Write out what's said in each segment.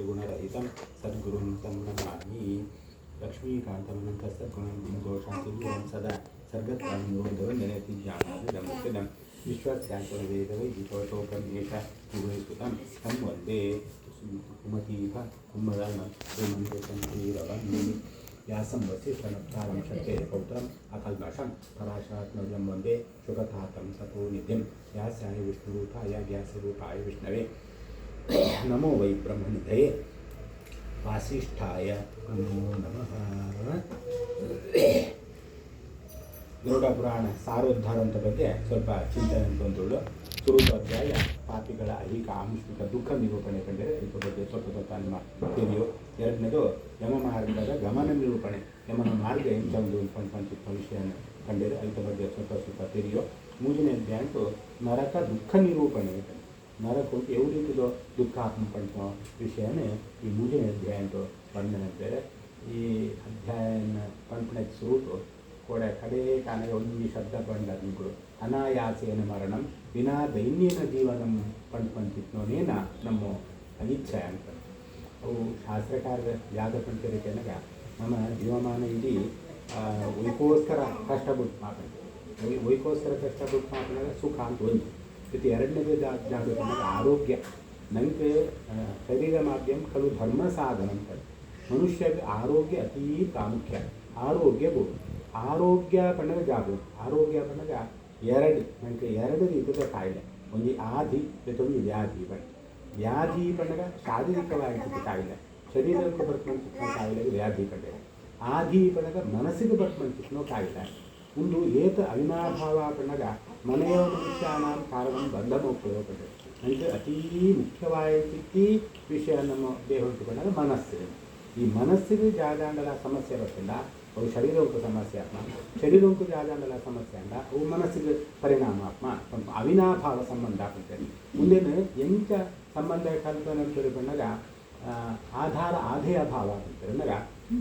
त्रिगुणरहितं सद्गुरुं तं नमामि लक्ष्मीकान्तमनन्तं सद्गुणं दोषान्तिं सदा सर्गत्राणोदवन्दनयति ज्ञानादिदं विश्वस्यान्तवेदवैदिकोशोकमेष पूर्वैस्तुतं तं वन्दे कुमतीभ कुम्मदानन्दीरवन्नि व्यासं वसिष्ठनप्तारं शक्ते पौत्रम् अकल्मषं पराशरात्मजं वन्दे शुकतातं ततो नित्यं व्यासाय विष्णुरूपाय व्यासरूपाय विष्णवे नमो वै ब्रह्मनिधये वासिष्ठाय नमो नमः. ಗರುಡ ಪುರಾಣ ಸಾರೋದ್ಧಾರ ಅಂತ ಬಗ್ಗೆ ಸ್ವಲ್ಪ ಚಿಂತನೆ ಅಂತಂದು ಸುರೂಪಾಧ್ಯಾಯ ಪಾಪಿಗಳ ಐಹಿಕ ಆಂಶಿಕ ದುಃಖ ನಿರೂಪಣೆ ಕಂಡಿದೆ. ಇದ್ರ ಬಗ್ಗೆ ಸ್ವಲ್ಪ ನಿಮ್ಮ ತಿಳಿಯೋ. ಎರಡನೇದು ಯಮ ಮಾರ್ಗದ ಗಮನ ನಿರೂಪಣೆ, ಯಮನ ಮಾರ್ಗ ಎಂಥ ಒಂದು ಪಂಚಿತ ವಿಷಯನ ಕಂಡಿದೆ. ಇದ್ರ ಬಗ್ಗೆ ಸ್ವಲ್ಪ ತಿಳಿಯೋ. ಮೂರನೇ ಅಧ್ಯಾಯಂತೂ ನರಕ ದುಃಖ ನಿರೂಪಣೆ. ನರಕ ಯಾವ ರೀತಿದು ದುಃಖ ಪಂಚ ವಿಷಯನೇ ಈ ಮೂರನೇ ಅಧ್ಯಾಯ ಅಂತೂ ವರ್ಣನೆ ಅಂತಾರೆ. ಈ ಅಧ್ಯಾಯನ ಪಂಪಣೆ ಸ್ವರೂಪ ಕೂಡ ಕಡೆ ಕಾಣೆ ಒಂದು ಶಬ್ದ ಬಂಡಗಳು ಅನಾಯಾಸೇನ ಮರಣಂ ವಿನಾ ದೈನ್ಯನ ಜೀವನಂ ಪಂಚಿತ್ನೋನೇನ ನಮ್ಮ ಇಚ್ಛೆ ಅಂತ ಅವು ಶಾಸ್ತ್ರಕಾರ ಯಾದ ಪಂಚರಿಕೆನಾಗ ನಮ್ಮ ಜೀವಮಾನ ಇಡೀ ವೈಕೋಸ್ಕರ ಕಷ್ಟಪಟ್ಟು ಮಾತಾಡ್ತೀವಿ. ವೈಕೋಸ್ಕರ ಕಷ್ಟಪಟ್ಟು ಮಾತಾಡಿದಾಗ ಸುಖ ಅಂತ ಒಂದು ಇದು. ಎರಡನೇದು ಜಾಗೃತಿನಾಗ ಆರೋಗ್ಯ. ನನಗೆ ಶರೀರ ಮಾಧ್ಯಮ ಕೆಲವು ಧರ್ಮ ಸಾಧನ ಅಂತ ಮನುಷ್ಯಗೆ ಆರೋಗ್ಯ ಅತೀ ಪ್ರಾಮುಖ್ಯ. ಆರೋಗ್ಯ ಬೋದು. ಆರೋಗ್ಯ ಪಣ್ಣಗ ಜಾಗೃತಿ. ಆರೋಗ್ಯ ಪಣ್ಣಗ ಎರಡು ರೀತಿಯ ಕಾಯಿಲೆ. ಒಂದು ಆದಿ ಮತ್ತೊಂದು ವ್ಯಾಧಿ ಬಣ್ಣ. ವ್ಯಾಧಿ ಪಣ್ಣಗ ಶಾರೀರಿಕವಾಗಿದ್ದ ಕಾಯಿಲೆ, ಶರೀರಕ್ಕೆ ಬರ್ತಕ್ಕಂಥ ಕಾಯಿಲೆಗೆ ವ್ಯಾಧಿ ಪಂಡಗ. ಆದಿ ಪಣ್ಣಗ ಮನಸ್ಸಿಗೆ ಬರ್ತಕ್ಕಂಥ ಕಾಯಿಲೆ. ಒಂದು ಏತ ಅವಿನಾಭಾವ ಪಣ್ಣಗ ಮನೆಯ ಮನುಷ್ಯನ ಕಾರಣ ಬಂಧಮೋಕ್ಷ ಪಂಡ. ಅಂದರೆ ಅತೀ ಮುಖ್ಯವಾಗಿದ್ದ ವಿಷಯ ನಮ್ಮ ದೇಹಕ್ಕೆ ಪಣ್ಣಗ ಮನಸ್ಸು. ಈ ಮನಸ್ಸಿಗೆ ಜಾಗಂಡಲ ಸಮಸ್ಯೆ ಬರ್ತಿಲ್ಲ, ಅವು ಶರೀರಕ್ಕೆ ಸಮಸ್ಯೆ ಆತ್ಮ. ಶರೀರಕ್ಕೆ ಜಾಗಂಡಲ ಸಮಸ್ಯೆ ಅಂಡ ಅವು ಮನಸ್ಸಿಗೆ ಪರಿಣಾಮ ಆತ್ಮ. ಸ್ವಲ್ಪ ಅವಿನಾಭಾವ ಸಂಬಂಧ ಆಗ್ತದೆ. ಮುಂದೇನು ಎಂಥ ಸಂಬಂಧ ಕಲ್ಪನೆ ಬಂದಾಗ ಆಧಾರ ಆಧೇಯ ಭಾವ ಆಗ್ತದೆ ಅಂದಾಗ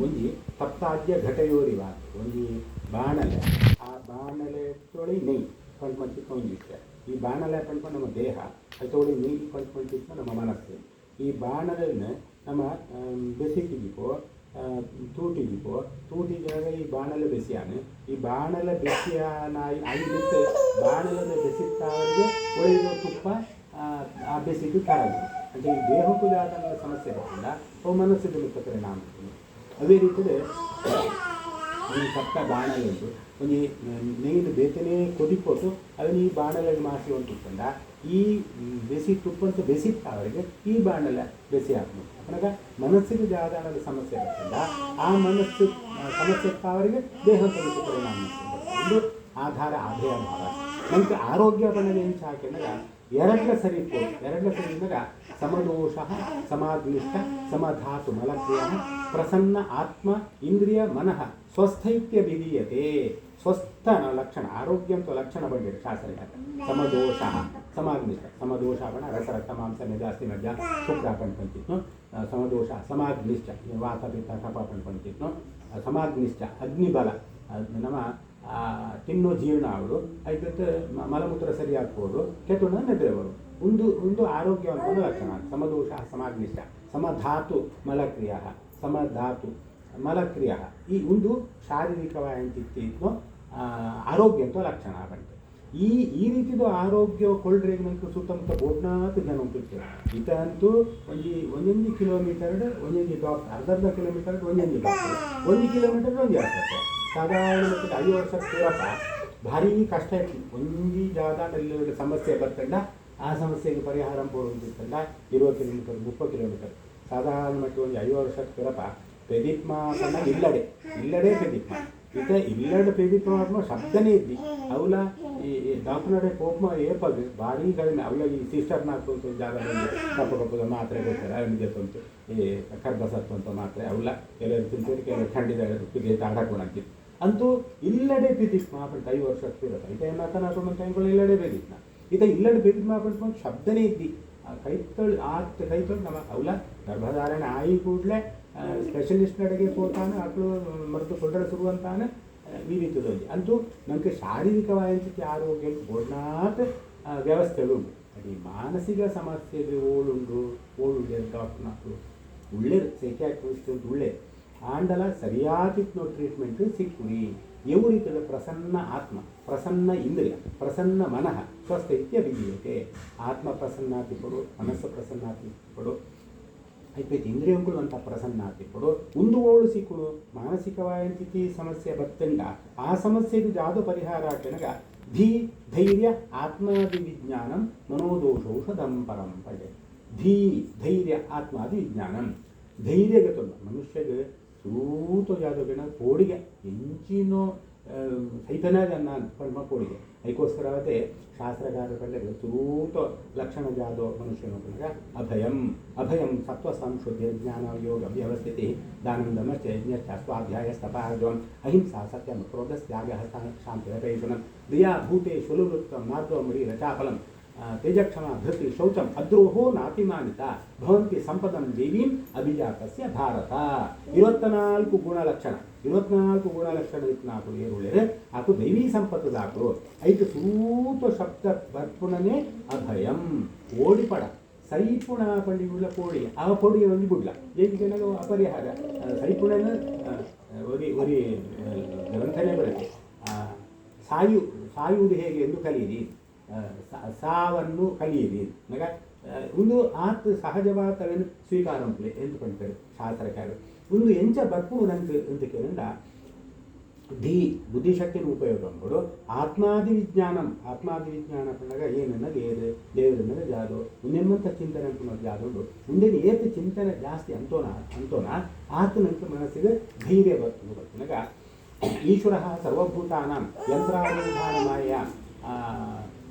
ಒಂದು ಸಪ್ತಾದ್ಯ ಘಟಯೋರಿವ ಒಂದು ಬಾಣಲೆ. ಆ ಬಾಣಲೆ ತೊಳಿ ನೆಯ್ ಪಂಚಿತ್ತು ಒಂದು ವಿಷಯ. ಈ ಬಾಣಲೆ ಪಂಪ ನಮ್ಮ ದೇಹ, ಅದು ತೊಳಿ ನೆಯ್ ಪಂಚಿತ್ತು ನಮ್ಮ ಮನಸ್ಸು. ಈ ಬಾಣಲನ್ನು ನಮ್ಮ ಬೆಸಿಕಿಗಿಪೋ ತೂಟಿಗಿಪೋ ತೂಟಿ ಜಾಗ ಈ ಬಾಣಲೆ ಬೆಸಿಯಾನೆ. ಈ ಬಾಣಲೆ ಬೆಸಿಯಾನಾಯಿ ಐದು ಬಾಣಲದ ಬೆಸಿತಾವರಿಗೆ ಒಳ್ಳೆಯ ತುಪ್ಪ ಆ ಬೆಸಿಗೆ ಕರದು ಅಂತ ಈ ದೇಹಕ್ಕೂ ಜಾದ ಸಮಸ್ಯೆ ಬರ್ತಲ್ಲ, ಅವು ಮನಸ್ಸಿಗೆ ಮುಖ್ಯ ಪರಿಣಾಮ. ಅದೇ ರೀತಿಯಲ್ಲಿ ಈ ಸಪ್ತ ಬಾಣಲೆ ಉಂಟು. ಒಂದು ನೀರು ಬೇತನೇ ಕೊಡಿಕೊಟ್ಟು ಅದನ್ನು ಈ ಬಾಣಲೆಗೆ ಮಾಸಿ ಒಂದು ತುಪ್ಪಂಡ ಈ ಬೆಸಿ ತುಪ್ಪಂತ ಬೆಸಿತ್ತವರಿಗೆ ಈ ಬಾಣಲೆ ಬೆಸಿ ಹಾಕ್ಬೇಕು. ಅವಾಗ ಮನಸ್ಸಿಗೆ ಜಾದಾಣದ ಸಮಸ್ಯೆ ಬರ್ತಲ್ಲ, ಆ ಮನಸ್ಸು ಸಮಸ್ಯೆ ಅವರಿಗೆ ದೇಹದ ಪರಿಣಾಮ. ಒಂದು ಆಧಾರ ಆಧೇಯ ಭಾವ. ನಂತರ ಆರೋಗ್ಯ ಬಣ್ಣದ ಹೆಂಚು ಹಾಕಿದಾಗ ಎರಡಲ ಸರಿ ಇರ್ಬೋದು. ಎರಡಲ ಸರಿ ಇದ್ದಾಗ ಸಮದೋಷ ಸಮಾಗ್ನಿಷ್ಠ ಸಮಧಾತು ಮಲಕ್ರಿಯ ಪ್ರಸನ್ನ ಆತ್ಮ ಇಂದ್ರಿಯ ಮನಃ ಸ್ವಸ್ಥೈತ್ಯ ವಿಧೀಯತೆ. ಸ್ವಸ್ಥ ಲಕ್ಷಣ ಆರೋಗ್ಯ ಅಂತ ಲಕ್ಷಣ ಬಂದಿದೆ ಶಾಸ್ತ್ರ. ಸಮದೋಷ ಸಮಾಗ್ನಿಷ್ಠ. ಸಮದೋಷ ಬಣ ರಸರಕ್ತ ಮಾಂಸ ಜಾಸ್ತಿ ಮಜ್ಜ ಶುಕ್ರ ಪಂಚಿತ್ನು. ಸಮದೋಷ ಸಮಾಗ್ನಿಷ್ಠ ವಾತ ಪಿತ್ತ ಕಪ ಪಂಚಿತ್ನು. ಸಮಾಗ್ನಿಷ್ಠ ಅಗ್ನಿಬಲ ನಮ್ಮ ತಿನ್ನೋ ಜೀರ್ಣ ಅವರು ಅದಕ್ಕೆ ಮಲಮೂತ್ರ ಸರಿಯಾಗ್ಬೋದು, ಕೆಟ್ಟುಣ ನಿದ್ರೆವರು. ಒಂದು ಆರೋಗ್ಯವಂತ ಲಕ್ಷಣ ಸಮದೋಷ ಸಮಾಗ್ನಿಷ್ಠ. ಸಮಧಾತು ಮಲಕ್ರಿಯ ಸಮಧಾತು ಮಲಕ್ರಿಯ ಈ ಒಂದು ಶಾರೀರಿಕವಾಗಿತ್ತು ಆರೋಗ್ಯ ಅಂತ ಲಕ್ಷಣ ಬಂತು. ಈ ರೀತಿದು ಆರೋಗ್ಯ ಕೊಳ್ಳ್ರೆ ನಂಗೆ ಸುತ್ತಮುತ್ತ ಬೋಡ್ನಾಥ ಜನ ಉಂಟಿರ್ತಾರೆ. ಇದಂತೂ ಒಂದೊಂದು ಕಿಲೋಮೀಟರ್ ಒಂದೊಂದು ಡಾಕ್ಟರ್, ಅರ್ಧ ಕಿಲೋಮೀಟರ್ ಒಂದೊಂದು ಡಾಕ್ಟರ್, 1 ಕಿಲೋಮೀಟರ್ ಒಂದು ಆಸ್ಪತ್ರೆ. ಸಾಧಾರಣ 5 ವರ್ಷ ಪೂರಕ ಭಾರಿ ಕಷ್ಟ ಇತ್ತು. ಒಂದು ಜಾಗದಲ್ಲಿ ಸಮಸ್ಯೆ ಬರ್ತಂಡ ಆ ಸಮಸ್ಯೆಗೆ ಪರಿಹಾರ ಪೂರ್ವಲ್ಲ 20 ಕಿಲೋಮೀಟರ್ 30 ಕಿಲೋಮೀಟರ್. ಸಾಧಾರಣ ಮಟ್ಟಿಗೆ ಒಂದು 5 ವರ್ಷ ಪೂರಕ ಪ್ರದೀಪ್ಮ ಇಲ್ಲಡೆ ಪ್ರದೀಪ್ಮ ಇತ ಇಲ್ಲಡೆ ಪ್ರದೀಪ್ಮ ಶಬ್ದನೇ ಇದ್ದಿ ಅವಲ ಈ ಡಾಕ್ಟರ್ ಕೋಪ ಏರ್ಪದು ಭಾರಿ ಕಡಿಮೆ. ಅವಳ ಈ ಸಿಸ್ಟರ್ನ ಹಾಕುವಂಥ ಜಾಗದಲ್ಲಿ ಕಪ್ಪದ ಮಾತ್ರೆ ಕೊಡ್ತಾರೆ. ಅವನಿಗೆ ತಂತು ಈ ಕರ್ಬಸತ್ತು ಅಂತ ಮಾತ್ರೆ ಅವಳ ಕೆಲವರು ತಿಂತಾರೆ, ಕೆಲವರು ಖಂಡಿತ ಪಿಗೇತ ಆಡಾಕೊಂಡಾಕಿತ್ತು. ಅಂತೂ ಇಲ್ಲಡೆ ಪ್ರದೀಪ್ಮ ಮಾಡ್ಬಿಟ್ಟು 5 ವರ್ಷ ಇರುತ್ತೆ. ಈತ ಏನು ಮಾತನಾಡ್ಕೊಂಡು ಟೈಮ್ಗಳು ಇಲ್ಲಡೆ ಪ್ರದೀಪ್ನ ಈತ ಇಲ್ಲಡೆ ಪ್ರದೀಪ್ ಮಾಡ್ಬಿಟ್ಟು ಶಬ್ದನೇ ಇದ್ದಿ. ಕೈತೊಳು ಕೈತೊಳು ನಮ್ಮ ಅವಳ ಗರ್ಭಧಾರಣೆ ಆಯಿ ಕೂಡಲೇ ಸ್ಪೆಷಲಿಸ್ಟ್ ಕಡೆಗೆ ಹೋಗ್ತಾನೆ, ಮಕ್ಕಳು ಮರೆತು ಕೊಂಡರೆ ಶುರುವಂತಾನೆ ಈ ರೀತಿಯಲ್ಲಿ. ಅಂತೂ ನಮಗೆ ಶಾರೀರಿಕವಾಗಿ ಆರೋಗ್ಯ ಬೋಡ್ನಾಥ ವ್ಯವಸ್ಥೆಗಳು ಉಂಟು. ಅದು ಮಾನಸಿಕ ಸಮಸ್ಯೆಗೆ ಓಳುಂಡು ಡಾಕ್ಟರ್ ಮಕ್ಕಳು ಒಳ್ಳೇದು ಸೈಕ್ಯಾಟ್ರಿಸ್ಟ್ ಅಂತ ಒಳ್ಳೇದು ಆಂಡಲ ಸರಿಯಾಗಿತ್ತು ಟ್ರೀಟ್ಮೆಂಟ್ ಸಿಕ್ಕುರಿ ಎವರಿತದ ಪ್ರಸನ್ನ ಆತ್ಮ ಪ್ರಸನ್ನ ಇಂದ್ರಿಯ ಪ್ರಸನ್ನ ಮನಃ ಸ್ವಸ್ಥೈತ್ಯ ವಿಧೀಯತೆ ಆತ್ಮ ಪ್ರಸನ್ನಾತಿಪಡು ಮನಸ್ಸು ಪ್ರಸನ್ನಾತಿಪಡು అయిపోయి ఇంద్రియంకులు అంతా ప్రసన్నాతి ఇప్పుడు ఉందువోళ్ళు సిక్కుడు మానసికవాయంతికి సమస్య బతంగా ఆ సమస్యకు జాదు పరిహారాకనగా ధీ ధైర్య ఆత్మాది విజ్ఞానం మనోదోషౌషధం పరం పడే ధీ ಧೈರ್ಯ ಆತ್ಮಾದಿ ವಿಜ್ಞಾನಂ ಧೈರ್ಯಗತಲ್ಲ ಮನುಷ್ಯಗೆ ಸೂತು ಜಾದೋಗಿನ ಕೋಡಿಗೆ ಎಂಚಿನೋ ಚೈತನ್ಯದನ್ನ ಪರಮ ಕೋಡಿಗೆ ಅದಕ್ಕೋಸ್ಕರವೇ ಶಾಸ್ತ್ರಕಾರರಲ್ಲಿ ಸೂತ ಲಕ್ಷಣ ಜಾದೋ ಮನುಷ್ಯನ ಅಭಯಂ ಅಭಯಂ ಸತ್ವ ಸಂಶುದ್ಧಿ ಜ್ಞಾನ ಯೋಗ ವ್ಯವಸ್ಥಿತಿ ದಾನಂ ದಮಶ್ಚ ಯಜ್ಞಶ್ಚ ಸ್ವಾಧ್ಯಾಯ ಸ್ತಪಾರ್ಜಂ ಅಹಿಂಸಾ ಸತ್ಯಂ ಕ್ರೋಧಸ್ತ್ಯಾಗ ಶಾಂತಿರಪೇಷಣಂ ದಿಯಾ ಭೂತೇಷು ಲುಪ್ತ ಮಾರ್ಗಮುಡಿ ರಚಾಫಲಂ ತೇಜಕ್ಷಮಾ ಧೃತಿ ಶೌಚಂ ಅದ್ರೋಹೋ ನಾತಿಮಾನಿತ ಭವಂತಿ ಸಂಪದಂ ದೇವೀಂ ಅಭಿಜಾತಸ್ಯ ಭಾರತ 24 ಗುಣಲಕ್ಷಣ 24 ಗುಣಲಕ್ಷಣ ಇತ್ತು ಏರುಳಿರೆ ಆಕು ದೈವೀ ಸಂಪತ್ತು ದಾಕು ಐದು ಸೂತ ಶಬ್ದ ಬರ್ಪುಣನೆ ಅಭಯಂ ಓಡಿಪಡ ಸೈಪುಣ ಪಂಡಿಗುಳ್ಳ ಕೋಡಿ ಆ ಕೋಡಿಗೆ ಒಂದು ಬಿಡ್ಲ ಏಕೆ ಅಪರಿಹಾರ ಸೈಪುಣನ ಒರಿ ಗ್ರಂಥನೇ ಬರುತ್ತೆ ಸಾಯುವುದು ಹೇಗೆ ಎಂದು ಕಲಿಯಿರಿ ಸಾವನ್ನು ಕಲಿಯಿರಿ ನಗ ಒಂದು ಆತ್ ಸಹಜವಾತವನ್ನು ಸ್ವೀಕಾರ ಉಂಟು ಎಂದು ಪಡ್ತಾರೆ ಶಾಸ್ತ್ರಕಾರ ಒಂದು ಎಂಚ ಬರ್ಪುವುದಂತ ಅಂತ ಕೇಳಿದ ಧೀ ಬುದ್ಧಿಶಕ್ತಿಯನ್ನು ಉಪಯೋಗ ಮಾಡು ಆತ್ಮಾದಿ ವಿಜ್ಞಾನ ಪಂಡಾಗ ಏನನ್ನದು ಏರು ದೇವರನ್ನದು ಜಾದು ನೆಮ್ಮಂತ ಚಿಂತನೆ ಅಂತ ಜಾದು ಮುಂದಿನ ಏತು ಚಿಂತನೆ ಜಾಸ್ತಿ ಅಂತೋನ ಆತನಂತ ಮನಸ್ಸಿಗೆ ಧೈರ್ಯ ಬರ್ತನಗ ಈಶ್ವರ ಸರ್ವಭೂತಾನಾಂ ಯಂತ್ರಾನುಧಾನಮಾಯ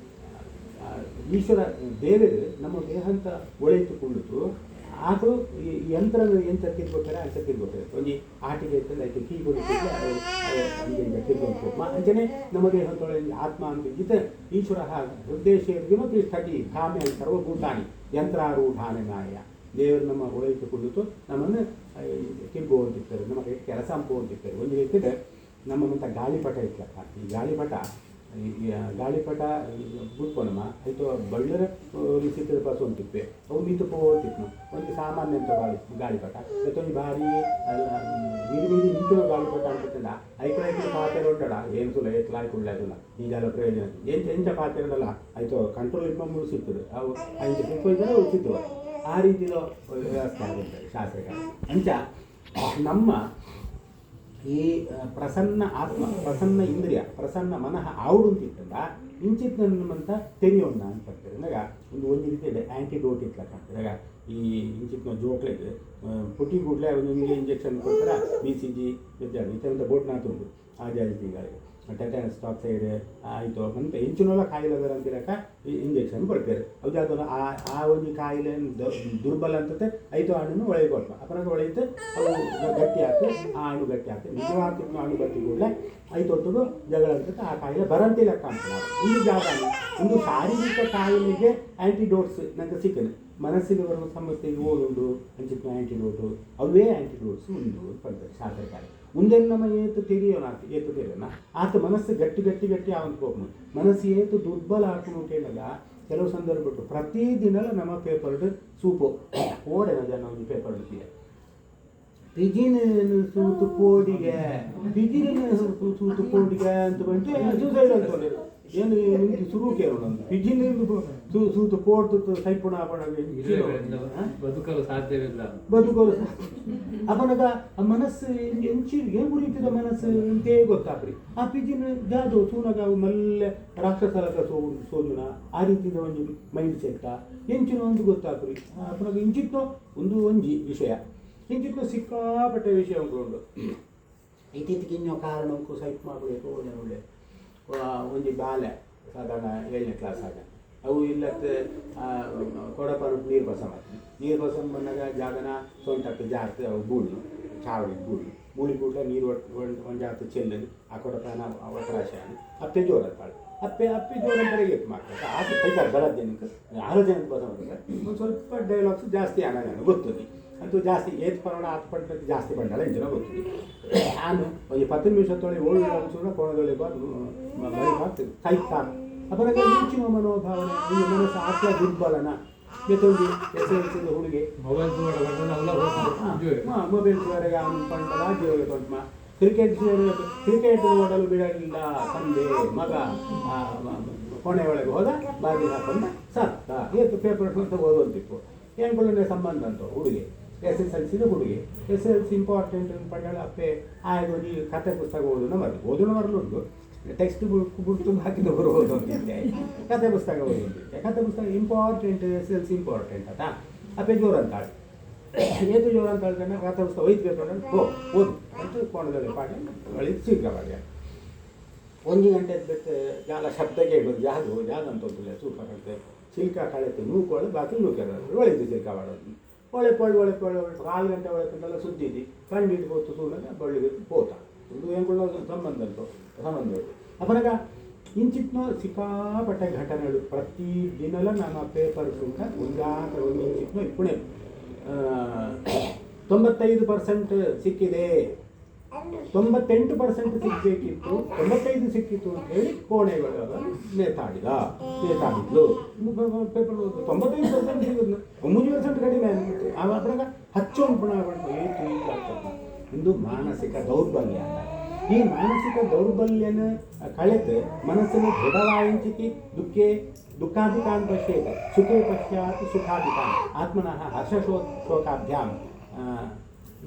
ಈಶ್ವರ ದೇವರು ನಮ್ಮ ದೇಹ ಅಂತ ಒಳೆಯಿತುಕೊಳ್ಳುತ್ತು ಆತು ಯಂತ್ರ ಎಂತ ತಿರ್ಗೋತಾರೆ ಅಂತ ತಿರ್ಗೋತಾರೆ ಒಂದು ಆಟಿಗೆ ಇರ್ತದೆ ಆಯ್ತು ಕೀ ಕೊಡುತ್ತಿಲ್ಲ ಅಂಜನಿಗೆ ತಿರ್ಗೋಬೇಕು ಅಂಜನೆ ನಮ್ಮ ದೇಹದೊಳಗೆ ಆತ್ಮ ಅಂತ ಜಿತ ಈಶ್ವರ ಹೃದಯೇಶಿಗೂ ತಿಷ್ಠತಿ ಕಾಮ್ಯ ಸರ್ವಭೂತಾನಿ ಯಂತ್ರಾರೂಢಾನನಾಯ ದೇವರು ನಮ್ಮ ಒಳೆಯಿತುಕೊಳ್ಳುತ್ತು ನಮ್ಮನ್ನು ತಿರ್ಗುವಂತಿರ್ತಾರೆ ನಮ್ಮ ಕೈ ಕೆಲಸ ಅಂಪುವಂತಿರ್ತಾರೆ ಒಂದು ರೀತಿಯ ನಮ್ಮಂಥ ಗಾಳಿಪಟ ಇತ್ತಕ್ಕ ಈ ಗಾಳಿಪಟ ಬಿಟ್ಕೊನಮ್ಮ ಆಯಿತು ಬಳ್ಳರ ಸಿಕ್ಕಿದ ಪಸು ಅಂತಿಪ್ಪೆ ಅವು ನಿಂತು ಹೋಗ್ತಿತ್ತು ಒಂದು ಸಾಮಾನ್ಯ ಅಂತ ಗಾಳಿಪಟ ಮತ್ತೊಂದು ಭಾರಿ ಬೀದಿ ನಿಂತಿರೋ ಗಾಳಿಪಟ ಅಂತಿತ್ತಲ್ಲ ಐಕಡೆ ಪಾತ್ರೆ ಉಂಟಡ ಏನು ಸುಲ ಎತ್ತಲಾಯ್ಕೆ ಉಳ್ಳಾಗಿಲ್ಲ ಈಗೆಲ್ಲ ಪ್ರಯೋಜನ ಎಂಚ ಪಾತ್ರೆ ಇರಲ್ಲ ಆಯಿತು ಕಂಟ್ರೋಲ್ ಇಟ್ಕೊಂಡು ಮುಗಿಸಿರ್ತದೆ ಅವು ಐದು ಸಿಕ್ಕಿದ್ರೆ ಅವು ಸಿಗ್ತವೆ ಆ ರೀತಿಯೋ ವ್ಯವಸ್ಥೆ ಆಗುತ್ತೆ ಶಾಸ್ತ್ರಕಾರ ಅಂಚ ನಮ್ಮ ಈ ಪ್ರಸನ್ನ ಆತ್ಮ ಪ್ರಸನ್ನ ಇಂದ್ರಿಯ ಪ್ರಸನ್ನ ಮನಃ ಆವುಡುಂತಿತ್ತಲ್ಲ ಇಂಚಿತ್ ನಮ್ಮಂತ ತೆರೆಯೋಣ ಅಂತ ಹೇಳ್ತಾರೆ ಅಂದಾಗ ಒಂದು ರೀತಿ ಇದೆ ಆ್ಯಂಟಿಡೋಟ್ ಇತ್ಲಕ್ಕ ಅಂತಾರೆ ಈ ಇಂಚಿತ್ನ ಜೋಕ್ಲೆಗೆ ಪುಟ್ಟಿ ಕೂಡಲೇ ಒಂದು ಇಂಜೆಕ್ಷನ್ ಕೊಡ್ತಾರೆ BCG ವಿದ್ಯಾರ್ಥಿ ಇಂಥ ಬೋಟ್ನಾಥ್ ಉಂಟು ಆ ಜಾತಿಗಳಿಗೆ ಟೆಟನಸ್ ಟಾಕ್ಸೈಡ್ ಆಯಿತು ಮತ್ತು ಹೆಂಚಿನೊಳ ಕಾಯಿಲೆ ಅಂತಿರಕ ಇಂಜೆಕ್ಷನ್ ಕೊಡ್ತಾರೆ ಅದು ಯಾವುದಲ್ಲ ಆ ಒಂದು ಕಾಯಿಲೆ ದುರ್ಬಲ ಅಂತತೆ ಐದು ಹಣ್ಣನ್ನು ಒಳಗೆ ಕೊಡ್ತಾರೆ ಅಪರಾಧ ಒಳೆಯುತ್ತೆ ಅವು ಗಟ್ಟಿ ಆಗ್ತದೆ ಆ ಹಣ್ಣು ಗಟ್ಟಿ ಆಗ್ತದೆ ನಿಜವಾದ ಹಣ್ಣು ಗಟ್ಟಿ ಕೂಡಲೇ ಐದು ಹೊತ್ತಿಗೂ ಜಗಳ ಅಂತತೆ ಆ ಕಾಯಿಲೆ ಬರಂತಿ ಲೆಕ್ಕ ಅಂತ ಒಂದು ಜಾಗ ಒಂದು ಶಾರೀರಿಕ ಕಾಯಿಲೆಗೆ ಆ್ಯಂಟಿಡೋಟ್ಸ್ ನನಗೆ ಸಿಕ್ಕದೆ ಮನಸ್ಸಿಗೆ ಬರುವ ಸಮಸ್ಯೆಗೆ ಓದುಂಡು ಅಂಚಿನ ಆ್ಯಂಟಿಡೋಟು ಅವೇ ಆ್ಯಂಟಿಡೋಟ್ಸ್ ಉಂಟು ಪಡ್ತಾರೆ ಶಾಸ್ತ್ರಕಾರ ಮುಂದೆಲ್ಲ ನಮ್ಮ ಏತು ತೆರೆಯೋಣ ಏತು ತೆರೆಯೋಣ ಆತ ಮನಸ್ಸು ಗಟ್ಟಿ ಆವಂತ ಮನಸ್ಸು ಏತು ದುರ್ಬಲ ಹಾಕೊಂಡು ಕೇಳಲ್ಲ ಕೆಲವು ಸಂದರ್ಭ ಬಿಟ್ಟು ಪ್ರತಿದಿನ ನಮ್ಮ ಪೇಪರ್ದು ಸೂಪು ಓಡೇನ ಜನ ಒಂದು ಪೇಪರ್ ಇರ್ತೀಯ ಪಿಜಿನ ಸೂತು ಕೋಡಿಗೆ ಸೂತು ಕೋಡಿಗೆ ಅಂತ ಬಂದು ಸೂಸೈಡ್ ಅಂತ ಏನು ನಿಮ್ಗೆ ಶುರು ಕೇಳೋಣ ಪಿಜಿನ ಸೂತು ಕೋಡ್ತು ಸೈಪುಣ ಬದುಕಲು ಸಾಧ್ಯವಿಲ್ಲ ಅವನಗ ಆ ಮನಸ್ಸು ಏನು ಗುರಿತಿದ ಮನಸ್ಸು ಅಂತೇ ಗೊತ್ತಾಗ್ರಿ ಆ ಪಿಜಿನ ಜಾದು ಸೂನಾಗ ಮಲ್ಲೆ ರಾಕ್ಷಸಲಕ ಸೋಜುನ ಆ ರೀತಿಯ ಒಂದು ಮೈಂಡ್ ಸೆಟ್ ಎಂಚಿನ ಒಂದು ಗೊತ್ತಾಗ್ರಿ ಅಪ್ಪನಾಗ ಇಂಚಿತ್ತು ಒಂದು ಒಂಜಿ ವಿಷಯ ಇಂಚಿತ್ತು ಸಿಕ್ಕಾಪಟ್ಟೆ ವಿಷಯ ಉಂಟು ಇತ್ತೀಚೆಗೆ ಇನ್ನೂ ಕಾರಣಕ್ಕೂ ಸೈಟ್ ಮಾಡಬೇಕು ಒಳ್ಳೆ ಒಂದು ಬಾಲ್ಯ ಸಾಧಾರಣ 7ನೇ ಕ್ಲಾಸ್ ಆಗ ಅವು ಇಲ್ಲತ್ತೆ ಕೊಡಪರು ನೀರು ಬಸ ಮಾಡ್ತೀನಿ ನೀರು ಬಸ ಬಂದಾಗ ಜಾಗನ ಸೊಂಟಕ್ಕೆ ಜಾಸ್ತಿ ಅವು ಗೂಡು ಚಾವಡಿ ಗೂಡು ಮೂಳಿ ಕೂಡಲೇ ನೀರು ಒಂದು ಜಾಸ್ತಿ ಚೆಲ್ಲದು ಆ ಕೊಡಪನ ಒತ್ತರಾಶ ಅಪ್ಪೆ ಜೋರ ತಾಳು ಅಪ್ಪೆ ಜೋರ ಬರೆಗೆ ಮಾಡ್ತಾರೆ ಆಸೆ ಕೈತಾರೆ ಬರೋದು ಜನಕ್ಕೆ 6 ಜನಕ್ಕೆ ಬಸ ಮಾಡಿದ್ರೆ ಒಂದು ಸ್ವಲ್ಪ ಡೈಲಾಗ್ಸ್ ಜಾಸ್ತಿ ಅನ್ನೋದು ಗೊತ್ತದೆ ಅಂತೂ ಜಾಸ್ತಿ ಏತ್ ಪರೋಣ ಹತ್ತು ಪಟ್ಟು ಜಾಸ್ತಿ ಬಂಡಲ್ಲ ಇಂಜಿನ ಗೊತ್ತಿದೆ ನಾನು ಒಂದು 10 ನಿಮಿಷ ತೊಳೆ ಓಡಿ ಅನ್ಸೋಣ ಕೋಣದೊಳೆ ಬರಿ ಮಾಡ್ತೀವಿ ಕೈ ಸಾಕು ಅಪರಾಗ ಹೆಚ್ಚಿನ ಮನೋಭಾವನೆ ಈ ಮನಸ್ಸು ಆತ್ಮ ದುರ್ಬಲನ ಬೆತ್ತೊಂದು SLC ಹುಡುಗಿ ಮೊಬೈಲ್ ಮೊಬೈಲ್ವರೆಗೆ ಅವನು ಪಂಡಲ ಜೀವಗೆ ತೊಂಟ್ಮ ಕ್ರಿಕೆಟ್ ನೋಡಲು ಬಿಡಲಿಲ್ಲ ತಂದೆ ಮಗ ಕೊನೆ ಒಳಗೆ ಹೋದ ಬಾಗಿ ಹಾಕೊಂಡು ಸತ್ತ ಏತು ಪೇಪರ್ ಓದುವಂತಿತ್ತು ಏನ್ಕೊಳ್ಳೆ ಸಂಬಂಧ ಅಂತ ಹುಡುಗಿ SSLC ಹುಡುಗಿ SSLC ಇಂಪಾರ್ಟೆಂಟ್ ಪಂಡಳ ಅಪ್ಪೆ ಆಯ್ತು ನೀ ಕಥೆ ಪುಸ್ತಕ ಓದೋಣ ಮರಲುಂಟು ಟೆಕ್ಸ್ಟ್ ಬುಕ್ ತುಂಬ ಹಾಕಿದ್ದು ಬರುವುದು ಅಂತಿದ್ದೆ ಕಥೆ ಪುಸ್ತಕ ಓದುವಂತಿದ್ದೆ ಕಥೆ ಪುಸ್ತಕ ಇಂಪಾರ್ಟೆಂಟ್ SSLC ಇಂಪಾರ್ಟೆಂಟ್ ಆತ ಅಪ್ಪೆ ಜೋರು ಅಂತಾಳೆ ಏತು ಜೋರು ಅಂತ ಹೇಳ್ತಾನೆ ಕಥೆ ಪುಸ್ತಕ ಒಯ್ಬೇಕು ಓದು ಅಂತ ಕೋಣದಲ್ಲಿ ಪಾಠ ಒಳಿದು ಶೀಘ್ರವಾಗಿ 1 ಗಂಟೆ ಬಿಟ್ಟು ಜಾಲ ಶಬ್ದ ಕೇಳೋದು ಯಾವುದು ಅಂತ ಸೂಪರ್ ಚಿಲ್ಕ ಕಳೆತು ನೂಕೋಳು ಬಾಕಿ ನೂಕೆಲ್ಲ ಒಳಿದು ಚಿಲ್ಕ ಮಾಡೋದು ಒಳ್ಳೆ 4 ಗಂಟೆ ಒಳಗೆಲ್ಲ ಸುದ್ದಿದ್ದು ಕಂಡಿದ್ದು ಗೊತ್ತು ಸೂರ್ಯ ಬಳ್ಳಿಗೆ ಹೋತ ಇದು ಏನು ಸಂಬಂಧ ಅಪನಗ ಇಂಚಿತ್ನ ಸಿಕ್ಕಾಪಟ್ಟೆ ಘಟನೆಗಳು ಪ್ರತಿ ದಿನಲ್ಲ ನಮ್ಮ ಪೇಪರ್ ಸುಂಕ ಒಂದು ಇಂಚಿತ್ನ ಇಪ್ಪುಣೆ 95% ಸಿಕ್ಕಿದೆ 98% ಸಿಕ್ಕಬೇಕಿತ್ತು 95 ಸಿಕ್ಕಿತ್ತು ಅಂತ ಹೇಳಿ ಕೋಣೆಗಳು ನೇತಾಡಿದ್ಲು ಪೇಪರ್ 95% ಸಿಗೋದು 30% ಕಡಿಮೆ ಅನ್ಬಿಟ್ಟು ಅವಾಗ ಹಚ್ಚೋನ್ ಪುಣ ಇಂದು ಮಾನಸಿಕ ದೌರ್ಬಲ್ಯ ಈ ಮಾನಸಿಕ ದೌರ್ಬಲ್ಯನ ಕಳೆದು ಮನಸ್ಸನ್ನು ದೃಢವಾಯಿಂಚಿತಿ ದುಃಖಾಧಿಕಾನ್ ಪಶ್ಯೇತ ಸುಖೇ ಪಶ್ಚಾತ್ ಸುಖಾಧಿಕಾನ್ ಆತ್ಮನಃ ಹರ್ಷಶೋಕಾಭ್ಯಾಂ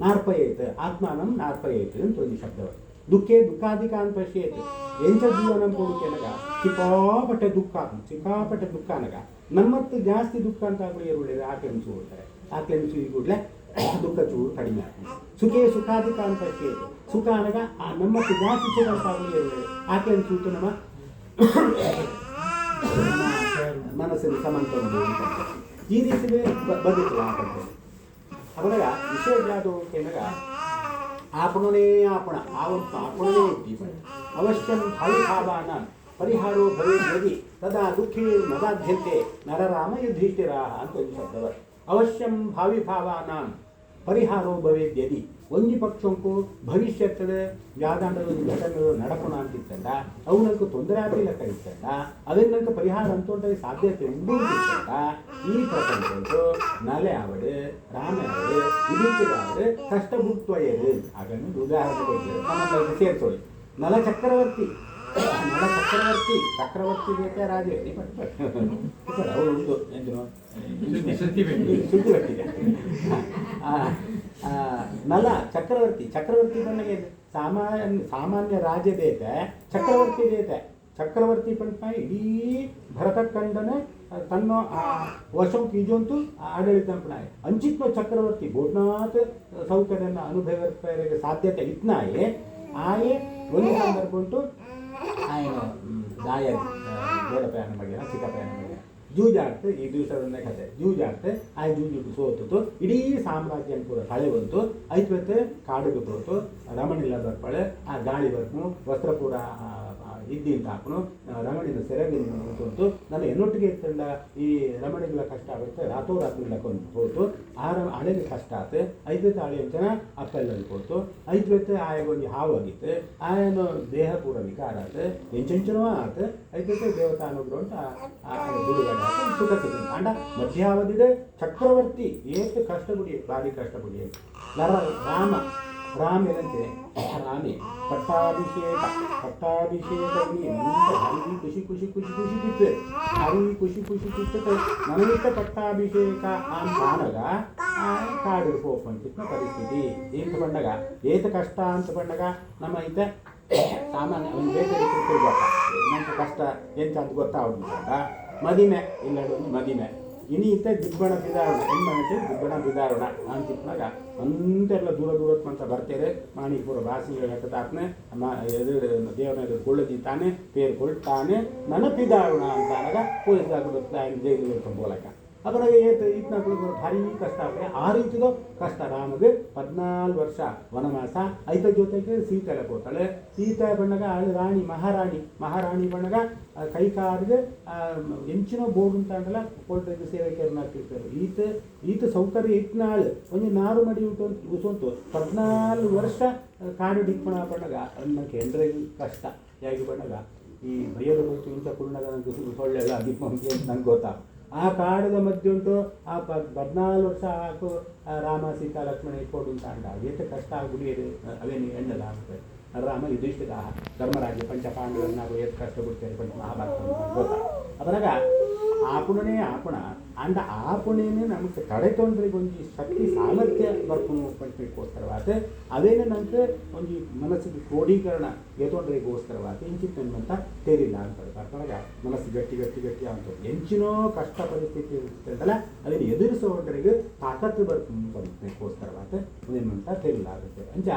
ನಾರ್ಪಯೇತ್ ಆತ್ಮಾನಂ ನಾರ್ಪಯೇತ್ ಅಂತ ಒಂದು ಶಬ್ದವ ದುಃಖಾಧಿಕಾನ್ ಪಶ್ಯೇತ್ ಎಂಚ ಜೀವನ ಕೊಡುಕೆನಗ ಸಿಕ್ಕಾಪಟ್ಟೆ ದುಃಖ ಅನಗ ನಮ್ಮತ್ತು ಜಾಸ್ತಿ ದುಃಖ ಅಂತ ಒಳ್ಳೆಯದು ಆಕ್ಲೆನ್ಸು ಹೋಗ್ತಾರೆ ಆಕ್ಲೆನ್ಸು ಈ ಕೂಡಲೇ ದುಃಖ ಚೂರು ಕಡಿಮೆ ಆಗ್ತದೆ ಸುಖೇ ಸುಖಾಧಿಕಾನ್ ಪಶ್ಯೇತ್ ಸುಖ ಅನಗ ನಮ್ಮತ್ತು ಜಾಸ್ತಿ ಸುಖ ಅಂತ ಒಳ್ಳೆಯದು ಆಕ್ಲೆನ್ಸು ನಮ್ಮ ಮನಸ್ಸಿನ ಸಮಂತವನ್ನು ಈ ರೀತಿ ಬದುಕಲ್ಲ ಆಪಣೆ ಅವರಾಗ ವಿಷಯಗಳಾದ ಕೇಳಾಗ आपणे इति अवश्यं फलभावान परिहारो भवेत् यदि तदा दुःखे न बाध्यन्ते नरराम युधिष्ठिराः ಅಂತ ಒಂದು ಶಬ್ದವ ಅವಶ್ಯಂ ಭಾವಿ ಭಾವಾನಾಂ ಪರಿಹಾರೋ ಭವೇತ್ ಯದಿ ಒಂದು ಪಕ್ಷಂಕು ಭವಿಷ್ಯತ್ತದ ಯಾವ್ದಾಂಡದ ಒಂದು ಘಟನೆಗಳು ನಡಪಣ ಅಂತಿತ್ತಂಡ ಅವನಕ್ಕೆ ತೊಂದರೆ ಆಗಲಿಲ್ಲ ಕಳಿಸ್ತಂಡ ಅದನ್ನಕ್ಕೆ ಪರಿಹಾರ ಅಂತೊಂಡಾಗಿ ಸಾಧ್ಯತೆ ಉಂಟು ಅಂತಿತ್ತಂಡ ಈ ಪ್ರಪಂಚದ್ದು ನಲೆ ಆವಡು ರಾಮ ಆವಡು ಯುಧಿಷ್ಠಿರಾವಡು ಕಷ್ಟಭುಕ್ತೊಯ್ಯರು ಅದನ್ನು ಉದಾಹರಣೆ ಕೊಡ್ತಾರೆ ನಮ್ಮ ಸೇರಿಸೋಳಿ ನಲ ಚಕ್ರವರ್ತಿ ಬೇಕ ರಾಜ ಅವರು ಉಂಟು ಏನು ಸುದ್ದಿಗಟ್ಟಿದೆ ನಲ ಚಕ್ರವರ್ತಿ ಬಣ್ಣಗೆ ಸಾಮಾನ್ಯ ರಾಜ ಬೇಕ ಚಕ್ರವರ್ತಿ ಪಂಪ ಇಡೀ ಭರತಖಂಡನ ತನ್ನ ವಶಂ ಕೀಜಂತೂ ಆಡಳಿತ ಅಂಚಿತ್ವ ಚಕ್ರವರ್ತಿ ಬೋಟ್ನಾಥ್ ಸೌಕರ್ಯನ ಅನುಭವಿಸಲಿಕ್ಕೆ ಸಾಧ್ಯತೆ ಇತ್ನಾಯೆ ಆಯೆ ಒಂದು ಸಂದರ್ಭ ಉಂಟು ఆయన ಗೋಡ ಪ್ರಯಾಣ ಮಾಡ್ಯಾರ ಚಿಕ್ಕ ಪ್ರಯಾಣ ಮಾಡ್ಯಾರ ಜೂಜಾಡ್ತು ಈ ದಿವಸದೊಂದೇ ಕತೆ ಜೂಜಾಡ್ತು ಆ ಜೂಜು ಸೋತು ಇಡೀ ಸಾಮ್ರಾಜ್ಯ ಪೂರ ತಳೆ ಬಂತು ಐವತ್ತು ಕಾಡಿಗೆ ಹೋತು ರಮಣಿಲ್ಲ ಬರ್ಪಾಳೆ ಆ ಗಾಳಿ ಬರ್ತು ವಸ್ತ್ರ ಪೂರ ಇದ್ದಿ ಅಂತ ಹಾಕನು ರಮಣಿನ ಸೆರೆಗೆ ಸೋತು ನಾನು ಎನ್ನೊಟ್ಟಿಗೆ ಇತ್ತಂಡ ಈ ರಮಣಿಗಳ ಕಷ್ಟ ಆಗುತ್ತೆ ರಾತ್ರಿಲ್ಲ ಹೋತು ಹಳೆಗೆ ಕಷ್ಟ ಆಯ್ತು ಐವತ್ತು ಹಳೆ ಜನ ಅಪ್ಪೆಲ್ಲಲ್ಲಿ ಹೋತು ಐವತ್ತು ಆಯಗೊಂದು ಹಾವಾಗಿತ್ತು ಆಯನ ದೇಹ ಪೂರ ವಿಕಾರ ಆಯ್ತು ಎಂಚೆಂಚನೂ ಆಯ್ತು ಐವತ್ತು ದೇವತಾ ಅನುಗ್ರಹ ಅಂತ ಗುರುಗಡೆ ಸುಖ ಸಿಗ್ತದೆ ಅಂಡ ಮಧ್ಯಾವಧಿದೆ ಚಕ್ರವರ್ತಿ ಏಷ್ಟು ಕಷ್ಟಪಡಿ ಭಾರಿ ಕಷ್ಟಪಡಿ ರಾಮ ಏನಂತೆ ರಾಮೆ ಪಟ್ಟಾಭಿಷೇಕ ಹರಿ ಖುಷಿ ಬಿತ್ತು ನನಗಿಷ್ಟ ಪಟ್ಟಾಭಿಷೇಕ ಅಂತ ಕಾಡಿಗೆ ಹೋಗ್ಬಂತಿತ್ತು ಪರಿಸ್ಥಿತಿ ಏಂತ ಬಂದಾಗ ಏತ ಕಷ್ಟ ಅಂತ ಬಂದಾಗ ನಮ್ಮ ಇದ್ದ ಸಾಮಾನ್ಯ ಒಂದು ಬೇಕರಿ ತಿಳ್ಕೊಳ್ಬೇಕ ನಂತ ಕಷ್ಟ ಎಂತ ಅಂತ ಗೊತ್ತಾಗ್ಬಿಟ್ಟಾಗ ಮದಿಮೆ ಇಲ್ಲೊಂದು ಮದಿಮೆ ಇನಿತ ದಿಬ್ಬಣ ಬಿದಾರಣ ಹೆಣ್ಮನಕ್ಕೆ ದಿಬ್ಬಣ ಬಿದಾರಣ ಅಂತಿಪ್ಪಾಗ ಅಂತೆಲ್ಲ ದೂರ ಅಂತ ಬರ್ತಾರೆ ಮಾಣಿಪುರ ಭಾಷೆಗಳು ಹೇಳ್ತಾನೆ ದೇವರ ಕೊಳ್ಳದಿದ್ದಾನೆ ಪೇರು ಕೊಳ್ತಾನೆ ನನ್ನ ಪಿದಾರಣ ಅಂತಾಗ ಪೊಲೀಸ್ ಜೈಲಿಗೆ ಬೋಲಕ ಅವರಿಗೆ ಇತ್ನಾಗಳು ಭಾರಿ ಕಷ್ಟ ಆಗ್ತದೆ ಆ ರೀತಿದು ಕಷ್ಟ ರಾಮಗೆ 14 ವರ್ಷ ವನವಾಸ ಐದ ಜೊತೆಗೆ ಸೀತೆಲ್ಲ ಹೋಗ್ತಾಳೆ ಸೀತೆ ಬಣ್ಣಗ ರಾಣಿ ಮಹಾರಾಣಿ ಬಣ್ಣಗ ಕೈಕಾರಿಗೆ ಎಂಚಿನ ಬೋರ್ಡ್ ಅಂತ ಅಂಡಲ್ಲ ಕೊಳ್ರಿಗೆ ಸೇವಕರನ್ನ ಹಾಕಿರ್ತಾರೆ ಈತ ಸೌಕರ್ಯ ಇಟ್ನಾಳು ಒಂದು ನಾರು ಮಡಿ ಉಸಂತು 14 ವರ್ಷ ಕಾಡು ಡಿಪ್ಪಣ ಬಣ್ಣಗ ಅನ್ನಕ್ಕೆ ಎಂದ್ರೆ ಕಷ್ಟ ಹೇಗೆ ಬಣ್ಣಗ ಈ ಬಯಲು ಬಂತು ಇಂಥ ಕುಳ್ಳಗ ನನಗೆ ಸೊಳ್ಳೆಲ್ಲ ದಿಪ್ಪ ಅಂತ ನಂಗೆ ಗೊತ್ತಾ ಆ ಕಾಡದ ಮಧ್ಯೆ ಉಂಟು ಆ 14 ವರ್ಷ ಹಾಕು ರಾಮ ಸೀತಾ ಲಕ್ಷ್ಮಣ ಇಟ್ಕೊಂಡು ಅಂತ ಅಂಡ ಏತ ಕಷ್ಟ ಗುಡಿಯದು ಅವೇನು ಎಣ್ಣಲ್ಲ ಆಗ್ತದೆ ರಾಮ ಯುಧಿಷ್ಠಿರ ಧರ್ಮರಾಜ್ಯ ಪಂಚಪಾಂಡವರನ್ನ ನಾವು ಏತ್ ಕಷ್ಟ ಬಿಡ್ತೇವೆ ಪಂಚ ಮಹಾಭಾರತ ಗೊತ್ತಾ ಅದರಾಗ ಆಪುಣನೇ ಆಪುಣ ಅಂಡ ಆಪುಣೇನೆ ನಮಗೆ ಕಡೆತೊಂದ್ರಿಗೆ ಒಂದು ಶಕ್ತಿ ಸಾಮರ್ಥ್ಯ ಬರ್ಕೊಂಡು ಪಂಚಮಿಗೋಸ್ಕರವಾತ ಅದೇನೇ ನಮಗೆ ಒಂದು ಮನಸ್ಸಿಗೆ ಕ್ರೋಢೀಕರಣ ಏತೊಂದ್ರಿಗೋಸ್ಕರವಾತ ಇಂಚಿತ್ತಂತ ತೇರಿಲ್ಲ ಅಂತಾರೆ ಅದರಾಗ ಮನಸ್ಸು ಗಟ್ಟಿ ಗಟ್ಟಿ ಗಟ್ಟಿ ಅಂತ ಎಂಚಿನೋ ಕಷ್ಟ ಪರಿಸ್ಥಿತಿ ಇರ್ತದಲ್ಲ ಅದನ್ನು ಎದುರಿಸೋದ್ರಿಗೆ ತಾಕತ್ತು ಬರ್ಕೋಸ್ಕರವಾತ ಅದೇನಂತ ತೇರಿಲ್ಲ ಆಗುತ್ತೆ ಅಂಚ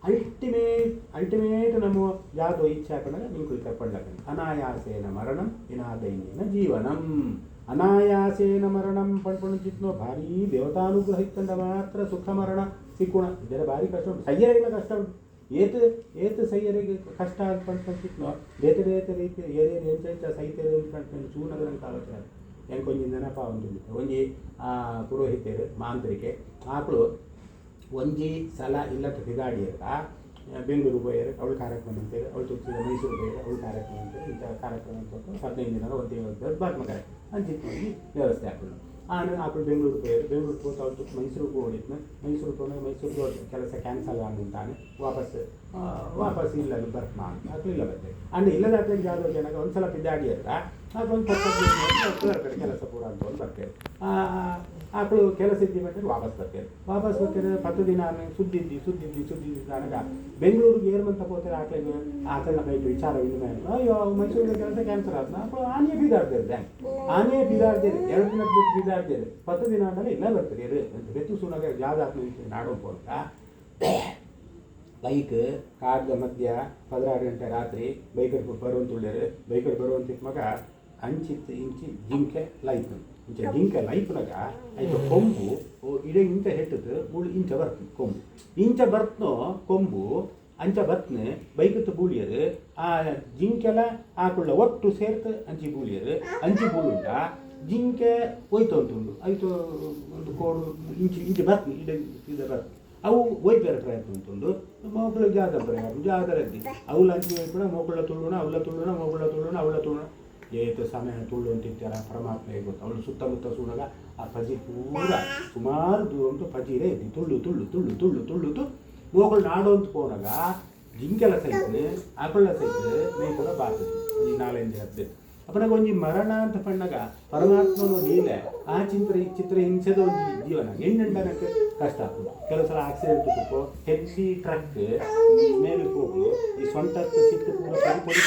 ಅಲ್ಟಿಮೇಟ್ ನಮ್ಮ ಯಾವ್ದೋ ಇಚ್ಛೆ ಹಾಕೊಂಡಾಗ ನೀವು ಕುಳಿತುಕೊಳ್ಳಕ ಅನಾಯಾಸೇನ ಮರಣಂ ವಿನಾದೈನ್ಯನ ಜೀವನಂ ಅನಾಯಾಸೇನ ಮರಣಂ ಪಂಡ್ಪಣಿಚಿತ್ನೋ ಭಾರೀ ದೇವತಾನುಗ್ರಹ ಇತ್ತಂಡ ಮಾತ್ರ ಸುಖ ಮರಣ ಸಿಕ್ಕುಣ ಇದರ ಭಾರಿ ಕಷ್ಟ ಉಂಟು ಸಯ್ಯರಿಗೆಲ್ಲ ಕಷ್ಟ ಉಂಟು ಏತು ಸಯ್ಯರಿಗೆ ಕಷ್ಟ ಪಂಡ್ಪಣಿಚಿತ್ನೋ ಬೇತೆ ರೀತಿ ಏನೇನು ಎಂಚ ಸೈತೇರು ಪಂಡ್ಪಣಿ ಚೂನಗರಂತ ಆಲೋಚನೆ ಹೆಂಗೆ ಕೊಂಚ ನೆನಪ ಒಂಜಿ ಪುರೋಹಿತರು ಮಾಂತ್ರಿಕೆ ಆಕಳು ಒಂಜಿ ಸಲ ಇಲ್ಲದ ಬಿಗಾಡಿಯರ ಬೆಂಗಳೂರು ಹೋಯರು ಅವಳು ಕಾರ್ಯಕ್ರಮ ಅಂತೇಳಿ ಅವಳು ತುರ್ಸಿದ ಮೈಸೂರು ಹೋಯರು ಅವಳು ಕಾರ್ಯಕ್ರಮ ಅಂತೇಳಿ ಇಂಥ ಕಾರ್ಯಕ್ರಮ ಅಂತ 15 ದಿನ ಒಂದು ಬಾತ್ಮ ಕಾರ್ಯ ಅಂಚಿತ್ತು ಹೋಗಿ ವ್ಯವಸ್ಥೆ ಹಾಕೊಂಡು ಆಮೇಲೆ ಆಕಳು ಬೆಂಗಳೂರು ಹೋಯರು ಹೋಗಿ ಅವಳು ಮೈಸೂರಿಗೆ ಹೋಗಿದ್ನು ಮೈಸೂರಿಗೆ ಕೆಲಸ ಕ್ಯಾನ್ಸಲ್ ಆಗುಂತಾನೆ ವಾಪಸ್ ಇಲ್ಲ ಬರ್ಮ ಅಂತ ಆಕಳು ಇಲ್ಲ ಬರ್ತೇವೆ ಅಂದರೆ ಇಲ್ಲದ ಯಾವ್ದೋ ಜನಕ್ಕೆ ಒಂದು ಸಲ ಬಿದ್ದಾಡಿಯರ ಅದೊಂದು 20 ಕಡೆ ಕೆಲಸ ಪೂರ ಅಂತ ಒಂದು ಬರ್ತೇವೆ ಆಕಳು ಕೆಲಸ ಇದ್ದೀವಿ ಅಂತೇಳಿ ವಾಪಸ್ ಬರ್ತೇವೆ 10 ದಿನ ಸುದ್ದಿದ್ದಿ ನನಗೆ ಬೆಂಗಳೂರಿಗೆ ಏರ್ಮಂತ ಹೋಗ್ತಾರೆ ಆಕಳನ್ನ ಕೈ ವಿಚಾರ ವಿನಿಮಯ ಅಯ್ಯೋ ಮೈಸೂರಿನ ಕೆಲಸ ಕ್ಯಾನ್ಸಲ್ ಆದ್ನ ಆಕಳು ಆನೆಯೇ ಬಿದ್ದಾಡ್ತಾರೆ ಆನೆಯೇ ಬಿದ್ದಾಡ್ತಾರೆ 2 ದಿನ ಬಿಟ್ಟು ಬಿದ್ದಾಡ್ತಾರೆ 10 ದಿನ ಆದಮೇಲೆ ಇಲ್ಲ ಬರ್ತಾರೆ ಬೆತ್ತು ಸುನಾಗ ಯಾವ್ದು ಆತ್ಮ ನಾಡೋದು ಅಂತ ಬೈಕ್ ಕಾಡ್ದ ಮಧ್ಯ 16 ಗಂಟೆ ರಾತ್ರಿ ಬೈಕರ್ ಬರುವಂತ ಉಳ್ಳ್ಯಾರು ಬೈಕರ್ ಬರುವಂತ ಮಗ ಅಂಚಿತ್ತು ಇಂಚಿ ಜಿಂಕೆ ಲೈಫ್ ಇಂಚೆ ಜಿಂಕೆ ಲೈಫ್ನಾಗ ಆಯ್ತು ಕೊಂಬು ಇಡೇ ಇಂಚ ಹೆಟ್ಟದು ಇಂಚ ಬರ್ತದೆ ಕೊಂಬು ಇಂಚ ಬರ್ತನೋ ಕೊಂಬು ಅಂಚ ಬತ್ನೆ ಬೈಕತ್ತು ಬೂಳಿಯರು ಆ ಜಿಂಕೆಲ್ಲ ಆಕುಳ್ಳ ಒಟ್ಟು ಸೇರ್ತು ಅಂಚಿ ಬೂಳಿಯರು ಅಂಚಿ ಬೂಳುಂಟ ಜಿಂಕೆ ಹೋಯ್ತು ಅಂತುಂಡು ಆಯ್ತು ಒಂದು ಕೋಡು ಇಂಚಿ ಬರ್ತನೆ ಇದೆ ಬರ್ತನೆ ಅವು ಒಯ್ಬೇರೆ ಪ್ರಯತ್ನ ಅಂತುಂಡು ಮಕ್ಕಳು ಜಾದರದ್ದಿ ಅವಳ ಅಂಚಿ ಕೂಡ ಮಕ್ಕಳ ತುಳುಣ ಅವಳ ತುಳುಣ ಏತು ಸಮಯ ತುಳ್ಳು ಅಂತಿರ್ತಾರ ಪರಮಾತ್ಮ ಗೊತ್ತು ಅವಳು ಸುತ್ತಮುತ್ತ ಸುಡಾಗ ಆ ಪಜಿ ಪೂರ ಸುಮಾರು ದೂರ ಉಂಟು ಪಜಿರೇ ಇದ್ದಿ ತುಳ್ಳು ಮೋಗಳು ನಾಡು ಅಂತ ಹೋದಾಗ ಜಿಂಕೆಲ್ಲ ಸೈತು ಆಕಳ ಸೈತು ಮೇಕಲ ಬಾತದು ಈ 4-5 ಹತ್ತು ಅಪ್ಪನಾಗ ಒಂಜಿ ಮರಣ ಅಂತ ಪಣ್ಣಾಗ ಪರಮಾತ್ಮನ ಲೀಲೆ ಆ ಚಿತ್ರ ಹಿಂಸೆದ ಒಂದು ಜೀವನ ಹೆಣ್ಣಂಟನಕ್ಕೆ ಕಷ್ಟ ಆಗ್ತದೆ ಕೆಲವು ಸಲ ಆಕ್ಸಿಡೆಂಟ್ ತುಪ್ಪು ಹೆವಿ ಟ್ರಕ್ ಮೇಲೆ ಹೋಗಲು ಈ ಸೊಂಟಕ್ಕೆ ಸಿಟ್ಟು ಪೂರ ಪೊಡಿ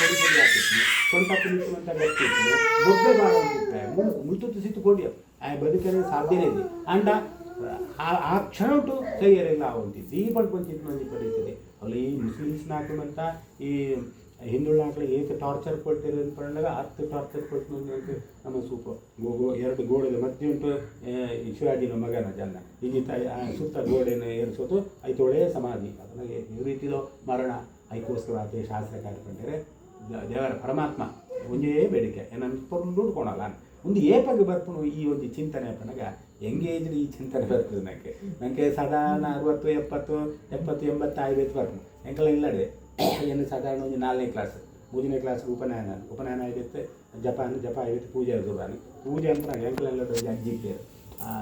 ಆಗ್ತಿತ್ತು ಸೊಂಟಕ್ಕೆ ನಿಂತುವಂತ ಗಟ್ಟಿತ್ತು ಬೊಬ್ಬೆ ಬಾಳ ಅಂತಿರ್ತಾರೆ ಮುಳ್ತುತ್ತು ಸಿಟ್ಟು ಕೊಡಿ ಬದುಕಲು ಸಾಧ್ಯನೇ ಇದೆ ಅಂಡ ಆ ಕ್ಷಣ ಉಂಟು ಕೈಯರೆಲ್ಲ ಆವಂತಿತ್ತು ಈ ಪಡ್ಕೊಂತಿತ್ತು ಮಂದಿ ಪಡೀತದೆ ಅಲ್ಲಿ ಈ ಮುಸ್ಲಿಮ್ಸ್ನ ಹಾಕುವಂತ ಈ ಹಿಂದುಳ ಹಾಕಲಿ ಏಕೆ ಟಾರ್ಚರ್ ಕೊಡ್ತೀರಿ ಅಂತ ಪಡೆದಾಗ 10 ಟಾರ್ಚರ್ ಕೊಟ್ಟು ಅಂತ ನಮ್ಮ ಸೂಪು 2 ಗೋಡೆದ ಮಧ್ಯೆ ಉಂಟು ಶಿವಾಜಿನ ಮಗನ ಜನ ಈಗ ಸುತ್ತ ಗೋಡೆನ ಏರಿಸೋದು ಐತೊಳೆ ಸಮಾಧಿ ಅದನ್ನ ಈ ರೀತಿಯ ಮರಣ ಐಕೋಸ್ಕರ ಆತ ಶಾಸ್ತ್ರ ಕಾರ್ಕೊಂಡ್ರೆ ದೇವರ ಪರಮಾತ್ಮ ಒಂದೇ ಬೇಡಿಕೆ ಏನಂತ ನೋಡ್ಕೊಳಲ್ಲ ಒಂದು ಏಪಾಗಿ ಬರ್ಪನು ಈ ಒಂದು ಚಿಂತನೆ ಅಪ್ಪನಾಗ ಹೆಂಗೇಜ್ರಿ ಈ ಚಿಂತನೆ ಬರ್ತದೆ ನನಗೆ ಸಾಧಾರಣ 60, 70, 80 ಆಯ್ತು ಬರ್ಪನು ಹೆಂಗೆಲ್ಲ ಇಲ್ಲಡೆ ಏನು ಸಾಧಾರಣ ಒಂದು 4ನೇ ಕ್ಲಾಸ್ 3ನೇ ಕ್ಲಾಸ್ ಉಪನಯನ ಆಗಿರುತ್ತೆ ಜಪ ಆಗಿರುತ್ತೆ ಪೂಜೆ ಇರ್ತಾನೆ ಪೂಜೆ ಅಂತ ಹೆಂಗಲೆಲ್ಲ ಅಜ್ಜಿ ಇದ್ದೇವೆ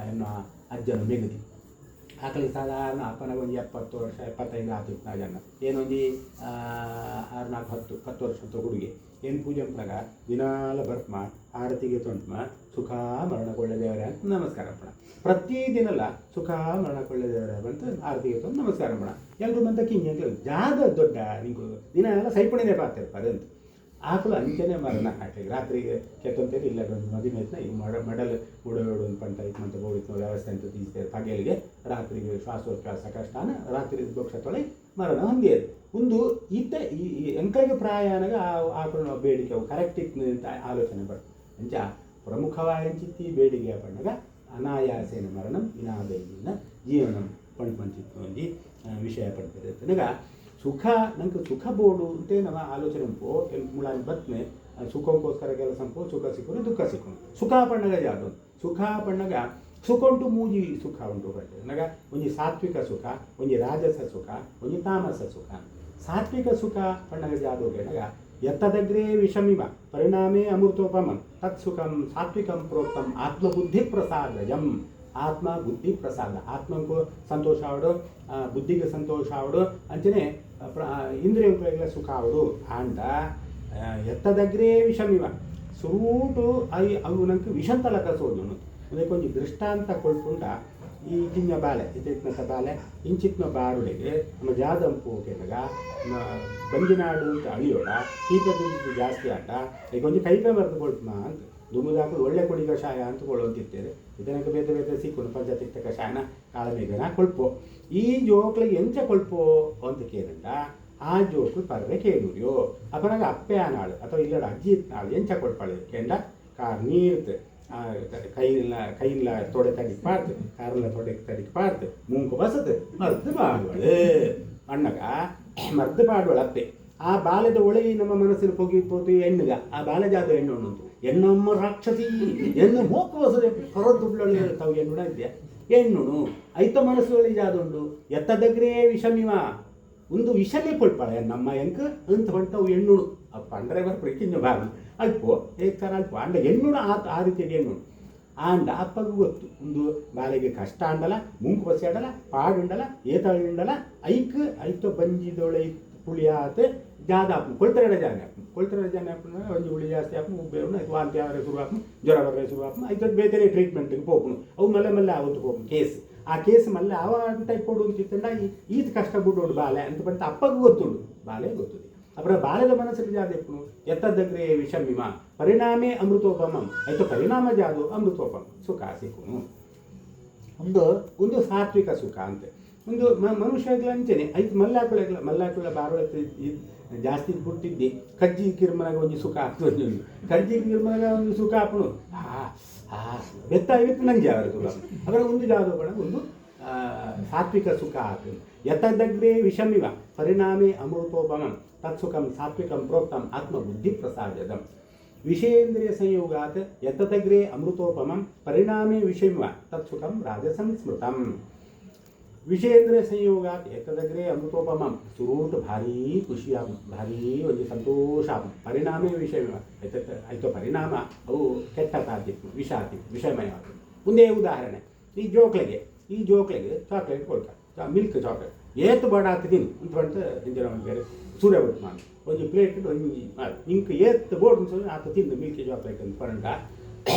ಏನು ಅಜ್ಜನ ಮೆಗದಿ ಆಕಳಿಗೆ ಸಾಧಾರಣ ಅಪ್ಪನಾಗ ಒಂದು 70 ವರ್ಷ 75 ಆಗ್ತಿತ್ತು ನಾ ಜನ ಏನೊಂದು 6, 4, 10 ವರ್ಷ ಹುಡುಗಿ ಏನು ಪೂಜೆ ಅಂತಾಗ ದಿನಾಲ ಬರ್ಮ ಆರತಿಗೆ ತೊಂಟ್ಮ ಸುಖ ಮರಣಕೊಳ್ಳೆ ದೇವರೇ ಅಂತ ನಮಸ್ಕಾರ ಪಣ ಪ್ರತಿದಿನಲ್ಲ ಸುಖ ಮರಣಕೊಳ್ಳೆ ದೇವರೇ ಅಂತ ಆರತಿಗೆ ತೊಂದು ನಮಸ್ಕಾರ ಪಣ ಎಲ್ಲರೂ ಬಂದ ಕಿಂಗ್ ಅಂತ ಜಾದ ದೊಡ್ಡ ನಿಂಗೆ ದಿನ ಎಲ್ಲ ಸೈಪಣಿನೇ ಪಾತಿರ್ತಾರೆ ಅಂತ ಆಕಳು ಅಂಚನೆ ಮರಣ ಹಾಕಿ ರಾತ್ರಿಗೆ ಕೆತ್ತಂತೇಳಿ ಇಲ್ಲ ಮದಿಮೇತ್ನ ಈ ಮಡಲ್ ಉಡೋಡು ಪಂಟ ಇತ್ತು ಹೋಗಿತ್ತು ವ್ಯವಸ್ಥೆ ಅಂತ ತೀಸ್ತಾರೆ ಪಗೆಲಿಗೆ ರಾತ್ರಿಗೆ ಶ್ವಾಸೋಚ್ಛ್ವಾಸ ಕಷ್ಟನ ರಾತ್ರಿ ದೋಕ್ಷ ತೊಳೆ ಮರಣ ಹೊಂದಿಯದು ಒಂದು ಈತ ಈ ಎಂಕಳಿಗೆ ಪ್ರಾಯನಾಗ ಆಕಳು ಬೇಡಿಕೆ ಅವು ಕರೆಕ್ಟ್ ಇತ್ತು ಅಂತ ಆಲೋಚನೆ ಬರ್ತದೆ ಅಂಚ ಪ್ರಮುಖವಾದಂಚಿತ್ತಿ ಬೇಡಿಕೆ ಪಣ್ಣಾಗ ಅನಾಯಾಸೇನ ಮರಣಂ ವಿನಾದೈನ ಜೀವನಂ ಪಂಚಿತ್ತು ಒಂಜಿ ವಿಷಯ ಪಡ್ತದೆ ನನಗ ಸುಖ ನಂಗೆ ಸುಖ ಬೋಡು ಅಂತ ನಮ್ಮ ಆಲೋಚನೆ ಉಂಟು ಮುಳಾಗಿ ಬತ್ತನೆ ಸುಖಕ್ಕೋಸ್ಕರ ಕೆಲಸ ಉಂಟು ಸುಖ ಸಿಕ್ಕೊಂಡು ದುಃಖ ಸಿಕ್ಕೊಂಡು ಸುಖ ಪಣ್ಣಗ ಯಾವುದು ಸುಖ ಪಣ್ಣಗ ಸುಖ ಉಂಟು ಮೂಜಿ ಸುಖ ಉಂಟು ಬರ್ತದೆ ನನಗೆ ಒಂಜಿ ಸಾತ್ವಿಕ ಸುಖ ಒಂಜಿ ರಾಜಸ ಸುಖ ಒಂಜಿ ತಾಮಸ ಸುಖ ಸಾತ್ವಿಕ ಸುಖ ಪಣ್ಣಗ ಯಾವುದು ನನಗ ಯತ್ತದಗ್ರೇ ವಿಷಮಿವ ಪರಿಣಾಮೇ ಅಮೃತೋಪಮಂ ತತ್ಸುಖಂ ಸಾತ್ವಿಕಂ ಪ್ರೋಕ್ತಂ ಆತ್ಮಬುದ್ಧಿಪ್ರಸಾದಜಂ. ಆತ್ಮ ಬುದ್ಧಿ ಪ್ರಸಾದ, ಆತ್ಮಕ್ಕೂ ಸಂತೋಷ ಆವಡು, ಬುದ್ಧಿಗೆ ಸಂತೋಷ ಆವಡು ಅಂಚನೆ ಇಂದ್ರಿಯಗಳ ಸುಖ ಆವಡು ಅಂಡ ಎತ್ತದಗ್ರೇ ವಿಷಮಿವ ಸುರೂಟು ಅವು ನಂಗೆ ವಿಷಂತಲಕ ಸೋದನು. ಅದಕ್ಕೆ ಒಂದು ದೃಷ್ಟಾಂತ ಕೊಳ್ಕೊಂಡ ಈ ಕಿಂಜ ಬಾಲೆ ಇತ್ತಿನ ಬಾಲೆ ಇಂಚಿತ್ನ ಬಾರುಡೆಗೆ ನಮ್ಮ ಜಾದಂಪು ಕೆಳಗ ಬಂಜಿನಾಡು ಅಂತ ಅಳಿಯೋಡ ತೀಪದಿಂದ ಜಾಸ್ತಿ ಆಟ ಈಗ ಒಂದು ಕೈಪೆ ಮರೆದು ಕೊಳ್ತಮ ಅಂತ ದುಮ್ಮದಾಕಲು ಒಳ್ಳೆ ಕೊಡಿ ಕಷಾಯ ಅಂತ ಕೊಳ್ಳುವಂತಿರ್ತೇವೆ. ಇದಕ್ಕೆ ಬೇತೆ ಬೇತೆ ಸಿಕ್ಕೊಂಡು ಪಂಚತಿಕ್ತ ಕಷಾಯನ ಕಾಳಮೇಘನ ಕೊಳ್ಪೋ. ಈ ಜೋಕ್ಳಿಗೆ ಎಂಚ ಕೊಳ್ಪೋ ಅಂತ ಕೇಳಿದ ಆ ಜೋಕ್ಳು ಪರ್ರೆ ಕೇಳೂರಿಯೋ ಅಪರಾಗ ಅಪ್ಪೆ ಆನಾಳು ಅಥವಾ ಇಲ್ಲಡ ಅಜ್ಜಿ ಇತ್ನಾಳು ಎಂಚ ಕೊಳ್ಪಾಳು ಕೇಂಡ ಕಾರ್ ನೀರ್ತು ಕೈಲ ತೊಡೆ ತಡಿಗೆ ಪಾರ್ತು ಕಾರಲ್ಲ ತೊಡೆ ತಡಿಗೆ ಪಾರ್ತು ಮೂಂಕು ಬಸದು ಮರ್ದು ಪಾಡುವಳು ಅಣ್ಣಗ ಮರ್ದು ಪಾಡುವಳು ಅಪ್ಪೆ. ಆ ಬಾಲ್ಯದ ಒಳಗೆ ನಮ್ಮ ಮನಸ್ಸಿನ ಪೊಗಿಪೋತು ಹೆಣ್ಣುಗ ಆ ಬಾಲಜಾದ ಹೆಣ್ಣು ಉಂಟು ಹೆಣ್ಣಮ್ಮ ರಾಕ್ಷಸಿ ಹೆಣ್ಣು ಮೋಕವಸದೆ ಹೊರದುಡ್ಲೊಳ್ಳೆ ತಾವು ಹೆಣ್ಣುಣ ಇದೆಯಾ ಹೆಣ್ಣುಣು ಐತ ಮನಸ್ಸುಗಳಿಗೆ ಜಾದುಂಡು ಎತ್ತದಗ್ರೇ ವಿಷಮಿವ ಒಂದು ವಿಷನೇ ಕೊಳ್ಪಾಳೆ ನಮ್ಮ ಎಂಕ ಅಂತ ಹೊಂಟವು ಹೆಣ್ಣುಣು ಅಪ್ಪ ಅಂದ್ರೆ ಪ್ರಕಿಂಜ ಬಾರಿ ಅಲ್ಪೋ ಏಕರ ಅಲ್ಪ ಅಂಡ ಹೆಣ್ಣುಣ ಆ ರೀತಿ ಹೆಣ್ಣುಣು ಆಂಡ ಅಪ್ಪಗೂ ಗೊತ್ತು ಒಂದು ಬಾಲೆಗೆ ಕಷ್ಟ ಅಂಡಲ ಮುಂಕು ಬಸಿ ಆಡಲ್ಲ ಪಾಡುಂಡಲ ಏತಾಳುಂಡಲ ಐತ ಬಂಜಿದೊಳೆ ಪುಳಿಯಾತ ಜಾದ ಹಾಕು ಕೊಳ್ತರಡ ಜಾನೆ ಹಾಕು ಕೊಳ್ತರಡ ಜಾನೆ ಹಾಕೊಂಡು ಒಂದು ಹುಳಿ ಜಾಸ್ತಿ ಹಾಕು ಉಬ್ಬೇವನು ಆಯ್ತು ವಾಂತಿ ಆದರೆ ಶುರು ಹಾಕು ಜ್ವರ ಬರರೆ ಶುರು ಹಾಕು ಆಯ್ತು ಬೇರೆ ಟ್ರೀಟ್ಮೆಂಟ್ಗೆ ಹೋಗ್ನು ಅವು ಮಲ್ಲ ಮಲ್ಲ ಆವತ್ತು ಹೋಗ್ನು ಕೇಸ್ ಆ ಕೇಸ್ ಮಲ್ಲ ಅವ ಟೈಪ್ ಕೊಡು ಅಂತಿತ್ತಂಡ ಈತ ಕಷ್ಟ ಬಿಡೋಡು ಬಾಲೆ ಅಂತ ಬಂತ ಅಪ್ಪಗೂ ಗೊತ್ತುಂಡು ಬಾಲೆ ಗೊತ್ತುದು ಅಪರ ಬಾಲ್ಯದ ಮನಸ್ಸಲ್ಲಿ ಜಾದೆಪ್ಪನು ಎತ್ತದಗ್ರೇ ವಿಷಮಿಮ ಪರಿಣಾಮೇ ಅಮೃತೋಪಮಂ ಆಯ್ತು ಪರಿಣಾಮ ಜಾದು ಅಮೃತೋಪಮ ಸುಖ ಸಿಕ್ಕುನು. ಒಂದು ಸಾತ್ವಿಕ ಸುಖ ಅಂತೆ ಒಂದು ಮನುಷ್ಯಗಳಂಚನೆ ಐದು ಮಲ್ಲಾಕುಳ ಬಾರೊಳಕ್ಕೆ ಜಾಸ್ತಿ ಬಿಟ್ಟಿದ್ದೆ ಕಜ್ಜಿ ಕಿರ್ಮನಾಗ ಒಂದು ಸುಖ ಆಗ್ತದೆ ಕಜ್ಜಿ ಕಿರ್ಮನಾಗ ಒಂದು ಸುಖ ಹಾಪನು ಬೆತ್ತ ಇವತ್ತು ನಂಗೆ ಅವರ ಸುಖ ಅವರ ಒಂದು ಜಾದೋಗಳ ಒಂದು ಸಾತ್ವಿಕ ಸುಖ ಆಗ್ತದೆ. ಯತದಗ್ರೇ ವಿಷಮಿವ ಪರಿಣಾಮೇ ಅಮೃತೋಪಮಂ ತತ್ಸುಖಂ ಸಾತ್ವಿಕಂ ಪ್ರೋಕ್ತಂ ಆತ್ಮಬುದ್ಧಿ ಪ್ರಸಾದಂ. ವಿಷಯೇಂದ್ರಿಯ ಸಂಯೋಗಾತ್ ಯತದಗ್ರೇ ಅಮೃತೋಪಮಂ ಪರಿಣಾಮೇ ವಿಷಮಿವ ತತ್ಸುಖಂ ರಾಜಸಂ ಸ್ಮೃತಂ. ವಿಷಯೇಂದ್ರಿಯ ಸಂಯೋಗಾತ್ ಎತ್ತದಗ್ರೇ ಅಮೃತೋಪಮಂ ಸುರೂಟ್ ಭಾರೀ ಖುಷಿ ಆகும் ಭಾರೀ ಒಂದು ಸಂತೋಷ ಆகும் ಪರಿಣಾಮೇ ವಿಷಯ ಆಯ್ತು ಪರಿಣಾಮ ಅವು ಕೆಟ್ಟ ತಾತಿತ್ತು ವಿಷ ಆತಿತ್ತು ವಿಷಮಯ ಆಗುತ್ತೆ. ಒಂದೇ ಉದಾಹರಣೆ ಈ ಜೋಕ್ಲೆಗೆ ಚಾಕ್ಲೇಟ್ ಕೊಡ್ತಾರೆ ಮಿಲ್ಕ್ ಚಾಕ್ಲೇಟ್ ಏತು ಬಾಡ ಹಾಕ್ತೀನಿ ಅಂತ ಬಂತು ಹಿಂದಿನ ಬೇರೆ ಸೂರ್ಯ ಬಿಟ್ಟು ನಾನು ಒಂದು ಪ್ಲೇಟ್ ಒಂದು ಇಂಕ ಏತ್ತು ಬೋರ್ಡ್ ಅನ್ಸೋದು ಆತ ತಿಂದು ಮಿಲ್ಕ್ ಚಾಕ್ಲೇಟ್ ಅಂತ ಪರಂಡ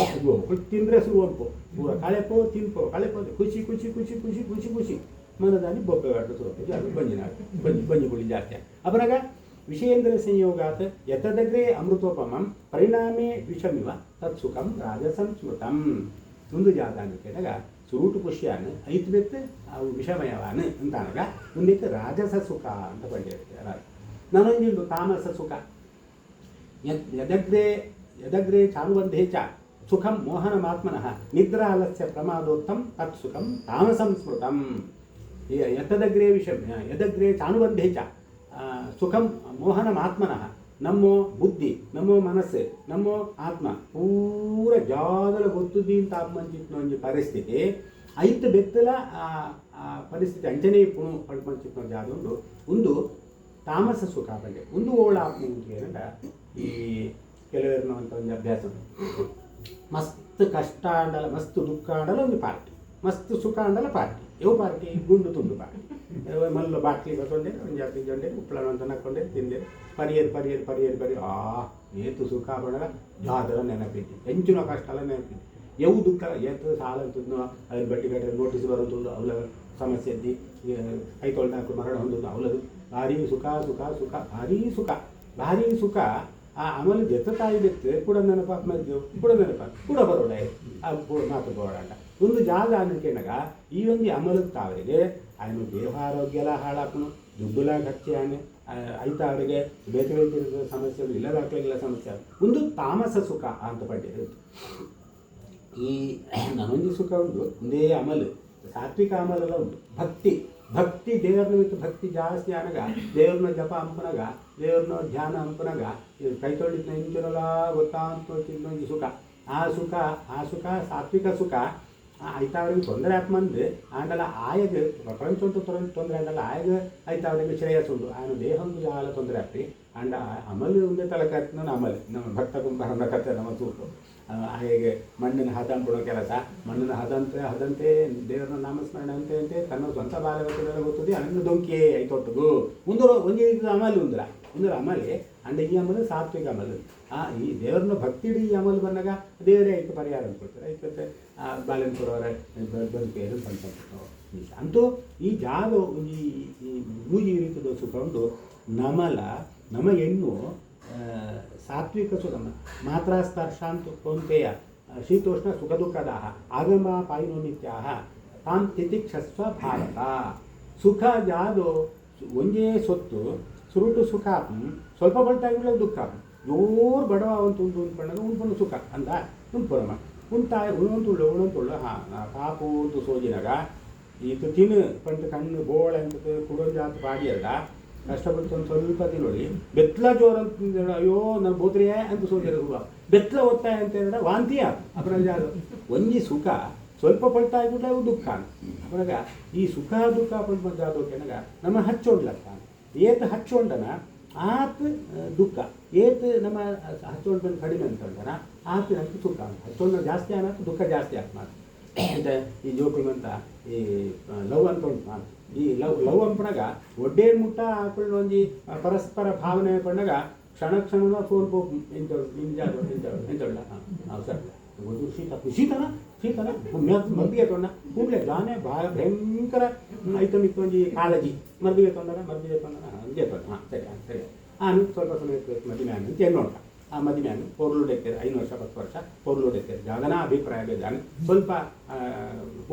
ತಿಂದರೆ ಸುರುವಂಪು ಪೂರ ಕಳೆಪೋ ತಿನ್ಪೋ ಕಳೆಪೋ ಖುಷಿ ಖುಷಿ ಖುಷಿ ಖುಷಿ ಖುಷಿ ಖುಷಿ ಮನದಾನಿ ಬೊಬ್ಬೆ ಆಡು ಸುರಪ್ಪಿ ಅದು ಬಂಜಿ ಗುಳಿ ಜಾಸ್ತಿ ಅಪರಾಗ ವಿಷಯೇಂದ್ರ ಸಂಯೋಗಾತ್ ಯತದಗ್ರೇ ಅಮೃತೋಪಮಂ ಪರಿಣಾಮೇ ವಿಷಮಿವ ತತ್ಸುಖಂ ರಾಜಸಂ ಸ್ಮೃತಂ. ಒಂದು ಜಾತಾನ ಕೇಳಾಗ ಸುರೂಟು ಖುಷಿಯಾನು ಐತು ಬೆತ್ತು ಅವು ವಿಷಮಯವಾನು ಅಂತಾನಾಗ ಮುಂದಕ್ಕೆ ರಾಜಸ ಸುಖ ಅಂತ ಬಂದಿರುತ್ತೆ. ನಾನೊಂದು ತಾಮಸ ಸುಖ ಯದಗ್ರೇ ಚಾನುಬಂಧೇ ಚ ಸುಖಂ ಮೋಹನಮಾತ್ಮನಃ ನಿದ್ರಾ ಆಲಸ್ಯ ಪ್ರಮಾದೋತ್ತಂ ತತ್ ಸುಖಂ ತಾಮಸಂ ಸ್ಮೃತಂ. ಯತದಗ್ರೇ ಯದಗ್ರೇ ಚಾನುಬಂಧೇ ಚ ಸುಖಂ ಮೋಹನಮಾತ್ಮನಃ ನಮ್ಮೋ ಬುದ್ಧಿ ನಮ್ಮೋ ಮನಸ್ಸು ನಮ್ಮೋ ಆತ್ಮ ಪೂರ ಜಾಗಲ ಗೊತ್ತುದಿ ಅಂತ ಮಂಚಿತ್ನ ಒಂದು ಪರಿಸ್ಥಿತಿ ಐತು ಬೆತ್ತಲ ಪರಿಸ್ಥಿತಿ ಅಂಚನೆ ಪುಣು ಪಡ್ಕೊಂಚಿತ್ನ ಜಾದೊಂದು ಒಂದು ತಾಮಸ ಸುಖ ಬಗ್ಗೆ ಒಂದು ಓಳ ಆತ್ಮ ಏನಂತ ಈ ಕೆಲವರಿನ ಅಂತ ಒಂದು ಅಭ್ಯಾಸ ಮಸ್ತ್ ಕಷ್ಟ ಆಂಡಲ ಮಸ್ತ್ ದುಃಖ ಆಂಡಲ ಒಂದು ಪಾರ್ಟಿ ಮಸ್ತ್ ಸುಖ ಆಂಡಲ ಪಾರ್ಟಿ ಯಾವ ಪಾರ್ಟಿ ಗುಂಡು ತುಂಡು ಪಾರ್ಟಿ ಮಲ್ಲ ಬಾಟ್ಲಿ ಬರ್ತೊಂಡೆ ಒಂದು ಜಾತಿ ಜೊಂಡೆ ಉಪ್ಪಳ ಅಂತ ನಕ್ಕೊಂಡೆ ತಿಂದೆ ಪರಿಯರ್ ಏತು ಸುಖ ಬಣಗ ಜಾದರ ನೆನಪಿದ್ದೆ ಹೆಂಚಿನ ಕಷ್ಟ ಎಲ್ಲ ನೆನಪಿದ್ದೆ ಯಾವ ದುಃಖ ಏತು ಸಾಲ ಅಂತಂದು ಅದ್ರ ಬಟ್ಟಿ ಕಟ್ಟೆ ನೋಟಿಸ್ ಬರೋದು ಅವಳ ಸಮಸ್ಯೆ ಇದ್ದಿ ಕೈ ತೊಳ್ದಾಕು ಮರಣ ಹೊಂದೋದು ಅವಳದು ಭಾರಿ ಸುಖ ಭಾರಿ ಸುಖ ಆ ಅಮಲು ಜೊತೆ ತಾಯಿ ಬೆತ್ತು ಕೂಡ ನೆನಪ ಮದ್ದು ಕೂಡ ಬರೋಣ ಮಾತು ಬೋಡಾಟ ಒಂದು ಜಾಗ ಅನ್ನಕೇನಾಗ ಈ ಒಂದು ಅಮಲು ತಾವರಿಗೆ ఆయన ದೇಹ ಆರೋಗ್ಯಲ ಹಾಳಾಪನು ದುಡ್ಡುಲ ಖರ್ಚಾನೆ ಆಯ್ತಾ ಅವರಿಗೆ ಬೇತೆ ಬೇರೆ ಸಮಸ್ಯೆಗಳು ಇಲ್ಲದಾಗಲಿಲ್ಲ ಸಮಸ್ಯೆ ಒಂದು ತಾಮಸ ಸುಖ ಅಂತ ಪಡ್ಡಿರೋದು. ಈ ನನೊಂದು ಸುಖ ಉಂಟು ಒಂದೇ ಅಮಲು ಸಾತ್ವಿಕ ಅಮಲೆಲ್ಲ ಉಂಟು ಭಕ್ತಿ ದೇವ್ರನ್ನ ಬಿಟ್ಟು ಭಕ್ತಿ ಜಾಸ್ತಿ ಆನಾಗ ದೇವ್ರನ್ನ ಜಪ ಹಂಪನಾಗ ದೇವ್ರನ್ನ ಧ್ಯಾನ ಹಂಪನಾಗ ಕೈ ತೊಳಿದ್ನ ಹಿಂದಿರಲ್ಲ ಗೊತ್ತಾ ಅಂತ ಇನ್ನೊಂದು ಸುಖ ಆ ಸುಖ ಸಾತ್ವಿಕ ಸುಖ ಐತಾವರಿಗೆ ತೊಂದರೆ ಆತ್ಮಂದು ಆಂಡಲ ಆಯಗೆ ಪ್ರಪಂಚ ತೊಂದರೆ ಆಂಡಲ ಆಯಗೆ ಐತಾವರಿಗೆ ಶ್ರೇಯಸ್ಸುಂಡು ఆయన ದೇಹಂದು చాలా ತೊಂದರೆ ಆಗ್ತಿ ಅಂಡ ಅಮಲು ಒಂದೇ ತಲಕತ್ನ ಅಮಲು ನಮ್ಮ ಭಕ್ತ ಕುಂಭರಣ ಕಥೆ ನಮ್ಮ ತೂಟು ಹಾಗೆ ಮಣ್ಣಿನ ಹದ ಬಿಡೋ ಕೆಲಸ ಮಣ್ಣಿನ ಹದಂತೆ ದೇವರನ್ನ ನಾಮಸ್ಮರಣೆ ಅಂತೆ ತನ್ನ ಸ್ವಂತ ಬಾಲವತಿಗಳ ಗೊತ್ತದೆ ಅನ್ನ ದೊಂಕೆ ಐತೊಟ್ಟದು ಮುಂದರ ಒಂದೇ ಅಮಲು ಒಂದರ ಅಮಲೆ ಅಂಡ ಈ ಅಮಲು ಸಾತ್ವಿಕ ಅಮಲು ಈ ದೇವರನ್ನ ಭಕ್ತಿಡಿ ಈ ಅಮಲು ಬಂದಾಗ ದೇವರೇ ಐಕೆ ಪರಿಹಾರ ಅಂದ್ಕೊಳ್ತಾರೆ ಐಕತ್ತೆ ಬಾಲೆನ್ ಕೊಡೋರ ಬದುಕೇರು ಪಂಚ ಅಂತೂ ಈ ಜಾಗ ಈ ಮೂಜಿ ರೀತಿಯ ಸುಖಂಡು ನಮ ಹೆಣ್ಣು ಸಾತ್ವಿಕ ಸುಖಮ ಮಾತ್ರ ಸ್ಪರ್ಶಾಂತ ಕೌಂತೆಯ ಶೀತೋಷ್ಣ ಸುಖ ದುಃಖದಾಹ ಆಗಮ ಪಾಯಿನೋ ನಿತ್ಯಾಹ ತಾಂ ತಿತಿಕ್ಷಸ್ವ ಭಾರತ ಸುಖ ಜಾದು ಒಂದೇ ಸೊತ್ತು ಸುರುಟು ಸುಖ ಸ್ವಲ್ಪ ಬಳ್ತಾಗಿಲ್ಲ ದುಃಖ ಜೋರು ಬಡವ ಅವಂತು ಉಂಟು ಉಂಟು ಸುಖ ಅಂದ ಉಂಟುರಮ್ಮ ಉಂಟಾಯ ಉಣಂತುಳ್ಳು ಪಾಪೂಂತು ಸೋಜಿನಾಗ ಇದು ತಿನ್ನು ಪಂಟ ಕಣ್ಣು ಗೋಳ ಅಂತ ಕುಡೊಂಜಾತು ಪಾಡಿಯಲ್ಲ ಕಷ್ಟಪಟ್ಟು ಒಂದು ಸ್ವಲ್ಪ ತಿನ್ನೋಳಿ ಬೆತ್ತಲ ಜೋರು ಅಂತ ಅಯ್ಯೋ ನನ್ನ ಬೋತ್ರಿಯೇ ಅಂತ ಸೋಜಿರ ಬೆತ್ತಲ ಓದ್ತಾಯ ಅಂತ ಹೇಳಿದ್ರೆ ವಾಂತಿಯ ಅಪರಾಧ ಜಾದು ಒಂಜಿ ಸುಖ ಸ್ವಲ್ಪ ಪಡ್ತಾ ಆಗಿಬಿಟ್ರೆ ಅವು ದುಃಖ ಅಪರಾಗ ಈ ಸುಖ ದುಃಖ ಪಂಟ ಜಾದೋಕೆನಾಗ ನಮ್ಮ ಹಚ್ಚೋಡ್ಲಕ್ಕ ಏತ್ ಹಚ್ಚೋಂಡನ ಆತ್ ದುಃಖ ಏತ್ ನಮ್ಮ ಹಚ್ಚೋಂಡ್ ಬಂದು ಕಡಿಮೆ ಅಂತಂದನ ಆತ್ ನಮ್ಗೆ ಸುಖ ಹಚ್ಚೋಂಡ ಜಾಸ್ತಿ ಅನ್ನೋದು ದುಃಖ ಜಾಸ್ತಿ ಆಗ್ತದೆ ಅಂತ ಈ ಜೋಕುಳಂತ ಈ ಲವ್ ಅಂತ ಉಂಟು ಈ ಲವ್ ಅಂಪಣಾಗ ಒಡ್ಡೇ ಮುಟ್ಟ ಹಾಕೊಂಡು ಒಂಜಿ ಪರಸ್ಪರ ಭಾವನೆ ಪಣ್ಣಾಗ ಕ್ಷಣನ ಸ್ವಲ್ಪ ಎಂತೊಳ್ಳ ಹಾಂ ಸರ್ ಒಂದು ಶೀತನ ಮದ್ದಿಗೆ ತೊಂಡ ಕೂಡಲೇ ದಾನೆ ಭಾಳ ಭಯಂಕರ ಐಟಮ್ ಇತ್ತು ಒಂಜಿ ಕಾಳಜಿ ಮದ್ದಿಗೆ ತೊಂದರೆ ಹಂಗೆ ತೊಂದ ಹಾಂ ಸರಿ ನಾನು ಸ್ವಲ್ಪ ಸಮಯ ಮದುವೆ ಅಂತ ಏನು ನೋಡ್ತಾ ಆ ಮದುವೆಯನ್ನು ಪೊರ್ಲುಡೆತ್ತೇರು 5 ವರ್ಷ 10 ವರ್ಷ ಪೊರ್ಲುಡೆತ್ತೇರು ಜಾಗನ ಅಭಿಪ್ರಾಯ ಬೇಜಾನು ಸ್ವಲ್ಪ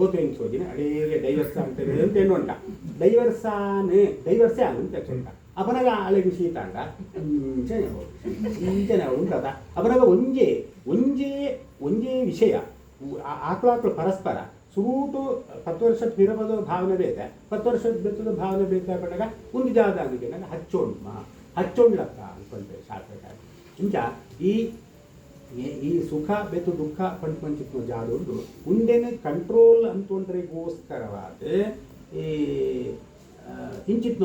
ಓತೇನು ಸೋಜಿನ ಅಡೇಗೆ ಡೈವರ್ಸ ಅಂತೇಳಿ ಅಂತ ಏನು ಉಂಟ ಡೈವರ್ಸೇ ಅಂತ ಉಂಟ ಅಪನಾಗ ಅಳಗಿ ಶೀತ ಅಂಡ ಇಂಚನೆ ಉಂಟದ ಅಪನಾಗ ಒಂಜೇ ವಿಷಯ ಆಕಳು ಪರಸ್ಪರ ಸುರೂಟು 10 ವರ್ಷದ ಬಿರಬದ ಭಾವನೆ ಬೇತೆ 10 ವರ್ಷದ ಬೆತ್ತದ ಭಾವನೆ ಬೇತೆ ಪಟ್ಟಾಗ ಒಂದು ಜಾಗ ಆಗಿದೆ ನನಗೆ ಹಚ್ಚೋಣ್ಲಕ್ಕ ಅನ್ಕೊಂಡೆ ಶಾಸ್ತ್ರಕಾರ ಇಂಚ ಈ ಸುಖ ಬೆತ್ತು ದುಃಖ ಪಂಚಿತ್ವ ಜಾಡೋದು ಉಂಡೆನ ಕಂಟ್ರೋಲ್ ಅಂತೊಂದ್ರಿಗೋಸ್ಕರವಾದ ಈ ಇಂಚಿತ್ನ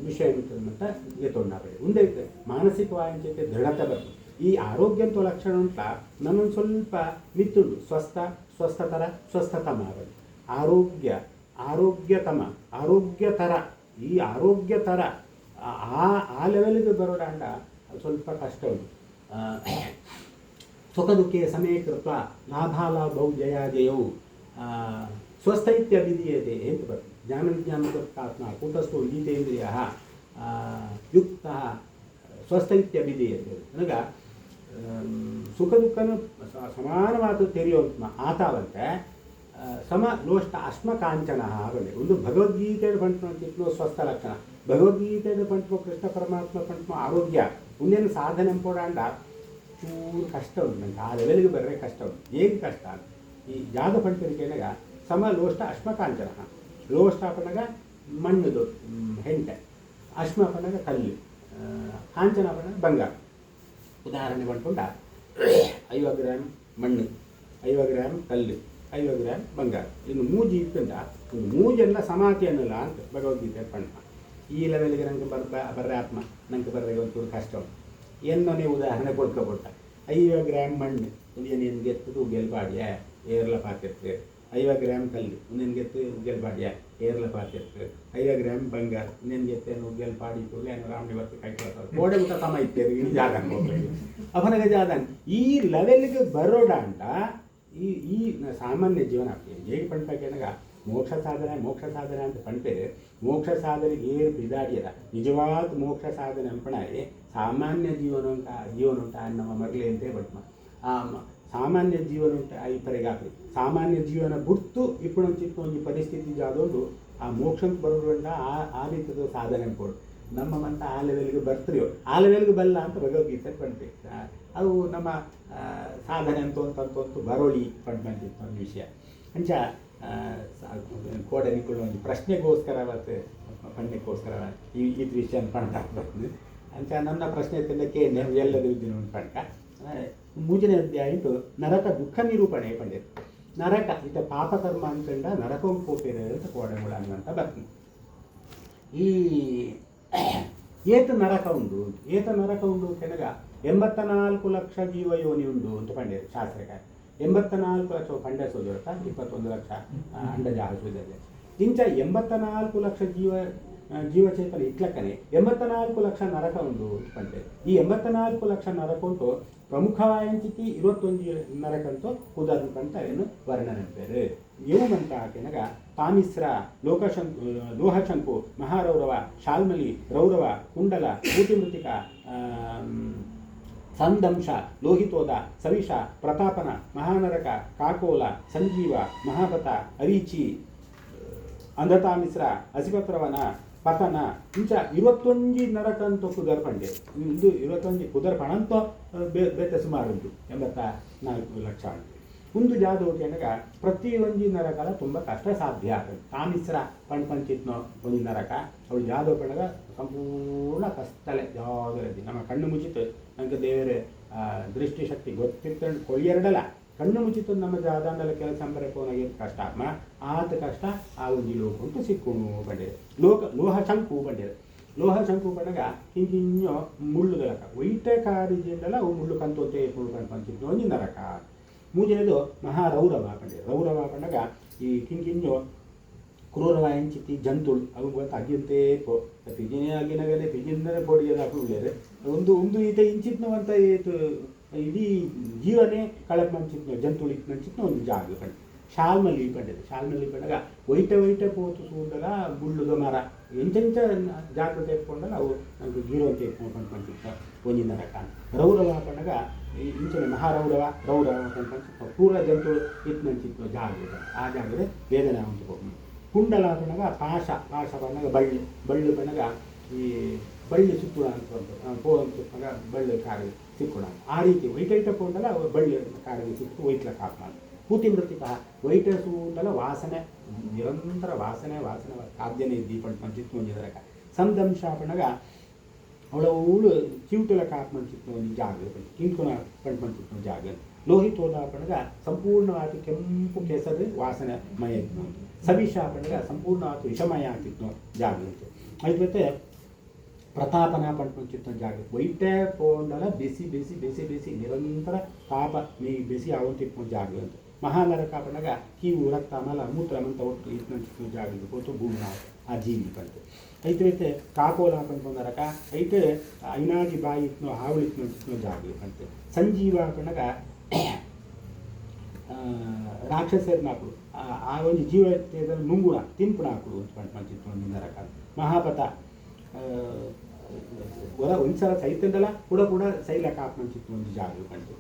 ವಿಷಯ ಮಟ್ಟ ಎತ್ತೊಂಡಾಗಲಿ ಉಂಡೆ ಮಾನಸಿಕವಾಗಿ ದೃಢತೆ ಬರ್ತದೆ ಈ ಆರೋಗ್ಯಂತ ಲಕ್ಷಣ ಅಂತ ನನ್ನೊಂದು ಸ್ವಲ್ಪ ಮಿತ್ತುಂಡು ಸ್ವಸ್ಥತಮ ಆಗಲಿ ಆರೋಗ್ಯತರ ಈ ಆರೋಗ್ಯತರ ಆ ಲೆವೆಲ್ಗೆ ಬರೋಡಾಂಡ ಸ್ವಲ್ಪ ಕಷ್ಟ ಉಂಟು ಸುಖ ದುಃಖೆ ಸಮೀಕೃತ ಲಾಭಾಲಾಭೌ ಜಯಾಜಯವು ಸ್ವಸ್ಥೈತ್ಯ ವಿಧೀಯತೆ ಅಂತ ಬರ್ತದೆ ಜ್ಞಾನ ವಿಜ್ಞಾನಕೃತಾತ್ಮ ಕೂಟಸ್ಥೋ ಗೀತೇಂದ್ರಿಯ ಯುಕ್ತ ಸ್ವಸ್ಥೈತ್ಯ ವಿಧೀಯತೆ ನನಗೆ ಸುಖ ದುಃಖನೂ ಸಮಾನವಾದ ತೆರೆಯುವಂತ ಆತಾವಂತೆ ಸಮ ಲೋಷ್ಟ ಅಶ್ಮಕಾಂಚನ ಆಗಲಿ ಒಂದು ಭಗವದ್ಗೀತೆಯ ಪಂಚಮ ಸ್ವಸ್ಥ ಲಕ್ಷಣ ಭಗವದ್ಗೀತೆಯ ಪಂಚಮ ಕೃಷ್ಣ ಪರಮಾತ್ಮ ಪಂಚಮ ಆರೋಗ್ಯ ಮುಂದೇನು ಸಾಧನೆ ಎಂಪೋಡಾಂಡ ಚೂರು ಕಷ್ಟ ಉಂಟು ನನಗೆ ಆ ಲೆವೆಲ್ಗೆ ಬರೇ ಕಷ್ಟ ಉಂಟು ಹೇಗೆ ಕಷ್ಟ ಈ ಜಾಗ ಪಂಚರಿಕೆನಾಗ ಸಮ ಲೋಷ್ಟ ಅಶ್ಮಕಾಂಚನ ಲೋಷ್ಟಾಪನಾಗ ಮಣ್ಣದು ಹೆಂಟೆ ಅಶ್ಮಪನಾಗ ಕಲ್ಲು ಕಾಂಚನಾಪನಾಗ ಬಂಗಾರ ಉದಾಹರಣೆ ಪಂಡ್ಕೊಂಡ 50 ಗ್ರಾಮ್ ಮಣ್ಣು 50 ಗ್ರಾಮ್ ಕಲ್ಲು 50 ಗ್ರಾಮ್ ಬಂಗಾರ ಇನ್ನು ಮೂಜಿ ಇತ್ತಂದ ಒಂದು ಮೂಜೆಲ್ಲ ಸಮಾತಿ ಅನ್ನಲ್ಲ ಅಂತ ಭಗವದ್ಗೀತೆ ಪಂಡ ಈ ಲೆವೆಲ್ಗೆ ನಂಗೆ ಬರ್ರೆ ಆತ್ಮ ನಂಗೆ ಬರ್ರೆ ಒಂಚೂರು ಕಷ್ಟ ಉಂಟು ಎನ್ನೊನೇ ಉದಾಹರಣೆ ಕೊಡ್ಕೊಬಿಟ್ಟ 50 ಗ್ರಾಮ್ ಮಣ್ಣು ಒಂದು ಗೆತ್ತು ಗೆಲ್ಬಾಡ್ಯ ಏರ್ಲ ಪಾತಿರ್ತೇವೆ 50 ಗ್ರಾಮ್ ಕಲ್ಲು ನಿನ್ಗೆತ್ತು ಗೆಲ್ಬಾಡ್ಯ ಏರ್ಲ ಪಾತಿರ್ತೇವೆ 50 ಗ್ರಾಮ್ ಬಂಗಾರ ನಿನ್ಗೆತ್ತೇನು ಗೆಲ್ಪಾಡಿತು ಏನು ರಾಮಡಿ ಬರ್ತು ಕೈ ಕೊಡ್ತಾರೆ ಗೋಡೆ ಊಟ ಸಮ ಇತ್ತೇವೆ ಈ ಜಾಗ ಅವನಿಗೆ ಜಾದನ್ ಈ ಲೆವೆಲ್ಗೆ ಬರೋಡಾಂಟ ಈ ಸಾಮಾನ್ಯ ಜೀವನ ಹೇಗೆ ಪಂಪೇನಾಗ ಮೋಕ್ಷ ಸಾಧನೆ ಅಂತ ಪಂಪೇರೆ ಮೋಕ್ಷ ಸಾಧನೆಗೆ ಏನು ಬಿದಾಡಿಯದ ನಿಜವಾದ ಮೋಕ್ಷ ಸಾಧನೆ ಅಂಪಣಾಯಿ ಸಾಮಾನ್ಯ ಜೀವನ ಉಂಟ ನಮ್ಮ ಮರಳಿ ಅಂತೇ ಬಟ್ಮ ಸಾಮಾನ್ಯ ಜೀವನ ಉಂಟ ಈ ಪರೆಗಾಕಿ ಸಾಮಾನ್ಯ ಜೀವನ ಬಿಟ್ಟು ಇಪ್ಪಣಂಚಿತ್ತು ಒಂದು ಪರಿಸ್ಥಿತಿ ಜಾದೊಂದು ಆ ಮೋಕ್ಷಕ್ಕೆ ಬರೋದ್ರಿಂದ ಆ ರೀತಿಯ ಸಾಧನೆ ಅನ್ಕೊಡು ನಮ್ಮ ಮಂತ ಆ ಲೆವೆಲ್ಗೆ ಬರ್ತೀವೋ ಆ ಲೆವೆಲ್ಗೆ ಬಲ್ಲ ಅಂತ ಭಗವದ್ಗೀತೆ ಪಂಪೆ ಅದು ನಮ್ಮ ಸಾಧನೆ ಅಂತಂತಂತಂತು ಬರೋಳಿ ಪಡ್ಮಂತಿತ್ತು ಒಂದು ವಿಷಯ ಅಂಚ ಕೋಡನಿಗಳು ಒಂದು ಪ್ರಶ್ನೆಗೋಸ್ಕರ ಮತ್ತು ಪಂಡಕ್ಕೋಸ್ಕರ ಈ ವಿಷಯ ಪಂಡ ಅಂಚ ನನ್ನ ಪ್ರಶ್ನೆ ತಿನ್ನಕ್ಕೆ ಎಲ್ಲದೂ ಇದ್ದೀನಿ ಒಂದು ಪಂಡ 3ನೇ ಅಧ್ಯಾಯ ನರಕ ದುಃಖ ನಿರೂಪಣೆ ಪಂಡಿತ್ ನರಕ ಇತ ಪಾಪಕರ್ಮ ಅನ್ಕಂಡ ನರಕಂ ಪೋಪೇರೆ ಅಂತ ಕೋಡೆಗಳು ಅಂತ ಬರ್ತೀನಿ. ಈ ಏತ ನರಕ ಉಂಡು ಕೆನಗ 84 ಲಕ್ಷ ಜೀವ ಯೋನಿ ಉಂಡು ಅಂತ ಪಂಡಿರು ಶಾಸ್ತ್ರಕಾರ. 84 ಲಕ್ಷ ಪಂಡ ಸೋದರತ 21 ಲಕ್ಷ ಅಂಡಜ ಹಾಸುವುದಿದೆ. ಇಂಚ 84 ಲಕ್ಷ ಜೀವಚೇತನ ಇಟ್ಲಕ್ಕನೆ 84 ಲಕ್ಷ ನರಕ ಉಂಡು ಪಂಡೆ. ಈ 84 ಲಕ್ಷ ನರಕ ಉಂಟು ಪ್ರಮುಖವಾಯಂಚಿತಿ 21 ನರಕಂತೂ ಕುದರ್ಕಂತ ಏನು ವರ್ಣನೆ ಬೇರೆ ಇವು ಮಂತ ಕೆನಗ ತಾಮಿಸ್ರ ಲೋಹಶಂಕು ಮಹಾರೌರವ ಶಾಲ್ಮಲಿ ರೌರವ ಕುಂಡಲ ಕೂಟಿಮೃತಿಕ ಸಂದಂಶ ಲೋಹಿತೋದ ಸವಿಷ ಪ್ರತಾಪನ ಮಹಾನರಕ ಕಾಕೋಲ ಸಂಜೀವ ಮಹಾಪತ ಅರೀಚಿ ಅಂಧತಾಮಿಸ್ರ ಹಸಿಪತ್ರವನ ಪತನ ಇಂಚ 21 ನರಕಂತೂ ಕುದರ್ಪಂಡೆ ಇಂದು 21 ಕುದರ್ಪಣಂತೂ ಬೇತೆ ಸುಮಾರು 84 ಲಕ್ಷ ಒಂದು ಜಾದು ಕೆನಗ ಪ್ರತಿ ಒಂಜಿ ನರಕಲ ತುಂಬ ಕಷ್ಟ ಸಾಧ್ಯ ಆಗ್ತದೆ. ತಾಮಿಸ್ರ ಪಂಚಿತ್ನೋ ಒಂದು ನರಕ ಅವಳು ಜಾದು ಪಣಗ ಸಂಪೂರ್ಣ ಕಷ್ಟಲೆ ಯಾವುದೇ ನಮ್ಮ ಕಣ್ಣು ಮುಚ್ಚಿತು ನನಗೆ ದೇವರೇ ದೃಷ್ಟಿಶಕ್ತಿ ಗೊತ್ತಿರ್ತಂಡು ಕೊಯ್ಯರಡಲ್ಲ ಕಣ್ಣು ಮುಚ್ಚಿತು ನಮ್ಮ ದಾಂಡಲ ಕೆಲಸ ಬರಕೋನಾಗಿ ಕಷ್ಟ ಆತ ಕಷ್ಟ ಆ ಒಂದು ಲೋಕ ಉಂಟು ಸಿಕ್ಕುಣು ಬಂಡಿದೆ. ಲೋಹ ಶಂಕು ಪಣಗ ಹಿಂಗಿಂಜೋ ಮುಳ್ಳು ದಲಕ ವೈಟ ಕಾರಿಜಿಂಡಲ ಅವು ಮುಳ್ಳು ಕಂತೋತೆ ಪಂಚಿತ್ತು ಒಂಜಿ ನರಕ. ಮೂಜನೇದು ಮಹಾರೌರವ ಪಂಡಿದೆ. ರೌರವ ಪಣಗ ಈ ಹಿಂಗಿಂಜೋ ಕ್ರೂರವ ಎಂಚಿತಿ ಜಂತುಳು ಅವು ಗೊತ್ತ ಅಗಿಂತೆ ಪೋ ಪಿಜಿನೇ ಆಗಿನಾಗಲೇ ಪಿಜಿಂದನೇ ಪೋಡಿಗೆಲ್ಲ ಹಾಕುಳ್ಳೇರೆ ಒಂದು ಈತ ಇಂಚಿತ್ನೋ ಅಂತ ಇಡೀ ಜೀವನೇ ಕಳಪ್ ಮಂಚಿತ್ನೋ ಜಂತುಳು ಇತ್ತು ಮಂಚಿತ್ನೋ ಒಂದು ಜಾಗ ಪಂಡಿದೆ. ಶಾಲ್ಮಲ್ಲಿ ಪಂಡಗ ವೈಟ ಪೋತು ಸೂಡಲ ಮುಳ್ಳುದ ಮರ ಎಂಚೆಂಚ ಜಾಗ್ರತೆ ಇಟ್ಕೊಂಡಲ್ಲ ಅವು ನಮಗೆ ಜೀರೋ ಅಂತ ಇಟ್ಕೊಂಡು ಪಂಚಿತ್ತ ಒಂಜಿ ನರಕ. ರೌರವ ಪಂಡಗ ಇಂಚನೆ ಮಹಾರೌರವ ಪಂಚಿತ್ತ ಪೂರ ಜಂತುಳು ಇತ್ತು ಮಂಚಿತ್ತು ಜಾಗ ಆ ಜಾಗದ ವೇದನೆ ಅಂತ ಹೋಗಿ. ಕುಂಡಲ ಪಣಗ ಪಾಶ ಪಣಗ ಬಳ್ಳು ಪಣಗ ಈ ಬಳ್ಳಿ ಸುತ್ತುಳ ಅಂತ ಪೋ ಅಂತ ಬಳ್ಳು ಕಾರಿಗೆ ಸಿಕ್ಕೋಣ ಆ ರೀತಿ ವೈಟ ಪೋಂಡಲ ಬಳ್ಳಿ ಕಾರಿಗೆ ಸಿಕ್ಕು ವೈಟ್ಲ ಕಾಪಾಡ. ಕೂತಿ ಮೃತಿಕ ವೈಟ ಸೂಂಡಲ ವಾಸನೆ ನಿರಂತರ ವಾಸನೆ ಖಾದ್ಯನೇ ದೀಪ ಪಂಚಿತ್ತು ಒಂದು ನರಕ. ಸಂದಂಶ ಪಣಗ ಅವಳು ಚಿವುಟಲ ಕಾಪ್ ಮಂಚಿತ್ತು ಒಂದು ಜಾಗ ಕಿಂಕುನ ಪಂಚಿತ್ತು ಜಾಗ. ಲೋಹಿತೋದ ಪಣಗ ಸಂಪೂರ್ಣವಾಗಿ ಕೆಂಪು ಕೆಸರು ವಾಸನೆ ಮಯ ಇತ್ತು. ಸವಿಷ ಪಣಗ ಸಂಪೂರ್ಣವಾಗಿ ವಿಷಮಯ ಆಗ್ತಿತ್ತು ಜಾಗ ಇತ್ತು. ಐತೆ ಪ್ರತಾಪನ ಪಂಚಿತ್ತು ಜಾಗ ವೈಟೆ ಪೋಂಡಲ ಬೆಸಿ ನಿರಂತರ ತಾಪ ಮೀ ಬೆಸಿ ಅವಂತಿತ್ತು ಜಾಗ ಅಂತ. ಮಹಾನರಕ ಪಣಗ ಕೀವು ರಕ್ತ ಮಲ ಮೂತ್ರ ಮಂತ ಒಟ್ಟು ಇತ್ತು ಜಾಗ ಕೊಟ್ಟು ಭೂಮಿ ಆ ಜೀವಿ ಬಂತು. ಐತೆ ಕಾಕೋಲ ಪಂಚ ನರಕ ಐತೆ ಐನಾಜಿ ಬಾಯಿ ಇತ್ತು ಹಾವಳಿತ್ತು ಜಾಗ ಬಂತು. ಸಂಜೀವ ಪಣಗ ರಾಕ್ಷಸರು ನಾಕುಡು ಆ ಒಂದು ಜೀವ ಮುಂಗುಣ ತಿಂಪುಣ ಹಾಕುಡು ಅಂತ ಪಂಚಿತ್ತು ಒಂದು ನರಕ. ಮಹಾಪತ ಒಂದ್ಸಲ ಸೈತಂದಲ್ಲ ಕೂಡ ಸೈಲ ಕಾಪ್ ಮಂಚಿತ್ತು ಒಂದು ಜಾಗ ಬಂತು.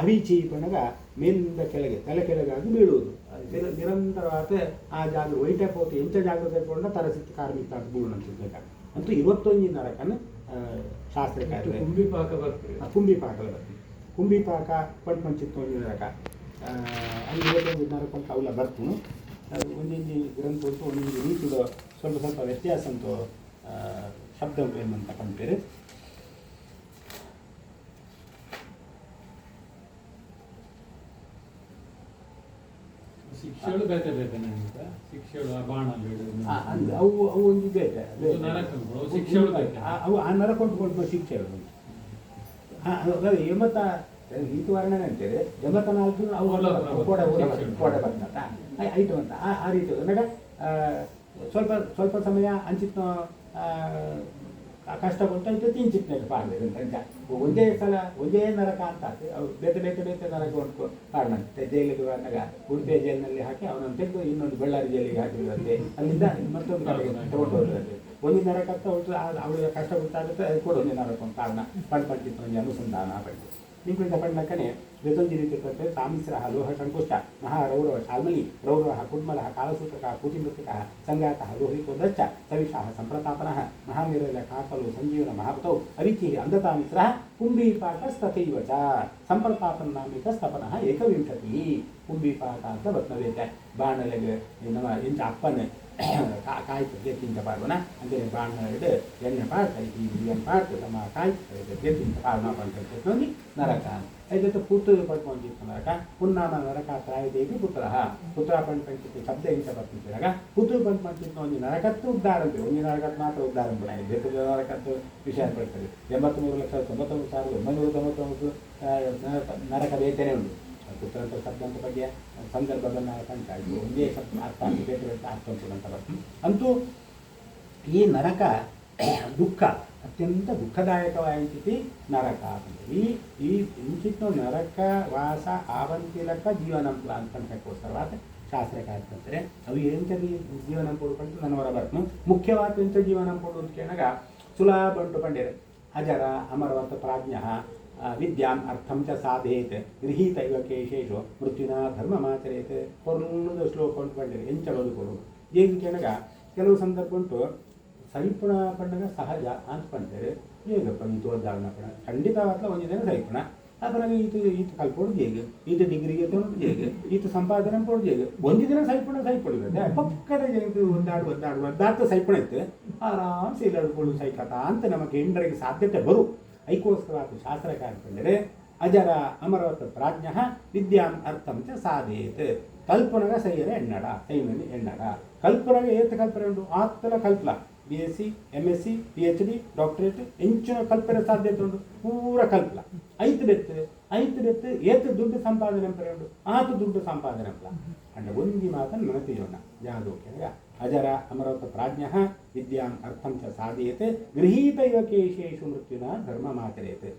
ಅವಿಚಿ ಪಣಗ ಮೇಲಿಂದ ಕೆಳಗೆ ತಲೆ ಕೆಳಗಾಗಿ ಬೀಳುವುದು ನಿರಂತರವಾದ ಆ ಜಾಗ ವೈಟ ಪೋತು ಎಂಚ ಜಾಗ್ರತೆ ಇಟ್ಕೊಂಡ ತರಸಿತ್ತು ಕಾರ್ಮಿಕ ಅಂತ ಬೂಳು ಅಂತಿದ್ದಾಗ ಅಂತೂ 21 ನರಕನ ಶಾಸ್ತ್ರಕಾರ ಕುಂಬಿಪಾಕ ಪಂಚಿತ್ತು ಒಂದು ನರಕ ಅಲ್ಲಿ 21 ನರಕ ಅಂತ ಅವಲ್ಲ ಬರ್ತೀನಿ. ಒಂದೊಂದು ಗ್ರಂಥ ಉಂಟು ಒಂದೊಂದು ರೀತಿಯ ಸ್ವಲ್ಪ ವ್ಯತ್ಯಾಸ ಅಂತೂ ಶಬ್ದ ಏನಂತ ಕಂಪೇರು. ಶಿಕ್ಷೆಗಳು ಬೇತೆ ಶಿಕ್ಷೆಗಳು ಬಾಣ ಅವು ಒಂದು ಬೇತೆ ಶಿಕ್ಷೆಗಳು ಅವು ಆ ನರ ಕೊಂಡು ಶಿಕ್ಷೆಗಳು ಎಂಬತ್ತ ರೀತಿ ವರ್ಣನೆ ಅಂತೇಳಿ 84 ಅವು ಕೋಡೆ ಬರ್ತಂತ ಐಟು ಅಂತ ಆ ರೀತಿ ಅಂದ್ರೆ ಸ್ವಲ್ಪ ಸಮಯ ಅಂಚಿತ್ನ ಕಷ್ಟ ಕೊಟ್ಟು ತಿಂಚಿತ್ನಲ್ಲಿ ಪಾಡ್ಬೇಕು ಅಂತ ಒಂದೇ ನರಕ ಅಂತ ಅವು ಬೇತೆ ನರಕ ಉಂಟು ಕಾರಣ ಜೈಲಿಗೆ ಬಂದಾಗ ಉಡುಪಿ ಜೈಲಿನಲ್ಲಿ ಹಾಕಿ ಅವನನ್ನು ತೆಗೆದು ಇನ್ನೊಂದು ಬಳ್ಳಾರಿ ಜೈಲಿಗೆ ಹಾಕಿರುತ್ತೆ. ಅಲ್ಲಿಂದ ಮತ್ತೊಂದು ಕಡೆಗೆ ತಗೊಂಡು ಹೋಗಿರುತ್ತೆ. ಒಂದು ನರಕ ಅಂತ ಅವಳಿಗೆ ಕಷ್ಟ ಗೊತ್ತಾಗುತ್ತೆ ಅದು ಕೂಡ ಒಂದೇ ನರಕ ಒಂದು ಕಾರಣ ಪಂಚಿತ್ತು ಒಂದು ಅನುಸಂಧಾನ ಪಂಡಿತು. ನಿಂಕುಳಿದ ಪಂಡಕ್ಕನೆ ಜೊತೊಂದು ರೀತಿ ಕೊಟ್ಟರೆ ತಾಮಿಸ್ರ ಲೋಹ ಸಂಕುಷ್ಟ ಮಹಾರೌರವ ಶಾಲ್ಮಲಿ ರೌರವ ಕುಡ್ಮಲ ಕಾಲಸೂತ್ರಕ ಕೂತಿಮೃತಿಕ ಸಂಗಾತ ಲೋಹಿತೋದಚ್ಚ ಸವಿಷ ಸಂಪ್ರತಾಪನ ಮಹಾನಿರಲ ಕಾಕಲು ಸಂಜೀವನ ಮಹಾಪತೌ ಅರಿಚಿ ಅಂಧತಾಮಿಸ್ರ ಕುಂಭೀಪಾಕಸ್ತಥೈವ ಚ ಸಂಪ್ರತಾಪನ ನಾಮಿಕ ಸ್ತಪನ ಏಕವಿಂಶತಿ. ಕುಂಭೀಪಾಕ ಅಂತ ಬತ್ನವೇತೆ ಬಾಣಲೆಗೆ ನಮ್ಮ ಇಂಚ ಅಪ್ಪನ ಕಾಯ್ತು ಗೆತ್ತಿಂತ ಪಾಡುವನ ಅಂದರೆ ಬಾಣ ಹಿಡಿದು ಎಣ್ಣೆ ಪಾಡ್ತಾ ಏನು ಪಾಡ್ತು ನಮ್ಮ ಕಾಯ್ತು ಗೆತ್ತಿಂತ ಪಾಡು ಪಂಚಿ ನರಕ అయితే పుట్టు పట్టుకొని చెప్తున్నారక పున్నామ నరక త్రాయదేవి పుత్ర పుత్ర పంచి శబ్ద ఇంచబడుతుంటారక పుత్రు పంచి నరకತ್ತು ಉದ್ದಾರಂಭ ಒಂದು ನರಕತ್ತು ಮಾತ್ರ ಉದ್ದಾರಂಭ ಬೇಕು ನರಕತ್ತು ವಿಷಯ ಪಡ್ತದೆ 83,99,999 ನರಕ ವೇತನೆ ಉಂಟು ಪುತ್ರ ಅಂತ ಶಬ್ದ ಅಂತ ಬಗ್ಗೆ ಸಂದರ್ಭವನ್ನು ಕಂಡು ಒಂದೇ ಶಬ್ದ ಅರ್ಥ ಬೇಕು ಅರ್ಥ ಅಂತ ಬರ್ತದೆ ಅಂತೂ ಈ ನರಕ ದುಃಖ ಅತ್ಯಂತ ದುಃಖದಾಯಕವಾಯಿತಿ ನರಕ ಈ ಈ ಇಂಚಿತ್ತು ನರಕ ವಾಸ ಆವಂತಿಲಕ ಜೀವನಂಪಲ ಅಂತಕ್ಕೋಸ್ಕರವಾದ ಶಾಸ್ತ್ರಕಾರ್ಯಂತಾರೆ ಅವು ಎಂಥದ್ದು ಜೀವನಂಪುಡು ಕಂಡು ನನ್ನ ಹೊರ ಬರ್ತನು ಮುಖ್ಯವಾದ ಎಂಥ ಜೀವನಂಪುಡು ಅಂತ ಕೇಳಿದಾಗ ಸುಲಭ ಬಂಟು ಪಂಡಿರೆ ಅಜರ ಅಮರವತ್ ಪ್ರಾಜ್ಞ ವಿದ್ಯಾಂ ಅರ್ಥಂ ಚ ಸಾಧೇತ್ ಗೃಹೀತ ಇವ ಕೇಶೇಶು ಮೃತ್ಯುನ ಧರ್ಮಮಾಚರೇತ್ ಪೊರ್ಲುದು ಶ್ಲೋಕ ಉಂಟು ಪಂಡಿರೆ ಎಂಚ ಬದುಕೊಡು ಏನು ಕೇಳಿದಾಗ ಕೆಲವು ಸಂದರ್ಭ ಉಂಟು ಸರಿಪುಣ ಪಂಡಗ ಸಹಜ ಅಂತ ಪಂಡ್ತಾರೆ ಹೇಗಪ್ಪ ಈತು ಓದ್ದಾವನ ಪಣ ಖಂಡಿತವಾಗ್ಲ ಒಂದು ದಿನ ಸರಿಪುಣ ಅಪನಾಗ ಈತ ಕಲ್ಪೋಡು ಹೇಗೆ ಈತ ಡಿಗ್ರಿಗೆ ತೊಗೊಂಡು ಹೇಗೆ ಈತ ಸಂಪಾದನೆ ಪೋಡು ಹೇಗೆ ಒಂದು ದಿನ ಸರಿಪುಣದೆ ಪಕ್ಕದ ಇದು ಒದ್ದಾಡ್ತ ಸರಿಪುಣ ಇತ್ತು ಆರಾಮ್ಸೆ ಇಲ್ಲಾಡ್ಕೊಳ್ಳು ಸೈಕತ ಅಂತ ನಮಗೆ ಹೆಂಡರಿಗೆ ಸಾಧ್ಯತೆ ಬರು ಐಕೋಸ್ಕರವಾದ ಶಾಸ್ತ್ರಕಾರ ಕಂಡರೆ ಅಜರ ಅಮರವತ್ ಪ್ರಾಜ್ಞ ವಿದ್ಯಾಂ ಅರ್ಥಂ ಚ ಸಾಧೇತ್ ಕಲ್ಪನಗ ಸೈಯರೆ ಎನ್ನಡ ಸೈನಲ್ಲಿ ಎನ್ನಡ ಕಲ್ಪನಗ ಏತ ಕಲ್ಪನೆ ಉಂಟು ಆತ್ತಲ ಕಲ್ಪಲ BSc MSc PhD ಡಾಕ್ಟರೇಟ್ ಎಂಚಿನ ಕಲ್ಪನೆ ಸಾಧ್ಯತೆ ಉಂಟು ಪೂರ ಕಲ್ಪಲ ಐತು ಬೆತ್ತು ಏತು ದುಡ್ಡು ಸಂಪಾದನೆ ಉಂಟು ಆತು ದುಡ್ಡು ಸಂಪಾದನೆ ಅಂಪಲ ಅಂಡ ಒಂದಿ ಮಾತನ್ನು ನೆನಪಿಯೋಣ ಯಾವುದು ಕೆಳಗ ಅಜರ ಅಮರವತ್ ಪ್ರಾಜ್ಞ ವಿದ್ಯಾಂ ಅರ್ಥಂ ಚ ಸಾಧೀಯತೆ ಗೃಹೀತ ಇವ ಕೇಶೇಶು ಮೃತ್ಯುನ ಧರ್ಮ ಮಾಚರೇತೆ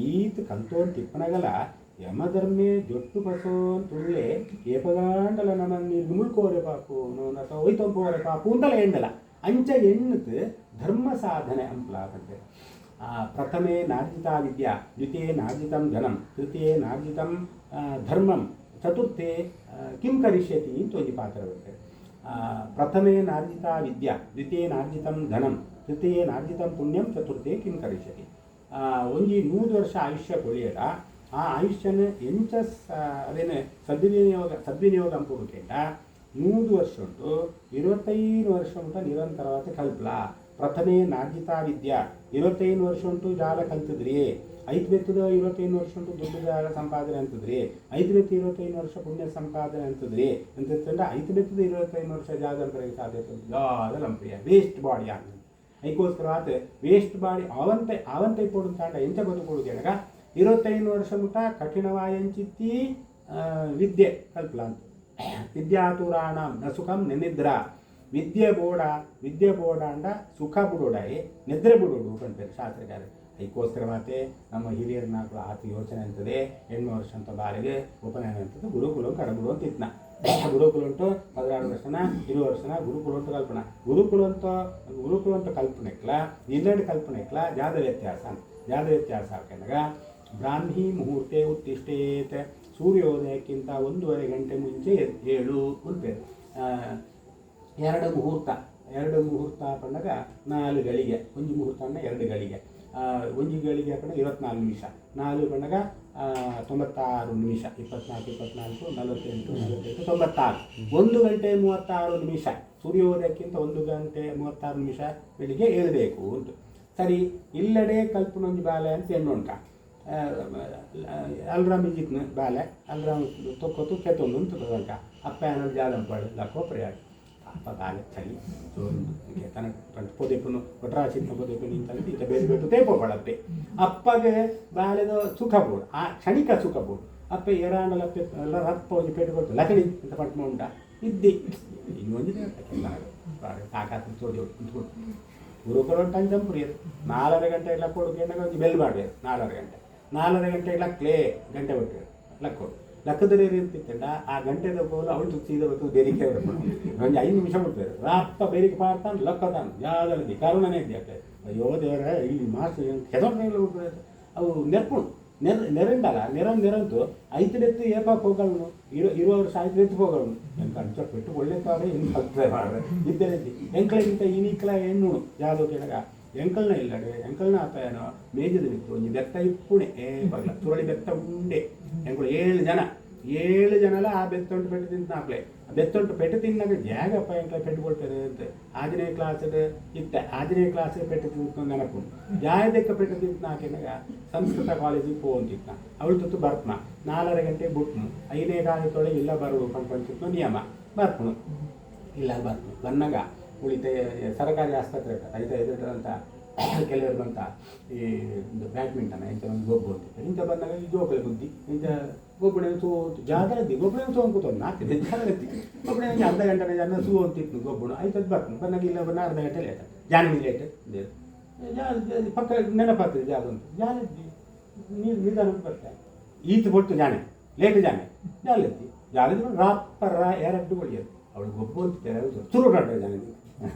ಈತ ಕಲ್ತೋನ್ ತಿಪ್ಪನಗಲ ಯಮಧರ್ಮೇ ಜೊಟ್ಟು ಬಸೋನ್ ತುಳ್ಳೆ ಏಪಗಾಂಡಲ ನಮನ್ ಮುಳ್ಕೋರೆ ಪಾಪು ಅಥವಾ ಒಯ್ತೊಂಪೋರೆ ಪಾಪು ಅಂತಲೇ ಎಂಡಲ ಅಂಚ ಎಣ್ಣುತ್ತೆ ಧರ್ಮ ಸಾಧನೆ ಅಂಪ್ಲಾಗಂತೆ ಪ್ರಥಮೇ ನಾರ್ಜಿತಾ ವಿದ್ಯಾ ದ್ವಿತೀಯೇ ನಾರ್ಜಿತಂ ಧನಂ ತೃತೀಯೇ ನಾರ್ಜಿತಂ ಧರ್ಮಂ ಚತುರ್ಥೇ ಕಿಂ ಕರಿಷ್ಯತಿ ಅಂತ ಒಂದು ಪಾತ್ರ ಬರುತ್ತೆ ಪ್ರಥಮೇ ನಾರ್ಜಿತಾ ವಿದ್ಯಾ ದ್ವಿತೀಯೇ ನಾರ್ಜಿತಂ ಧನಂ ತೃತೀಯೇ ನಾರ್ಜಿತಂ ಪುಣ್ಯಂ ಚತುರ್ಥೇ ಕಿಂ ಕರಿಷ್ಯತಿ ಒಂಜಿ 100 ವರ್ಷ ಆಯುಷ್ಯ ಕೊಳಿಯಡ ಆ ಆಯುಷ್ಯನ ಎಂಚ ಅದೇನೆ ಸದ್ವಿನಿಯೋಗ ಅಂಪುಡು ಕೇಟ 100 ವರ್ಷ ಉಂಟು 25 ವರ್ಷ ಉಂಟು ನಿರಂತರವಾದ ಕಲ್ಪಲ ಪ್ರಥಮೇ ನಾರ್ಜಿತಾ ವಿದ್ಯಾ 25 ವರ್ಷ ಉಂಟು ಜಾಲ ಕಲ್ತಿದ್ರಿ 5 ಬೆತ್ತದ 25 ವರ್ಷ ಉಂಟು ದುಡ್ಡು ಜಾಲ ಸಂಪಾದನೆ ಅಂತದ್ರಿ 5 ಬೆತ್ತ 25 ವರ್ಷ ಪುಣ್ಯ ಸಂಪಾದನೆ ಅಂತದ್ರಿ ಅಂತಂದ್ರೆ 5 ಬೆತ್ತದ 25 ವರ್ಷ ಜಾಗಂತರಿಗೆ ಸಾಧ್ಯತೆ ಜಾದ ಲಂಪ್ರಿಯ ವೇಸ್ಟ್ ಬಾಡಿ ಆಗ ಐಕೋಸ್ಕರವಾದ ವೇಸ್ಟ್ ಬಾಡಿ ಅವಂತೆ ಕೊಡು ತಾಂಡ ಎಂಚ ಬದುಕೊಡು ಕೇಳಗ 25 ವರ್ಷ ಮುಟ ಕಠಿಣವಾಯಂಚಿತ್ತಿ ವಿದ್ಯೆ ಕಲ್ಪಲ ಅಂತ ವಿದ್ಯಾತುರಾಣ ನ ಸುಖಂ ನಿದ್ರಾ ವಿದ್ಯೆ ಬೋಡ ಅಂಡ ಸುಖ ಬಿಡೋಡಾಯಿ ನಿದ್ರೆ ಬಿಡೋಡು ಕಂತಾರೆ ಶಾಸ್ತ್ರಕಾರ ಅದಕ್ಕೋಸ್ಕರವಾತೆ ನಮ್ಮ ಹಿರಿಯರ ನಾಲ್ಕು ಆತ ಯೋಚನೆ ಅಂತದೆ 8 ವರ್ಷ ಅಂತ ಬಾರಿಗೆ ಉಪನಯನ ಅಂತದ್ದು ಗುರುಕುಲ ಕಡಬಿಡು ಅಂತ ಇತ್ನ ಗುರುಕುಲ ಉಂಟು 16 ವರ್ಷನ 20 ವರ್ಷನ ಗುರುಕುಲ ಅಂತ ಕಲ್ಪನಾ ಗುರುಕುಲ ಅಂತ ಕಲ್ಪನೆಕ್ಲ ಇನ್ನೆರಡು ಕಲ್ಪನೆಕ್ಲ ಜಾದ ವ್ಯತ್ಯಾಸ ಹಾಕೊಂಡಾಗ ಬ್ರಾಹ್ಮಿ ಮುಹೂರ್ತೆ ಉತ್ತಿಷ್ಟೇತ್ ಸೂರ್ಯೋದಯಕ್ಕಿಂತ 1.5 ಗಂಟೆ ಮುಂಚೆ ಏಳು ಉಂಟು ಎರಡು ಮುಹೂರ್ತ ಪಂಡಾಗ 4 ಗಳಿಗೆ ಒಂದು ಮುಹೂರ್ತ ಅನ್ನ 2 ಗಳಿಗೆ ಒಂದು ಗಳಿಗೆ ಪಂಡ 24 ನಿಮಿಷ 4 ಪಂಡಾಗ 96 ನಿಮಿಷ 24 48 96 1 ಗಂಟೆ 36 ನಿಮಿಷ ಸೂರ್ಯೋದಯಕ್ಕಿಂತ 1 ಗಂಟೆ 36 ನಿಮಿಷ ಬೆಳಿಗ್ಗೆ ಏಳಬೇಕು ಉಂಟು ಸರಿ ಇಲ್ಲಡೆ ಕಲ್ಪನೊಂದು ಬಾಲೆ ಅಂತ ಎಣ್ಣುಂಟ ಅಲ್ರಾಮ್ ಇಜಿತ್ನ ಬಾಲೆ ಅಲ್ರಾಮ್ ತೊಕ್ಕೊತ್ತು ಕೆತ್ತೊಂದು ಅಂತ ಅಪ್ಪ ಏನಾದ್ರು ಜಾಲ ಪಡೆ ಲಕ್ಕೋ ಪ್ರಯಾಗ ಅಪ್ಪ ಬಾಲೆ ಚಳಿ ತನ ಪೊದೆಪನು ಒಟ್ರಾಚಿನ ಪೊದೆಪನು ನಿಂತಲ್ಲಿ ಈತ ಬೇರೆ ಬಿಟ್ಟು ತೇಪೋ ಪಡತ್ತೆ ಅಪ್ಪಗೆ ಬಾಲೆದ ಸುಖ ಬೋಡು ಆ ಕ್ಷಣಿಕ ಸುಖ ಬೋಡು ಅಪ್ಪ ಎರಾಂಡಲಪ್ಪೆ ಎಲ್ಲ ರಪ್ಪ ಒಂದು ಪೇಟು ಕೊಟ್ಟು ಲಕಡಿ ಅಂತ ಪಟ್ಮ ಉಂಟ ಇದ್ದಿ ಇನ್ನೊಂದಿದೆ ಸಾಕಾತು ಚೋದಿ ಕುಂತ್ಕೊಂಡು ಗುರುಕುಲ ಟಂಚಂಪುರಿ 4:30 ಗಂಟೆ ಎಲ್ಲ ಕೊಡುಗೆ ಒಂದು ಬೆಲ್ ಮಾಡಬೇಕು 4:30 ಗಂಟೆ ಲಕ್ಲೇ ಗಂಟೆ ಬಿಟ್ಟು ಲಕ್ಕೋಡು ಲಕ್ಕದರೆ ಅಂತಿತ್ತಂಡ ಆ ಗಂಟೆದ ಹೋಲು ಅವಳು ಸೀದ ಹೊತ್ತು ಬೇರಿಕೆ ಒಂದು 5 ನಿಮಿಷ ಬಿಡ್ತಾರೆ ರಾಪ್ಪ ಬೇರಿಕೆ ಮಾಡ್ತಾನೆ ಲಕ್ಕತಾನೆ ಯಾವ್ದಲ್ಲಿ ಕರುಣನೇ ಇದ್ದೆ ಅಯ್ಯೋ ದೇವರ ಇಲ್ಲಿ ಮಾಸ್ಟರ್ ಹೆದರ್ನೆಲ್ಲ ಬಿಡ್ತಾರೆ ಅವು ನೆರ್ಕೊಂಡು ನೆರಂಡಲ್ಲ ನೆರಂತು 5 ಬೆತ್ತು ಏಪಾಕ್ ಹೋಗೋನು 20 ವರ್ಷ 5 ಬೆತ್ತು ಹೋಗೋನು ಎಂಕ ಅಂಚ ಪೆಟ್ಟು ಒಳ್ಳೆ ತಾರೆ ಇನ್ನು ಕಲ್ಪನೆ ಮಾಡ್ರೆ ಇದ್ದೇ ಎಂಕಳಿಗಿಂತ ಇನಿಕ್ಲ ಹೆಣ್ಣು ಯಾವುದೋ ಕೆಳಗ ಎಂಕಲ್ನ ಇಲ್ಲಡೆ ಎಂಕಲ್ನ ಆತ ಏನೋ ಮೇಜದ ಬಿತ್ತು ಒಂದು ಬೆತ್ತ ಇಪ್ಪುಣೆ ಬಗ್ಲ ತುರಳಿ ಬೆತ್ತ ಉಂಡೆ ಎಂಕಳು 7 ಜನಲ ಆ ಬೆತ್ತ ಉಂಟು ಬೆಟ್ಟು ತಿಂತ ನಾಪ್ಲೆ ಬೆತ್ತೊಟ್ಟು ಪೆಟ್ಟು ತಿನ್ನಾಗ ಜಾಗಪ್ಪ ಎಂಕ್ಲ ಪೆಟ್ಟು ಕೊಡ್ತಾರೆ ಅಂತ ಆಜನೇ ಕ್ಲಾಸ್ ಇತ್ತೆ ಆಜನೇ ಕ್ಲಾಸ್ ಪೆಟ್ಟು ತಿಂತ ನೆನಪು ಜಾಯದಕ್ಕೆ ಪೆಟ್ಟು ತಿಂತ ನಾಕೆನಾಗ ಸಂಸ್ಕೃತ ಕಾಲೇಜಿಗೆ ಹೋಗ್ತಿದ್ನ ಅವಳು ತುತ್ತು ಬರ್ತ್ನ 4:30 ಗಂಟೆ ಬಿಟ್ನು 5ನೇ ಕಾಲದೊಳೆ ಇಲ್ಲ ಬರು ಪಂಚಿತ್ತು ನಿಯಮ ಬರ್ತ್ನು ಇಲ್ಲ ಬರ್ತ್ನು ಬಂದಾಗ ಉಳಿತೆ ಸರ್ಕಾರಿ ಆಸ್ಪತ್ರೆ ಐತ ಎದುರಂತ ಕೆಲವರು ಬಂತ ಈ ಬ್ಯಾಡ್ಮಿಂಟನ್ ಇಂಥ ಒಂದು ಗೊಬ್ಬು ಅಂತಿತ್ತು ಇಂಥ ಬಂದಾಗ ಈ ಜೋಕಲೆ ಬುದ್ಧಿ ಇಂಥ ಗೊಬ್ಬಳೆ ಸೋತು ಜಾಗರದ್ದಿ ಗೊಬ್ಬಳೆ ಸೋ ಕೂತವ್ನು ನಾಲ್ಕಿದೆ ಜಾಗರದ್ದಿ ಗೊಬ್ಬಳೆ ಅರ್ಧ ಗಂಟೆ ಜನ ಸೂ ಅಂತಿತ್ತು ಗೊಬ್ಬಳು ಆಯ್ತದ್ದು ಬರ್ತೀನಿ ಬಂದಾಗ ಇಲ್ಲ ಬಂದ ಅರ್ಧ ಗಂಟೆ ಲೇಟ್ ಜಾನಿ ಲೇಟ್ ಪಕ್ಕ ನೆನಪಾಗ್ತದೆ ಜಾಗ ಉಂಟು ಜಾಲದ್ದಿ ನೀರು ನಿಧಾನ ಬರ್ತಾರೆ ಈತು ಕೊಟ್ಟು ಜಾನೆ ಲೇಟ್ ಜಾನೆ ಜಾಲದ್ದಿ ಜಾಲದ್ದಿ ರಾಪರ ಎರಡು ಒಳ್ಳೆಯದು ಅವಳು ಗೊಬ್ಬು ಅಂತ ಚುರು ರಾಡ್ರೆ ಜಾನದಿ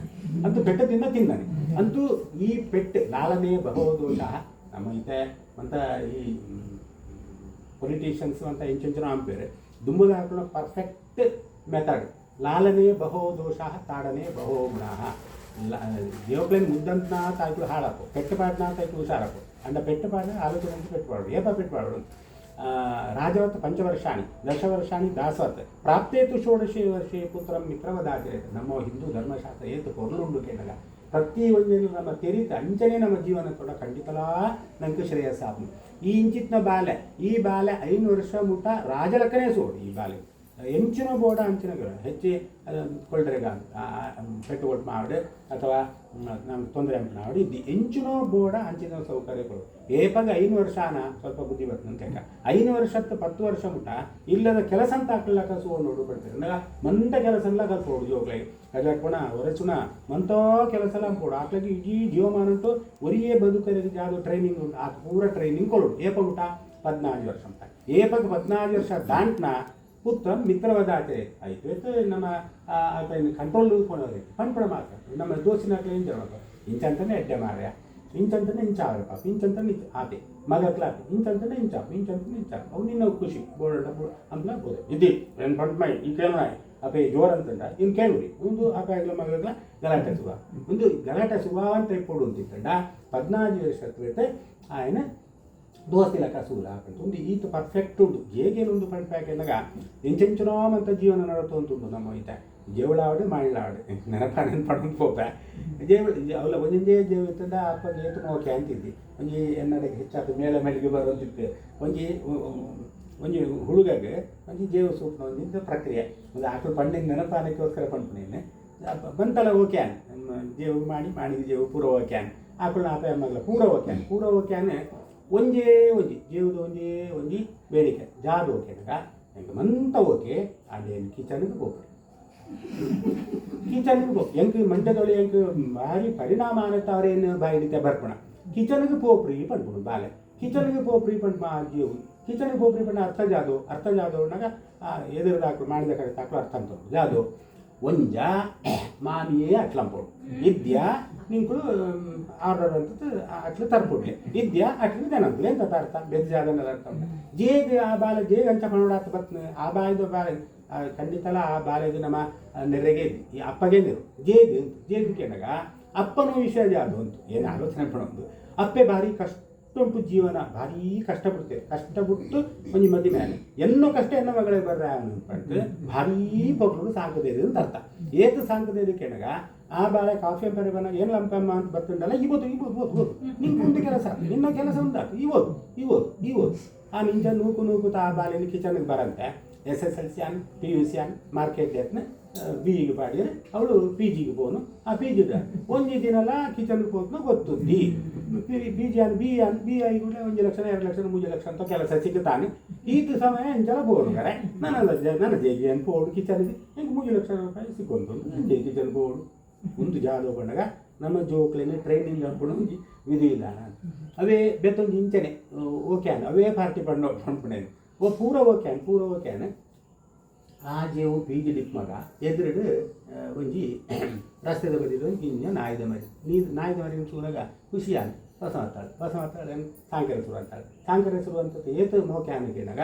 ಅಂತೂ ಪೆಟ್ಟು ತಿನ್ನಾನೆ ಅಂತೂ ಈ ಪೆಟ್ಟು ಲಾಲನೆ ಬಹುದೋಷ ನಮ್ಮ ಈತೆ ಅಂತ ಈ ಪೊಲಿಟಿಷಿಯನ್ಸ್ ಅಂತ ಇಂಚೆಂಚನ ಅಂಪೇರೆ ದುಂಬುದ ಹಾಕೋಣ ಪರ್ಫೆಕ್ಟ್ ಮೆಥಡ್ ಲಾಲನೆ ಬಹುದೋಷ ತಾಡನೆ ಬಹುಗುಣ ದೇವಪ್ಲೇನ್ ಮುದ್ದಂತ ತಾಯ್ತು ಹಾಳಾಕು ಪೆಟ್ಟು ಪಾಡ್ನ ತಾಯ್ತು ಹುಷಾರಾಕು ಅಂಡ ಪೆಟ್ಟು ಪಾಡ್ನ ಆಲೋಚನೆ ಅಂತ ಪೆಟ್ಟು ಪಾಡು ಏಪ ಪೆಟ್ಟು ಪಾಡು ರಾಜವತ್ ಪಂಚವರ್ಷಾಣಿ ದಶವರ್ಷಾಣಿ ದಾಸವತ್ ಪ್ರಾಪ್ತೇತು ಷೋಡಶೇ ವರ್ಷೇ ಪುತ್ರಂ ಮಿತ್ರವದಾಚರೇತ ನಮ್ಮ ಹಿಂದೂ ಧರ್ಮಶಾಸ್ತ್ರ ಏತು ಪೊರ್ಲುಂಡು ಕೇಳಗ ಪ್ರತಿ ಒಂದೇನು ನಮ್ಮ ತೆರಿತ ಅಂಚನೆ ನಮ್ಮ ಜೀವನ ಕೂಡ ಖಂಡಿತಲಾ ನಂಗೆ ಶ್ರೇಯಸ್ಸ ಆಪು ಈ ಇಂಚಿತ್ನ ಬಾಲೆ ಈ ಬಾಲೆ 5 ವರ್ಷ ಮುಟ ರಾಜಲಕ್ಕನೇ ಸೋಡು ಈ ಬಾಲೆ ಎಂಚಿನ ಬೋಡ ಅಂಚಿನ ಹೆಚ್ಚಿ ಕೊಳ್ಳ್ರೆಗ ಪೆಟ್ಟು ಕೊಟ್ಟು ಮಾಡಿ ಅಥವಾ ನಮ್ಗೆ ತೊಂದರೆ ಮಾಡಿ ಇದ್ದು ಎಂಚಿನ ಬೋಡ ಅಂಚಿನ ಸೌಕರ್ಯ ಕೊಡು ಏಪಾಗ 5 ವರ್ಷನ ಸ್ವಲ್ಪ ಬುದ್ಧಿ ಬರ್ತಂತ 5 ವರ್ಷಕ್ಕೆ 10 ವರ್ಷ ಮುಟ ಇಲ್ಲದ ಕೆಲಸ ಅಂತ ಹಾಕ್ಲಕ್ಕ ಸೋ ನೋಡು ಬಿಡ್ತಾರೆ ಅಂದಾಗ ಮಂತ ಕೆಲಸ ಎಲ್ಲ ಕಲ್ಪೋಡು ಜೋಗ್ಲಾಗಿ ಅದಾಡ್ಕೋಣ ಒರೆಸುನ ಮಂತೋ ಕೆಲಸ ಎಲ್ಲ ಕೊಡು ಹಾಕ್ಲಾಗಿ ಈ ಜೀವಮಾನ ಅಂತೂ ಒರಿಯೇ ಬದುಕರಿಗೆ ಯಾವುದು ಟ್ರೈನಿಂಗ್ ಉಂಟು ಆ ಪೂರ ಟ್ರೈನಿಂಗ್ ಕೊಡು ಏಪ ಊಟ 14 ವರ್ಷ ಅಂತ ಏಪಕ್ಕೆ 14 ವರ್ಷ ದಾಂಟ್ನ ಪುತ್ರ ಮಿತ್ರವದಾಚರೆ ಆಯ್ತು ನಮ್ಮ ಕಂಟ್ರೋಲ್ ಕೊಡೋರಿ ಪಂಪಡ ಮಾತ್ರ ನಮ್ಮ ದೋಸಿನ ಏನು ಜನ ಇಂಚಂತನೇ ಎಡ್ಡೆ ಮಾರ್ಯ ಇಂಚಂತನೇ ಇಂಚಾವ್ರ ಪಾಪ ಇಂಚಂತನೇ ಆತೆ ಮಗಕ್ಲಾತೆ ಇಂಚಂತನೇ ಇಂಚಾಪ್ ಇಂಚಂತನೇ ಇಂಚಾಪ್ ಅವು ನಿನ್ನ ಖುಷಿ ಬೋರ್ಡ ಅಂತ ಬೋದು ಇದ್ದಿ ಏನು ಪಂಟ್ ಮೈ ಈ ಕೇಳೋಣ ಅಪೇ ಜೋರ್ ಅಂತಂಡ ಇನ್ನು ಕೇಳುರಿ ಒಂದು ಅಪಾಯಗಳ ಮಗಳ ಗಲಾಟೆ ಸುಖ ಒಂದು ಗಲಾಟೆ ಸುಖ ಅಂತ ಕೊಡು ಅಂತಿತ್ತಂಡ 14 ವರ್ಷ ఆయన ದೋಸ್ತಿಲ ಕಸೂಲ ಹಾಕಂತ ಒಂದು ಈತ ಪರ್ಫೆಕ್ಟ್ ಉಂಟು ಹೇಗೇನೊಂದು ಪಂಪಾಕ್ ಎನ್ನಾಗ ಎಂಚೆಂಚನೋಮಂತ ಜೀವನ ನಡತುಂಟು ನಮ್ಮ ಈತ ಜೇವಳಾವಡೆ ಮಾಡಿಳಾವಡೆ ನೆನಪ ನೆನಪಡು ಪೋಪ ಜೇವಳ ಅವಳ ಒಂದೇ ಜೇವ ಇತ್ತಂದ ಅಪ್ಪ ಏತು ನೋಕೆ ಅಂತಿದ್ದಿ ಒಂಜಿ ಎನ್ನಡಕ್ಕೆ ಹೆಚ್ಚಾದ ಮೇಲೆ ಮೇಲಿಗೆ ಬರೋದಿತ್ತು ಒಂಜಿ ಹುಡುಗಗೆ ಒಂಜಿ ಜೇವ ಸೂಪ್ನ ಒಂದಿಂತ ಪ್ರಕ್ರಿಯೆ ಒಂದು ಆಕಳು ಪಂಡಿನ ನೆನಪಾನಕ್ಕೋಸ್ಕರ ಪಂಪನೇನೆ ಬಂತಲ್ಲ ಓಕ್ಯಾನ್ ಜೇವು ಮಾಡಿದ ಜೇವು ಪೂರ ಓಕ್ಯಾನ್ ಆಕಳು ಆಪ ಮಗಳ ಪೂರ ಓಕ್ಯಾನ್ ಒಂಜೇ ಜೇವುದು ಒಂಜಿ ಬೇಡಿಕೆ ಜಾದು ಓಕೆನಾಗ ಹೆಂಗೆ ಮಂತ ಓಕೆ ಅದೇನು ಕಿಚನ್ಗೆ ಹೋಗ್ರಿ ಕಿಚನ್ಗೆ ಹೋಗಿ ಹೆಂಗೆ ಮಂಟದೊಳೆ ಹೆಂಗೆ ಭಾರಿ ಪರಿಣಾಮ ಅನ್ನತ್ತ ಅವ್ರೇನು ಬಾಯಿಡಿತೆ ಬರ್ಪಣ ಕಿಚನ್ಗೆ ಪೋಪ್ರಿ ಪಂಡ್ಬಿಡು ಬಾಲೆ ಕಿಚನ್ಗೆ ಪೋಪ್ರಿ ಪಂಡ್ ಮಾ ಜೀವು ಕಿಚನ್ಗೆ ಪೋಪ್ರಿ ಪಂಡ ಅರ್ಥ ಜಾದೋನಾಗ ಎದುರದ ಹಾಕಲು ಮಾಡಿದ ಕಡೆ ತಾಕಲು ಅರ್ಥ ಅಂತ ಜಾದು ಒಂಜ ಮಾಮಿಯೇ ಅಟ್ಲಂಪೋಡು ಇದ್ಯಾ ನಿಂಕುಳು ಆರ್ಡರ್ ಅಂತ ಅಟ್ಲು ತರ್ಪುಡ್ಲಿ ಇದ್ಯಾ ಅಟ್ಲು ದೇನಂತಲೇ ಎಂತ ಅರ್ಥ ಬೆದ್ದು ಜಾಗನೆಲ್ಲ ಅರ್ಥ ಜೇಗ್ ಆ ಬಾಲೆ ಜೇಗ್ ಅಂಚ ಪಣೋಡಾತ ಬರ್ತನೆ ಆ ಬಾಯಿದು ಬಾಳೆ ಖಂಡಿತಲ್ಲ ಆ ಬಾಲೆದು ನಮ್ಮ ನೆರೆಗೆ ಈ ಅಪ್ಪಗೆ ನೀರು ಜೇಗ್ ಕೇಳಾಗ ಅಪ್ಪನ ವಿಷಯ ಜಾದು ಅಂತ ಏನು ಆಲೋಚನೆ ಪಡೋದು ಅಪ್ಪೆ ಭಾರಿ ಕಷ್ಟ ಉಂಟು ಜೀವನ ಭಾರಿ ಕಷ್ಟಪಡ್ತೇವೆ ಕಷ್ಟಪಟ್ಟು ಒಂಜಿ ಮದಿ ಮೇಲೆ ಎನ್ನೋ ಕಷ್ಟ ಎನ್ನೋ ಮಗಳೇ ಬರ್ರ ಅನ್ಪಟ್ಟು ಭಾರೀ ಪೊಟ್ಲು ಸಾಂಕದೇರಿ ಅಂತ ಅರ್ಥ ಏತು ಸಾಂಕದೇರಿ ಕೇಳಾಗ ಆ ಬಾಳೆ ಕಾಫಿ ಅಂಪರೆ ಬಂದಾಗ ಏನು ಲಂಪಮ್ಮ ಅಂತ ಬರ್ತುಂಡಲ್ಲ ಇವತ್ತು ನಿನ್ನ ಮುಂದೆ ಕೆಲಸ ನಿನ್ನ ಕೆಲಸ ಉಂಟಾತು ಇವತ್ತು ಆ ನಿಂಜ ನೂಕು ಆ ಬಾಲೆಯಲ್ಲಿ ಕಿಚನ್ಗೆ ಬರಂತೆ SSLC ಅನ್ PUC ಅನ್ ಮಾರ್ಕೆಟ್ ಡೇಟ್ನ ಬಿಗೆ ಪಾಡಿದ್ರೆ ಅವಳು PGಗೆ ಪೋನು ಆ PGದ ಒಂಜಿ ದಿನಲ್ಲ ಕಿಚನ್ಗೆ ಹೋಗ್ನ ಗೊತ್ತುದ್ದಿ ಬಿ ಐ ಕೂಡ 1 ಲಕ್ಷ 2 ಲಕ್ಷ 3 ಲಕ್ಷ ಅಂತ ಕೆಲಸ ಸಿಗುತ್ತಾನೆ ಈತ ಸಮಯ ಎಂಚಲ ಬೋರ್ಡ್ಗಾರೆ ನನ್ನ ಜೇಗಿ ಏನು ಬೋರ್ಡು ಕಿಚನ್ಗೆ ಹೆಂಗೆ 3 ಲಕ್ಷ ರೂಪಾಯಿ ಸಿಕ್ಕೊಂತು ಜೇಗಿ ಕಿಚನ್ ಬೋರ್ಡು ಒಂದು ಜಾದು ಬಂದಾಗ ನಮ್ಮ ಜೋಕ್ಲೇನೆ ಟ್ರೈನಿಂಗ್ ಅನ್ಕೊಂಡು ಒಂದು ವಿಧಿ ವಿಧಾನ ಅವೇ ಬೆತ್ತೊಂದು ಇಂಚನೆ ಓಕ್ಯಾನ್ ಅವೇ ಪಾರ್ಟಿ ಪಂಡ್ಪಣೇನು ಪೂರ ಓಕ್ಯಾನ್ ಆ ಜೇವು ಬೀಜಿ ಡಿಪ್ ಮಗ ಎದುರುಡು ಒಂಜಿ ರಸ್ತೆದ ಬದಿದ ಒಂದು ಇಂಜ ನಾಯ್ದ ಮರಿ ಚೂರಾಗ ಖುಷಿಯಾಗಿ ಹೊಸ ಮಾತಾಳೆ ಸಾಂಕರ ಸುರು ಅಂತ ಏತು ಮೋಕ್ಯಾನಗೇನಾಗ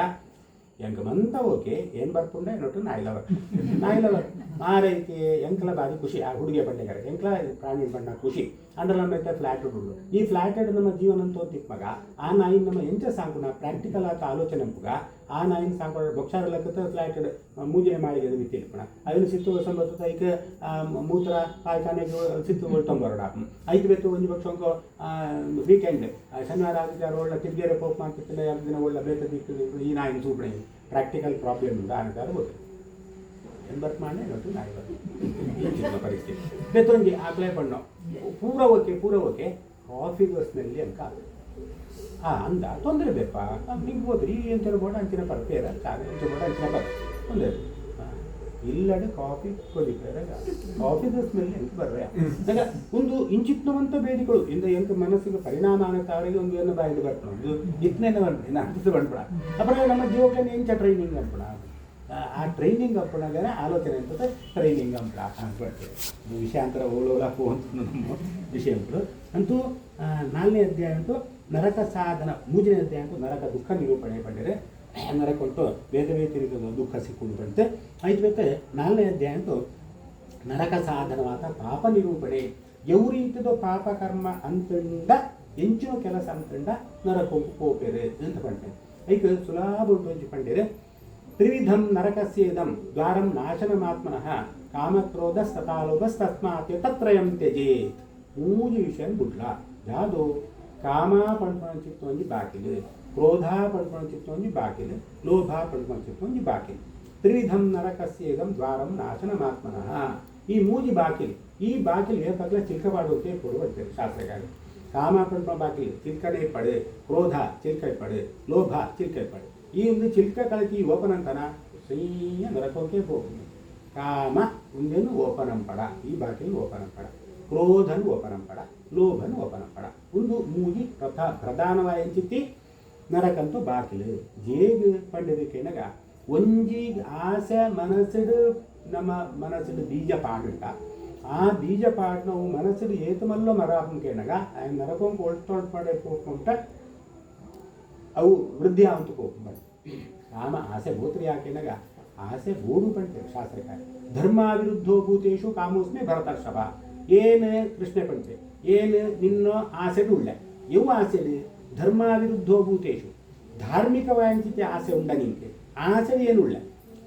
ಎಂಕ ಮಂತ ಓಕೆ ಏನು ಬರ್ಪುಂಡೆ ನೋಟು ನಾಯಿಲವ ಮಾರೈತಿ ಎಂಕಲ ಬಾರಿ ಖುಷಿ ಆ ಹುಡುಗಿಯ ಪಂಡೆಗಾರ ಎಂಕಲ ಪ್ರಾಣಿ ಬಣ್ಣ ಖುಷಿ ಅಂದ್ರೆ ನಮ್ಮ ಫ್ಲಾಟ್ ಹುಡುಗರು ಈ ಫ್ಲಾಟೆಡ್ ನಮ್ಮ ಜೀವನ ಅಂತ ಓದ್ತಿತ್ತು ಮಗ ಆ ನಾಯಿ ನಮ್ಮ ಎಂಚ ಸಾಂಕುನ ಪ್ರಾಕ್ಟಿಕಲ್ ಆತ ಆಲೋಚನೆ ಪುಗ ಆ ನಾಯಿನ ಸಾಂಕೊಂಡು ಬೊಕ್ಷಾರಲ್ಲಕ್ಕ ಫ್ಲಾಟ್ ಮೂಜಿನ ಮಾಡಿಗೆ ಬಿತ್ತಿರ್ಪಣ ಅದನ್ನು ಸಿತ್ತು ಸಂಬತ್ತು ಐಕ ಮೂತ್ರ ಪಾಯ್ಖಾನೆಗೆ ಸಿತ್ತು ತೊಂಬರೋಡ ಐದು ಬೆತ್ತು ಒಂದು ಪಕ್ಷ ವೀಕೆಂಡ್ ಶನಿವಾರ ಆದಿತ್ಯಾರ ಒಳ್ಳೆ ತಿರ್ಗೇರೆ ಪೋಪ್ ಮಾಡ್ತಿರ್ತಿಲ್ಲ 2 ದಿನ ಒಳ್ಳೆ ಬೇಕ ದಿಕ್ಕು ಈ ನಾಯಿನ ಸೂಪಣೆ ಪ್ರಾಕ್ಟಿಕಲ್ ಪ್ರಾಬ್ಲಮ್ ಉಂಟು ಆನಕಾರ ಗೊತ್ತು ಎಂಬತ್ತು ಮಾಡಿ ನೋಟು ನಾಯಿ ಬರ್ತದೆ ಪರಿಸ್ಥಿತಿ ಬೆತ್ತೊಂದು ಆಕಲೇ ಬಣ್ಣು ಪೂರ ಓಕೆ ಕಾಫಿ ಬಸ್ನಲ್ಲಿ ಅಂಕ ಅಂದ ತೊಂದರೆ ಬೇಪ ನಿಂಗೆ ಹೋದ್ರಿ ಎಂಚಿನ ಬೋಡ ಅಂಚಿನ ಪರ್ಪೇರ ಎಂಚಿನ ಬೋಡ ಅಂಚಿನ ಪರ್ ತೊಂದರೆ ಇಲ್ಲಡೆ ಕಾಫಿ ಕೊಡಿಪೇರ ಕಾಫಿ ಬಸ್ನಲ್ಲಿ ಎಂಕ ಬರ್ರೆ ಆಗ ಒಂದು ಇಂಚಿತ್ನವಂತ ಬೇಡಿಗಳು ಇಂದ ಎಂಕ ಮನಸ್ಸಿಗೆ ಪರಿಣಾಮ ಅನ್ನೋರಿಗೆ ಒಂದು ಏನು ಬಾಯಿಗೆ ಬರ್ತಾನೆ ಇದು ಇತ್ನೇನ ಬಂದ್ಬಿಡಿ ನಾನು ಬಂದ್ಬಿಡ ಅப்புறம் ನಮ್ಮ ಜೀವಕ್ಕೆ ಎಂಚ ಟ್ರೈನಿಂಗ್ ಅಂದ್ಬಿಡ ಆ ಟ್ರೈನಿಂಗ್ ಅಪ್ಪಣಾಗ ಆಲೋಚನೆ ಅಂತಂದ್ರೆ ಟ್ರೈನಿಂಗ್ ಅಂತ ಬರ್ತೇವೆ ವಿಷಯಾಂತರ ಓಲೋಲ ಅಂತ ನಮ್ಮ ವಿಷಯಗಳು ಅಂತೂ 4ನೇ ಅಧ್ಯಾಯ ಅಂತೂ ನರಕ ಸಾಧನ 3ನೇ ಅಧ್ಯಾಯ ಅಂತೂ ನರಕ ದುಃಖ ನಿರೂಪಣೆ ಪಡೆದರೆ ನರಕ ಉಂಟು ಬೇರೆ ಬೇರೆ ದುಃಖ ಸಿಕ್ಕೊಂಡು ಬಂತೆ ಆಯ್ತು ಬೇಕೆ 4ನೇ ಅಧ್ಯಾಯ ಅಂತೂ ನರಕ ಸಾಧನವಾದ ಪಾಪ ನಿರೂಪಣೆ ಎವರೀತಿದೋ ಪಾಪ ಕರ್ಮ ಅಂತಂಡ ಎಂಚಿನ ಕೆಲಸ ಅಂತಂಡ ನರಕ ಪೋಪೇರೆ ಅಂತ ಪಂಡೆ ಐಕ ಸುಲಭ ಉಂಟು ಪಂಡಿರೆ ತ್ರಿವಿಧಂ ನರಕಸ್ಯೇದಂ ದ್ವಾರಂ ನಾಶನಮಾತ್ಮನಃ ಕಾಮಕ್ರೋಧಸ್ತಥಾಲೋಭಸ್ತಸ್ಮಾತ್ ತತ್ರಯಂ ತ್ಯಜೇತ್ 3 ವಿಷಯ ಬಿಡ್ಲ ಯಾವುದು ಕಾಮ ಪಡ್ಕೊಂಡು ಚಿತ್ತ ಒಂಜಿ ಬಾಕಿಲು ಕ್ರೋಧ ಪಡ್ಕೊಂಡು ಚಿತ್ತ ಒಂಜಿ ಬಾಕಿಲು ಲೋಭ ಪಡ್ಕೊಂಡು ಚಿತ್ತ ಒಂಜಿ ಬಾಕಿಲು ತ್ರಿವಿಧಂ ನರಕಸ್ಯೇದಂ ದ್ವಾರಂ ನಾಶನಮಾತ್ಮನಃ ಈ 3 ಬಾಕಿಲು ಈ ಬಾಕಿಲು ಏಕಾಗ್ಲ ಚಿಲ್ಕಪಾಡೋಕೆ ಕೊಡುವಂತೆ ಶಾಸ್ತ್ರಗಾರಿ ಕಾಮ ಪಡ್ಕೊಂಡು ಬಾಕಿಲು ಚಿಲ್ಕನೆ ಪಡೆ ಕ್ರೋಧ ಚಿಲ್ಕೈ ಪಡೆ ಲೋಭ ಚಿಲ್ಕೈ ಪಡೆ ಈ ಒಂದು ಚಿಲ್ಕ ಕಳಕಿ ಓಪನ್ ಅಂತಾನ ಸೀಯ ನರಕೋಕೆ ಹೋಗಿ ಕಾಮ ಒಂದೇನು ಓಪನಂಪಡ ಈ ಬಾಕಿಲು ಓಪನಂಪಡ ಕ್ರೋಧನ್ ಓಪನಂಪಡ ಲೋಭನ್ ಓಪನಂಪಡ ಒಂದು 3 ಪ್ರಧಾನವಾದ ಎಂಚಿತ್ತಿ ನರಕಂತೂ ಬಾಕಿಲು ಜೇಗ ಪಂಡಿದಕ್ಕೆನಗ ಒಂಜಿ ಆಸೆ ಮನಸ್ಸಿಡು ನಮ್ಮ ಮನಸ್ಸಿಡು ಬೀಜ ಪಾಡುಂಟ ಆ ಬೀಜ ಪಾಡ್ ನಾವು ಮನಸ್ಸಿಡು ಏತಮಲ್ಲೋ ಮರಾಪಂಕೇನಗ ಆ ನರಕಂ ಕೊಳ್ತೊಳ್ ಪಡೆ ಹೋಗ್ಕೊಂಟ ಅವು ವೃದ್ಧಿ ಆವಂತ ಹೋಗ್ಬಾರ್ದು ಕಾಮ ಆಸೆ ಭೂತ್ರಿ ಯಾಕೆನಾಗ ಆಸೆ ಬೋಡು ಪಂಡ್ತೇವೆ ಶಾಸ್ತ್ರಕಾರ ಧರ್ಮ ವಿರುದ್ಧೋ ಭೂತೇಶು ಕಾಮೋಸ್ಮೆ ಭರತರ್ಷಭ ಏನು ಕೃಷ್ಣ ಪಂಡ್ತೆ ಏನು ನಿನ್ನ ಆಸೆಡು ಉಳ್ಳೆ ಇವು ಆಸೆಡು ಧರ್ಮ ವಿರುದ್ಧೋ ಭೂತೇಶು ಧಾರ್ಮಿಕವಾಂಚಿತೆ ಆಸೆ ಉಂಡ ನಿಂಗೆ ಆಸೆ ಏನು ಉಳ್ಳೆ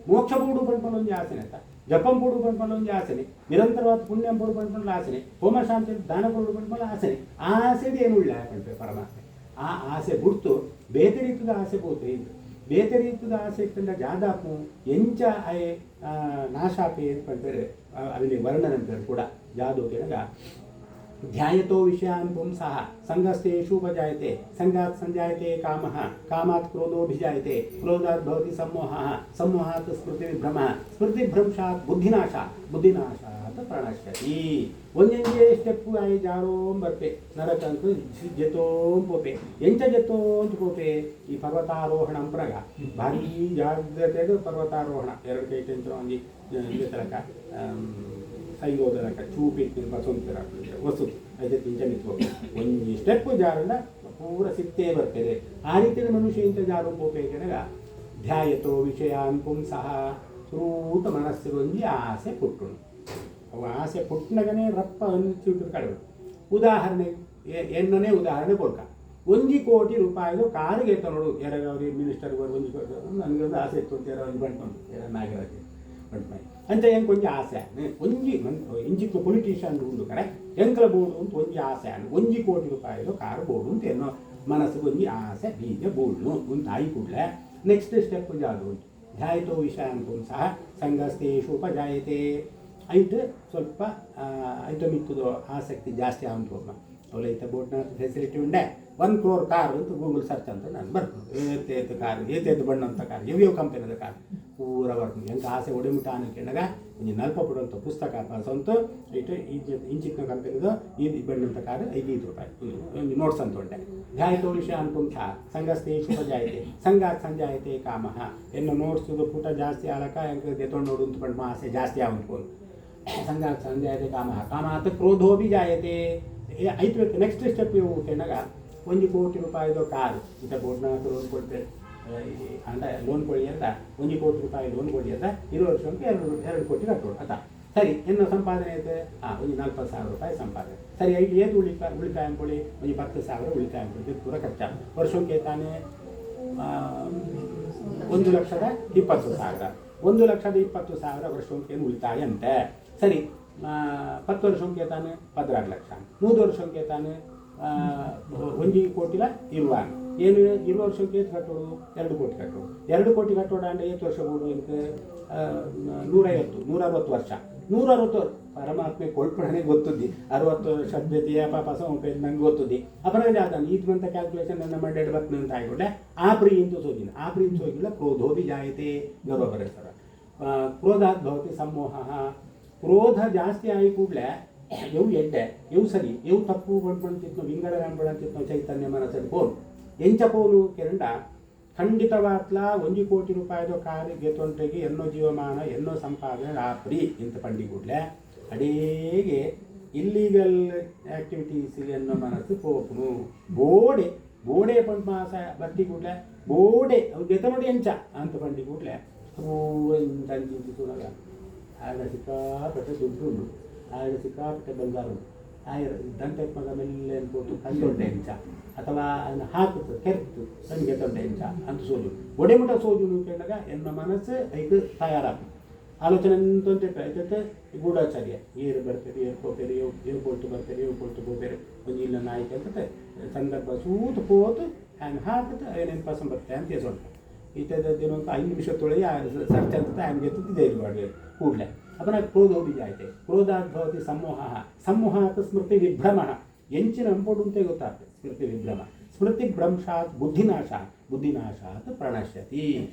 ಮೋಕ್ಷ ಬೋಡು ಪಂಡ್ಕೊಂಡೊಂದು ಆಸೆನೆ ಅಂತ ಜಪಂ ಬೋಡು ಪಂಡ್ಕೊಂಡೊಂದು ಆಸೆನೆ ನಿರಂತರವಾದ ಪುಣ್ಯಂ ಬೋಡು ಪಂಡ್ಕೊಂಡ ಆಸೆನೆ ಹೋಮ ಶಾಂತಿ ದಾನ ಬೋಡು ಪಂಡ್ಕೊಂಡ ಆಸೆನೆ ಆಸೆದು ಏನು ಉಳ್ಳೆ ಪಂಡ್ತೆ ಪರಮಾತ್ಮ ಆ ಆಸೆ ಬಿಡ್ತು ಬೇತೆ ರೀತಿಯ ಆಸೆ ಹೋದ್ರೆ ಬೇತೆ ರೀತಿಯ ಆಸೆ ಇತ್ತಂದ್ರೆ ಜಾದಾಪು ಎಂಚ ನಾಶಾಪಿ ಅಂತ ಪಂಡ್ತಾರೆ ಅಲ್ಲಿ ವರ್ಣನಂತಾರೆ ಕೂಡ ಜಾದು ಕೇಳಾಗ ಧ್ಯಾಯತೋ ವಿಷಯಾನ್ ಪುಂಸಃ ಸಂಗಸ್ತೇಷೂಪಜಾಯತೆ ಸಂಗಾತ್ ಸಂಜಾಯತೆ ಕಾಮಃ ಕಾಮಾತ್ ಕ್ರೋಧೋಭಿಜಾಯತೆ ಕ್ರೋಧಾತ್ ಭವತಿ ಸಮೋಹಃ ಸಮೋಹಾತ್ ಸ್ಮೃತಿವಿಭ್ರಮಃ ಸ್ಮೃತಿಭ್ರಂಶಾತ್ ಬುದ್ಧಿನಾಶಾತ್ ಪ್ರಣಶ್ಯತಿ ಒಂದೊಂದೇ ಸ್ಟೆಪ್ಪು ಆಯಿ ಜಾರೋಂ ಬರ್ಪೆ ನರಕಂತೂ ಜತೋಂ ಪೋಪೆ ಎಂಚ ಜತೋಂತ ಪೋಪೆ ಈ ಪರ್ವತಾರೋಹಣ ಪ್ರಗ ಭಾರೀ ಜಾಗ್ರತೆಗೆ ಪರ್ವತಾರೋಹಣ 2 ಕೈ ಟೆಂಚು ಒಂದು ತನಕ ಸೈಗೋದನಕ ಚೂಪಿಟ್ಟು ಬಸವಂತರ ವಸ್ತು ಐದು ತಿಂಚ ನಿಂತ್ಕೋಬೇಕು ಒಂದು ಸ್ಟೆಪ್ಪು ಜಾರಲ್ಲ ಪೂರ ಸಿಕ್ತೇ ಬರ್ತದೆ ಆ ರೀತಿಯ ಮನುಷ್ಯ ಇಂಥ ಜಾರು ಪೋಪೇಕನಾಗ ಧ್ಯಾಯತೋ ವಿಷಯಾನ್ ಪುಂಸಃ ಸೂತ ಮನಸ್ಸಿಗೆ ಒಂಜಿ ಆಸೆ ಪುಟ್ಟುನು ಅವು ಆಸೆ ಪುಟ್ಟನಗನೇ ರಪ್ಪ ಅನ್ಸಿಟ್ಟು ಕಡಿಮೆ ಉದಾಹರಣೆ ಎನ್ನನೇ ಉದಾಹರಣೆ ಕೊಡ್ಕ 1 ಕೋಟಿ ರೂಪಾಯಿದು ಕಾರಿಗೆ ಎತ್ತ ನೋಡು ಯಾರಾಗ ಮಿನಿಸ್ಟರ್ ನನಗೆ ಆಸೆ ಇತ್ತು ಅಂತ ಯಾರೋ ಬಂಟ್ಕೊಂಡು ನಾಗರಾಜ್ ಬಂಟ್ಮೈ ಅಂತ ಹೆಂಗೆ ಕೊಂಚ ಆಸೆ ಒಂಜಿ ಇಂಚಿತ್ತು ಪೊಲಿಟಿಷಿಯನ್ ಉಂಡು ಕಡೆ ಎಂಕಲ ಬೋಡು ಅಂತ ಒಂಜಿ ಆಸೆ 1 ಕೋಟಿ ರೂಪಾಯಿದು ಕಾರು ಬೋಡು ಅಂತ ಏನೋ ಮನಸ್ಸಿಗೆ ಒಂಜಿ ಆಸೆ ಬೀಜ ಬೋಡ್ನು ಅಂತ ಆಯಿ ಕೂಡಲೇ ನೆಕ್ಸ್ಟ್ ಸ್ಟೆಪ್ ಜಾದು ಉಂಟು ಧ್ಯಾಯತೋ ವಿಷಯ ಅಂತ ಸಹ ಸಂಗಸ್ತೇಷು ಉಪಜಾಯತೆ ಐಟ್ ಸ್ವಲ್ಪ ಐಟ ಮಿಕ್ಕದು ಆಸಕ್ತಿ ಜಾಸ್ತಿ ಆವಂತ ಹೋಗ ಅವಲೈತೆ ಬೋಟ್ನ ಫೆಸಿಲಿಟಿ ಉಂಡೆ 1 crore ಕಾರ್ ಅಂತ ಗೂಗಲ್ ಸರ್ಚ್ ಅಂತ ನಾನು ಬರ್ತೀನಿ ಏತೇತು ಕಾರು ಏತೇತು ಬಣ್ಣ ಅಂತ ಕಾರು ಯಾವ ಕಂಪನಿದ ಕಾರು ಪೂರ ಬರ್ತೀನಿ ಎಂತ ಆಸೆ ಒಡೆಮಿಟ ಅನ್ನೋಕೆಂಡಾಗ ಒಂದು ನಲ್ಪ ಪಡುವಂಥ ಪುಸ್ತಕ ಸ್ವಂತ ಇಟ್ಟು ಇಂಚಿನ ಕಂಪನಿದು ಈ ಬಣ್ಣಂಥ ಕಾರು 5 ರೂಪಾಯಿ ಒಂದು ನೋಟ್ಸ್ ಅಂತ ಉಂಟೆ ಧ್ಯಾಯತೋ ವಿಷಯ ಅನ್ಕೊಂತ ಸಂಗಸ್ತೇಷು ಉಪಜಾಯತೆ ಸಂಗಾತ್ ಸಂಜಾಯತೆ ಕಾಮಃ ಎನ್ನು ನೋಟ್ಸುದು ಪುಟ ಜಾಸ್ತಿ ಆಲಕ ಹೆಂಗೆ ಎತ್ಕೊಂಡು ನೋಡು ಅಂತ ಬಂದು ಆಸೆ ಜಾಸ್ತಿ ಆವಂತ್ಕೊಂಡು ಸಂಗಾತ್ ಸಂಜಾಯತೆ ಕಾಮಃ ಕಾಮಾತ್ ಕ್ರೋಧೋಭಿ ಜಾಯತೆ ಐದು ನೆಕ್ಸ್ಟ್ ಸ್ಟೆಪ್ ಇವು ಕೆನಾಗ 1 ಕೋಟಿ ರೂಪಾಯಿದು ಕಾರು ಇಂಥ ಬೋರ್ಡ್ನ ಲೋನ್ ಕೊಡ್ತೇವೆ ಅಂದರೆ ಲೋನ್ ಕೊಡಿ ಅಂತ 1 ಕೋಟಿ ರೂಪಾಯಿ ಲೋನ್ ಕೊಡಿ ಅಂತ 2 ವರ್ಷಕ್ಕೆ 2 ಕೋಟಿ ಕಟ್ಟೋದು ಆತ ಸರಿ ಏನು ಸಂಪಾದನೆ ಐತೆ ಒಂದು 40,000 ರೂಪಾಯಿ ಸಂಪಾದನೆ ಸರಿ ಐದು ಏದು ಉಳಿತಾಯ ಅಂದ್ಕೊಳ್ಳಿ ಒಂದು 10,000 ಉಳಿತಾಯ ಅಂದ್ಕೊಳ್ಳಿ ಪೂರ ಖರ್ಚು ವರ್ಷಕ್ಕೆ ತಾನೇ 1,20,000 1,20,000 ವರ್ಷಕ್ಕೆ ಉಳಿತಾಯ ಅಂತೆ. ಸರಿ, 10 ವರ್ಷಕ್ಕೆ ತಾನು 16 ಲಕ್ಷ, 3 ವರ್ಷಕ್ಕೆ ತಾನು 1 ಕೋಟಿಲ ಇರುವ ಏನು 20 ವರ್ಷಕ್ಕೆ ಕಟ್ಟೋಡು 2 ಕೋಟಿ ಕಟ್ಟೋಡು 2 ಕೋಟಿ ಕಟ್ಟೋಡ ಅಂದ್ರೆ 8 ವರ್ಷ ಬೋಡು ಇದಕ್ಕೆ 160 ವರ್ಷ 160 ಪರಮಾತ್ಮೆ ಕೊಳ್ಪಣೆ ಗೊತ್ತುದ್ದಿ 60 ವರ್ಷ ಜೊತೆಯ ಪಾಪ ನಂಗೆ ಗೊತ್ತುದ್ದಿ ಅಪರಾಧ ಆದ ಈತ್ವಂತ ಕ್ಯಾಲ್ಕುಲೇಷನ್ ನನ್ನ ಮಾಡಿ ಬರ್ತದೆ ಅಂತ ಆಯ್ಕೊಂಡೆ ಆ ಪ್ರೀಂತು ಸೋದಿನ ಆ ಪ್ರೀಂತು ಸೋಗಿಲ್ಲ ಕ್ರೋಧೋಭಿ ಜಾಯತೆ ಗೌರವ ಬರೆಸ್ತಾರ. ಕ್ರೋಧಾತ್ ಭವತಿ ಸಮೋಹ. ಕ್ರೋಧ ಜಾಸ್ತಿ ಆಗಿ ಕೂಡಲೇ ಎವು ಎಡ್ಡೆ ಎವು ಸರಿ ಎವು ತಪ್ಪು ಕೊಂಡ್ಕೊಂತಿತ್ತು ವಿಂಗಡ ಅಂತಿತ್ತು ಚೈತನ್ಯ ಮನಸ್ಸಲ್ಲಿ ಪೋಲು ಎಂಚ ಪೋಲು ಕೆರಂಡ ಖಂಡಿತವಾತ್ಲ 1 ಕೋಟಿ ರೂಪಾಯಿದು ಕಾರು ಗೆತ್ತೊಂಟೆಗೆ ಎನ್ನೋ ಜೀವಮಾನ ಎನ್ನೋ ಸಂಪಾದನೆ ರಾತ್ರಿ ಇಂತ ಪಂಡಿ ಕೂಡಲೇ ಅಡೇಗೆ ಇಲ್ಲೀಗಲ್ ಆ್ಯಕ್ಟಿವಿಟೀಸ್ ಎನ್ನೋ ಮನಸ್ಸು ಪೋಪುನು ಬೋಡೆ ಪಂಡ್ ಮಾಸ ಬತ್ತಿ ಕೂಡಲೇ ಬೋಡೆ ಅವು ಗೆತ್ತ ನೋಡಿ ಎಂಚ ಅಂತ ಪಂಡಿ ಕೂಡಲೇ ಇಂತ ಚಿಂತಿಸುವಾಗ ಆಗ ಸಿಕ್ಕಾಪಟ್ಟೆ ದುಡ್ಡು ಉಂಟು, ಆಗ ಸಿಕ್ಕಾಪಟ್ಟೆ ಬಂಗಾರ ಉಂಟು, ದಂಟೆ ಮಗ ಮೇಲೆ ಅನ್ಕೋತು ಕಂದೊಡ್ಡೆ ಎಂಚ ಅಥವಾ ಅದನ್ನು ಹಾಕಿತು ಕೆರೆತು ನನಗೆ ತೊಂಡೆ ಎಂಚ ಅಂತ ಸೋಜು ಒಡೆಮುಟ ಸೋಜು ಕೇಳಿದಾಗ ಎನ್ನ ಮನಸ್ಸು ಐದು ತಯಾರಾಗ ಆಲೋಚನೆ ಅಂತಂತೆ ಗೂಢಾಚಾರ್ಯ ಏರು ಬರ್ತಾರೆ ಏರು ಹೋಗ್ತಾರೆ ಏರು ಕೊಳ್ತು ಬರ್ತಾರೆ ಏರು ಕೊಳ್ತು ಹೋಗ್ತಾರೆ ಒಂದು ಇಲ್ಲ ನಾಯ್ಕೆ ಅಂತತೆ ಸಂದರ್ಭ ಸೂತು ಹೋತು ಹ್ಯಾಂಗೆ ಹಾಕಿತು ಏನೇನು ಪಸಂದ್ ಬರ್ತದೆ ಅಂತ ಹೆಸರು ಈತದಿನ 5 ನಿಮಿಷದೊಳಗೆ ಸರ್ಚ್ ಅಂತ ಹ್ಯಾಂಗೆ ಎತ್ತಿದ್ದೆ ಇದು ಮಾಡಿ ಕೂಡಲೇ अपना क्रोधोपि जायते क्रोधात् भवति सम्मोहः सम्मोहात् स्मृति विभ्रमः ಎಂಚಿನ ಅಂಪೊಡುಂತೆ ಗೊತ್ತಾಗ್ತದೆ ಸ್ಮೃತಿ ವಿಭ್ರಮ ಸ್ಮೃತಿ ಭ್ರಂಶಾತ್ ಬುದ್ಧಿನಾಶಾತ್ ಪ್ರಣಶ್ಯತಿ.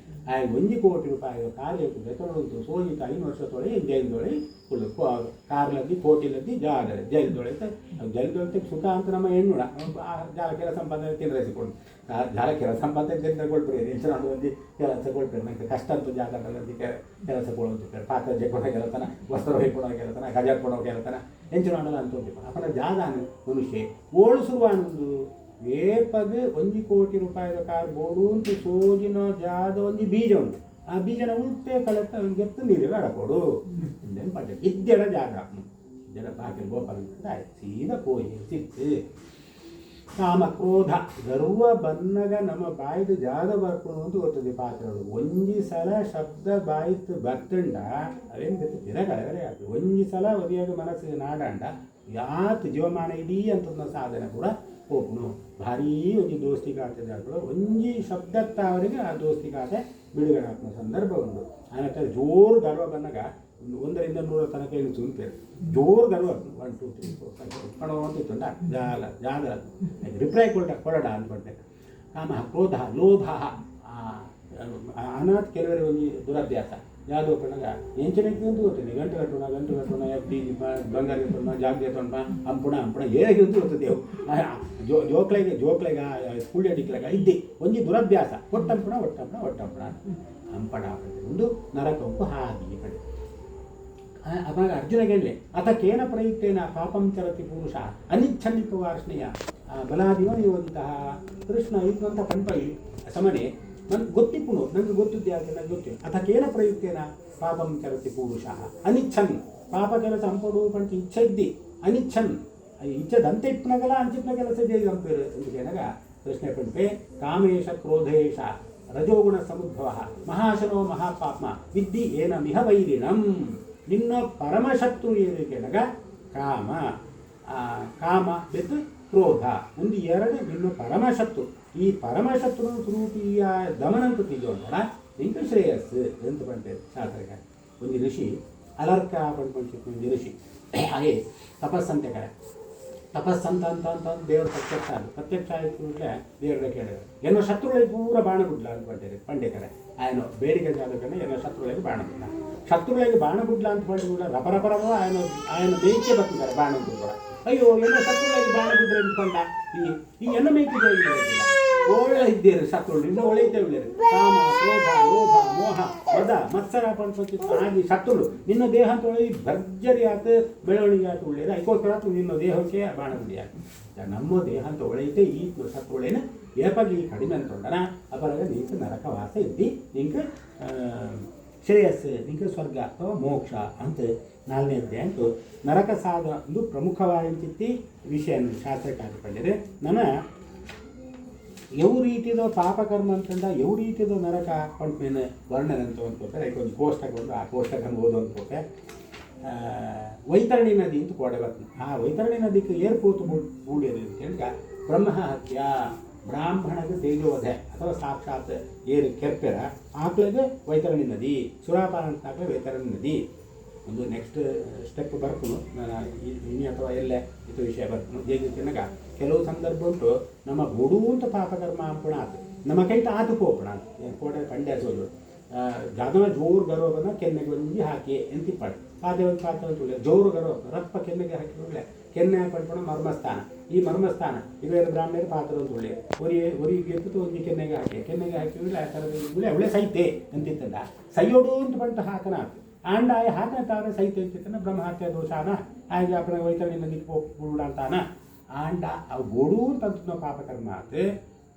1 ಕೋಟಿ ರೂಪಾಯಿ ಕಾರ್ಯಕ್ಕೆ ಬೆತ್ತೊಳಂತು ಸೋಜಿತ 5 ವರ್ಷದೊಳಗೆ ಜೈಲ್ದೊಳಗೆ ಫುಲ್ಲು ಕಾರ್ಲದ್ದಿ ಕೋಟಿಲದ್ದಿ ಜೈಲ್ದೊಳಗೆ ಸುಖ ಅಂತ ನಮ್ಮ ಹೆಣ್ಣುಡ ಜಾಲ ಕೆಲ ಸಂಪಾದನೆ ತಿಂದ್ರಸಿಕೊಂಡು ಜಾಲ ಕೆಲ ಸಂಪಾದನೆ ತಿಂದ್ರಗೊಳ್ಬೇಡಿ ಹೆಂಚನ ಒಂದು ಕೆಲಸ ಕೊಳ್ಬೇಡಿ ನನಗೆ ಕಷ್ಟ ಅಂತೂ ಜಾಗದಲ್ಲಿ ಕೆಲಸ ಕೊಡೋದು ಪಾತ್ರ ಜಕ್ಕೊಡೋ ಕೆಲತನ ವಸ್ತ್ರ ಹೊಯ್ಕೊಡೋ ಕೆಲತನ ಗಜ ಕೊಡೋ ಕೆಲತನ ಹೆಂಚನ ಮಾಡಲ್ಲ ಅಂತ ಅಪನ ಜಾದಾನು ಮನುಷ್ಯ ಓಳು ಶುರುವಾನೊಂದು ಏಪದು 1 ಕೋಟಿ ರೂಪಾಯಿ ಕಾರ್ ಬೋಡು ಅಂತ ಸೋಜಿನ ಜಾದ ಒಂದು ಬೀಜ ಉಂಟು ಆ ಬೀಜನ ಉಲ್ಟೆ ಕಳೆತ ಗೆತ್ತು ನೀರು ಅಡಕೊಡು ಪಡ್ಡೆ ಇದ್ದೆಡ ಜಾಗ ಜನ ಬಾಕಿಲ್ ಗೋಪಾಲ ಆಯ್ತು ಸೀದಾ ಪೋಯಿ ಸಿಕ್ತು. ಕಾಮ ಕ್ರೋಧ ಗರ್ವ ಬನ್ನಗ ನಮ್ಮ ಬಾಯ್ದು ಜಾಗ ಬರ್ಕೊಂಡು ಅಂತ ಗೊತ್ತದೆ ಪಾತ್ರಗಳು 1 ಸಲ ಶಬ್ದ ಬಾಯ್ತು ಬರ್ತಂಡ ಅವೇನು ಗೊತ್ತು ತಿರಗಳೆ ಆಗ್ತದೆ 1 ಸಲ ಒದಿಯಾಗ ಮನಸ್ಸಿಗೆ ನಾಡಾಂಡ ಯಾತ್ ಜೀವಮಾನ ಇಡೀ ಅಂತ ಸಾಧನೆ ಕೂಡ ಹೋಗ್ನು ಭಾರೀ ಒಂದು ದೋಸ್ತಿ ಖಾತೆ ಜಾಗಗಳು 1 ಶಬ್ದತ್ತವರೆಗೆ ಆ ದೋಸ್ತಿ ಖಾತೆ ಬಿಡುಗಡೆ ಹಾಕೋ ಸಂದರ್ಭ ಉಂಟು. ಆನಂತರ ಜೋರು ಗರ್ವ ಬಂದಾಗ 1 ರಿಂದ 100 ತನಕ ಏನು ಸುಂಪೇರು ಜೋರು ಗರ್ವ 1 2 3 4 5 6 ಪಣೋ ಅಂತ ಇತ್ತುಂಡ ಜಾಗ ರಿಪ್ಲೈ ಕೊಡಡ ಅಂದ್ಕೊಂಡೆ. ಕಾಮ ಕ್ರೋಧ ಲೋಭ ಅನಾಥ್ ಕೆಲವರಿಗೆ ಒಂದು ದುರಭ್ಯಾಸ ಯಾವುದು ಪಣಗ ಎಂಚನಕ್ಕೆ ಅಂತ ಗೊತ್ತಿದೆ ಗಂಟೆ ಕಟ್ಟೋಣ ಎಫ್ಡಿ ಬಂಗಾರ ತೊಂಡ ಜಾಗ ತೊಂಡ ಅಂಪುಣ ಹೇಗೆ ಅಂತ ಗೊತ್ತಿದ್ದೆವು ಜೋಕ್ಲೆಗೆ ಸ್ಕೂಲ್ ಅಡಿಕ್ಲಾಗ ಇದ್ದೆ ಒಂದು ದುರಭ್ಯಾಸ ಒಟ್ಟಂಪುಣ ಅಂಪಣ ಒಂದು ನರಕಂಪು ಹಾಗೆ ಕಡೆ. ಅವಾಗ ಅರ್ಜುನಗೆಲ್ಲಿ ಅತಕೇನ ಪ್ರಯುಕ್ತೇನ ಪಾಪಂ ಚರತಿ ಪುರುಷ ಅನಿಚ್ಛನ್ನಿಕ ವಾರ್ಷ್ಣೆಯ ಬಲಾದಿವ ನಿಯೋಜಿತ ಕೃಷ್ಣ ಇದ್ದಂಥ ಪಂಪೈ ಸಮನೆ ನನಗೆ ಗೊತ್ತಿಪ್ಪುನು ನನಗೆ ಗೊತ್ತಿದ್ದೆ ಯಾಕೆ ನನಗೆ ಗೊತ್ತಿಲ್ಲ ಅತಕೇನ ಪ್ರಯುಕ್ತೇನ ಪಾಪಂ ಚರತಿ ಪುರುಷ ಅನಿಚ್ಛನ್ ಪಾಪ ಕೆಲಸ ಅಂಪಡು ಪಂಚ ಇಚ್ಛೆ ಇದ್ದಿ ಅನಿಚ್ಛನ್ ಇಚ್ಛದಂತೆ ಇಪ್ಪನಗಲ ಅಂಚಿಪ್ನ ಕೆಲಸ ದೇವಿ ಅಂಪೇರು ಎಂದು ಕೇಳಾಗ ಕೃಷ್ಣ ಪಂಪೆ ಕಾಮೇಶ ಕ್ರೋಧೇಶ ರಜೋಗುಣ ಸಮುದ್ಭವ ಮಹಾಶನೋ ಮಹಾಪಾಪ್ಮ ವಿದ್ಧಿ ಏನ ಮಿಹ ವೈರಿಣಂ. ನಿನ್ನ ಪರಮಶತ್ರು ಏನು ಕೇಳಾಗ ಕಾಮ ವಿತ್ ಕ್ರೋಧ 1 2 ನಿನ್ನ ಪರಮಶತ್ರು. ಈ ಪರಮಶತ್ರು ರೂಪಿಯ ದಮನಂತ ತಿಜೋಣ ನಿಂಗೆ ಶ್ರೇಯಸ್ಸು ಅಂತ ಬಂತೇವೆ ಶಾಸ್ತ್ರಕ್ಕೆ. ಒಂದು ಋಷಿ ಅಲರ್ಕ ಪಂಡ್ಕೊಂಡ್ಸಿತ್ತು ಒಂದು ಋಷಿ ಹಾಗೆ ತಪಸ್ಸಂತೆ ಕರೆ ತಪಸ್ಸಂತ ಅಂತ ದೇವರು ಪ್ರತ್ಯಕ್ಷ ಆಯಿತು ಅಂದರೆ ದೇವರ ಕೇಳಿದ್ರು ಏನೋ ಶತ್ರುಗಳಿಗೆ ಪೂರ ಬಾಣ ಬಿಡ್ಲ ಅಂತ ಬಂದಿರಿ ಪಂಡಿತರೆ ಆಯ್ನೋ ಬೇಡಿಕೆ ಜಾಗಕ್ಕೆ ಏನೋ ಶತ್ರುಗಳಿಗೆ ಬಾಣ ಬಿಡ್ಲ ಶತ್ರುಗಳಿಗೆ ಬಾಣ ಬಿಡ್ಲ ಅಂತ ಬಂದು ಕೂಡ ರಪರಪರವ ಆಯನ ಮೇಯ್ಕೆ ಬರ್ತಿದ್ದಾರೆ ಬಾಣ ಕೂಡ ಅಯ್ಯೋ ಏನೋ ಶತ್ರುಗಳಿಗೆ ಬಾಣ ಬಿಡ್ರೆ ಅಂದ್ಕೊಂಡ ಈ ಎನ್ನ ಮೇಯ್ಕೆ ಹೋಗಿಲ್ಲ ಒಳ್ಳೆ ಇದ್ದೀರಿ ಶತ್ರುಗಳು ಇನ್ನೂ ಒಳ್ಳೆಯದೇ ಉಳ್ಳೇರಿ ಕಾಮ ಕ್ರೋಧ ಲೋಭ ಮೋಹ ಮದ ಮತ್ಸರ ಪಂಚ ಆಗಿ ಶತ್ರುಗಳು ನಿನ್ನ ದೇಹ ಅಂತ ಒಳ್ಳೆ ಭರ್ಜರಿ ಆತು ಬೆಳವಣಿಗೆ ಆತು ಉಳ್ಳೇರಿ ಅದಕ್ಕೋಸ್ಕರ ನಿನ್ನ ದೇಹಕ್ಕೆ ಬಾಣ ಬಿಡಿ ಆಯ್ತು ನಮ್ಮ ದೇಹ ಅಂತ ಒಳ್ಳೆಯದೇ ಈ ಶತ್ರುಗಳೇನು ಏಪಾಗಿ ಕಡಿಮೆ ಅಂತೊಂಡನ ಅಪರಾಗ ನಿಂಗೆ ನರಕವಾಸ ಇದ್ದಿ ನಿಂಗೆ ಶ್ರೇಯಸ್ಸು ನಿಂಗೆ ಸ್ವರ್ಗ ಅಥವಾ ಮೋಕ್ಷ ಅಂತ 4ನೇದ್ದೇ ಅಂಟು ನರಕ ಸಾಧ ಒಂದು ಪ್ರಮುಖವಾಗಿ ವಿಷಯ ಶಾಸ್ತ್ರಕ್ಕೆ ಹಾಕಿಕೊಂಡಿದೆ. ನನ್ನ ಯಾವ ರೀತಿಯದೋ ಪಾಪಕರ್ಮ ಅಂತಂದ ಯಾವ ರೀತಿಯದೋ ನರಕ ಪಂಟ್ಮೇಲೆ ವರ್ಣನೆ ಅಂತ ಅಂದ್ಕೋತಾರೆ. ಅದಕ್ಕೆ ಒಂದು ಕೋಷ್ಟಕ ಬಂದು ಆ ಕೋಷ್ಟಕನ ಓದು ಅಂದ್ಕೋಕೆ ವೈತರಣಿ ನದಿ ಅಂತ ಕೋಡೆ ಬರ್ತದೆ. ಆ ವೈತರಣಿ ನದಿಗೆ ಏರ್ಪೋತು ಬೂಡಿಯದು ಅಂತ ಬ್ರಹ್ಮ ಹತ್ಯ ಬ್ರಾಹ್ಮಣಗೆ ತೇಜೋವಧೆ ಅಥವಾ ಸಾಕ್ಷಾತ್ ಏರು ಕೆರ್ಪೆರ ಆಕಳಿಗೆ ವೈತರಣಿ ನದಿ, ಸುರಾಪಾನ ಅಂತ ಆಕಳೆ ವೈತರಣಿ ನದಿ. ಒಂದು ನೆಕ್ಸ್ಟ್ ಸ್ಟೆಪ್ ಬರ್ತೀನಿ ನಾನು ಇನ್ನು ಅಥವಾ ಎಲ್ಲೇ ಇದು ವಿಷಯ ಬರ್ತೀನಿ ಹೇಗೆ ತಿನ್ನಗ ಕೆಲವು ಸಂದರ್ಭ ಉಂಟು ನಮ್ಮ ಗೋಡುವಂಥ ಪಾಪಕರ್ಮ ಅಂಪಣ ಆತು ನಮ್ಮ ಕೈಟ ಆತು ಪೋಪಣ ಕೋಟೆ ಕಂಡೆ ಸೋಜು ಜಾದವ ಜೋರು ಗರೋಗನ ಕೆನ್ನೆಗೆ ಬಂದು ಹಾಕಿ ಎಂತಿಪ್ಪಾಡು ಪಾದೆ ಒಂದು ಪಾತ್ರ ಅಂತ ಜೋರು ಗರೋ ರಪ್ಪ ಕೆನ್ನೆಗೆ ಹಾಕಿ ಕೆನ್ನೆ ಪಡ್ಪಣ ಮರ್ಮಸ್ಥಾನ. ಈ ಮರ್ಮಸ್ಥಾನ ಇವೆಲ್ಲ ಬ್ರಾಹ್ಮಣರು ಪಾತ್ರ ಅಂತ ಒಳ್ಳೆ ಒರಿ ಎತ್ತು ಒಂದು ಕೆನ್ನೆಗೆ ಹಾಕಿದ್ರೆ ಆ ಥರದ ಅವಳೆ ಸೈತೆ ಅಂತಿತ್ತಂಡ ಸೈಯೋಡು ಅಂತ ಬಂತು ಹಾಕನ ಆತು ಆಂಡ ಆಯ ಹಾಕನ ತಾರ ಸೈತೆ ಅಂತಿತ್ತನ ಬ್ರಹ್ಮಹತ್ಯ ದೋಷಾನ ಆಯ್ಗೆ ಅಪ್ಪನ ವೈತರಣಿ ನದಿಗೆ ಹೋಗ್ಬಿಡ ಅಂತಾನ ಆಂಡ ಅವು ಗೋಡು ಅಂತ ಪಾಪಕರ್ಮ ಆತು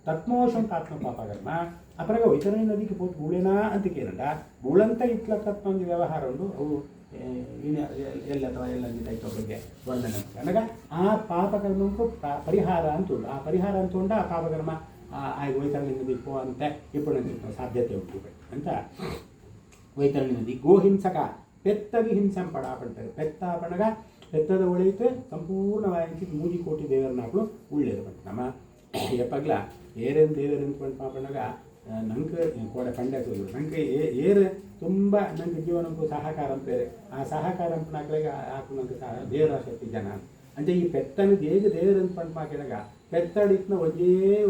ತತ್ಮೋಷಂ ತಾತ್ಮ ಪಾಪಕರ್ಮ ಅಪರಾಗ ವೈತರಣಿ ನದಿಗೆ ಹೋಗಿ ಬೂಳೇನಾ ಅಂತ ಕೇಳಂಡ ಬೂಳಂತ ಇಟ್ಲಕ್ಕತ್ತ ಒಂದು ವ್ಯವಹಾರ ಉಂಟು ಅವು ಎಲ್ಲ ಅಥವಾ ಎಲ್ಲ ಟೈಪ್ ಬಗ್ಗೆ ವರ್ಣನೆ ಅಂದಾಗ ಆ ಪಾಪಕರ್ಮಕ್ಕೂ ಪರಿಹಾರ ಅಂತುಂಡು ಆ ಪರಿಹಾರ ಅಂತುಂಡ ಆ ಪಾಪಕರ್ಮ ಆಗ ವೈತರಣಿ ನದಿ ಪೋ ಅಂತ ಇಪ್ಪಣ ಸಾಧ್ಯತೆ ಉಂಟು ಅಂತ ವೈತರಣಿ ನದಿ ಗೋಹಿಂಸಕ ಪೆತ್ತಗಿ ಹಿಂಸಂ ಪಡಾಪಂಟಾರೆ ಪೆತ್ತ ಪಣಗ ಪೆತ್ತದ ಒಳೆಯಿತು ಸಂಪೂರ್ಣವಾಗಿ ಮೂಜಿ ಕೋಟಿ ದೇವರನ್ನಾಗಳು ಉಳ್ಳೇದು ಬಂತು ನಮ್ಮ ಎಪ್ಪಗ್ಲ ಏರೇನು ದೇವರು ಅಂದ್ಕೊಂಡು ಪಾಪಣ್ಣಗ ನಂಗೆ ಕೋಡೆ ಕಂಡೆ ಸೋದ್ರು ನಂಗೆ ಏರು ತುಂಬ ನಂಗೆ ಜೀವನಕ್ಕೂ ಸಹಕಾರ ಅಂತಾರೆ ಆ ಸಹಕಾರ ಅಂಪನಾಕಳಿಗೆ ಹಾಕು ನಂಗೆ ಸಹ ದೇವರ ಶಕ್ತಿ ಜನ అంటే ఈ పెత్తని దేగి దేవరని పంట మాకేనగా పెత్తడిత్న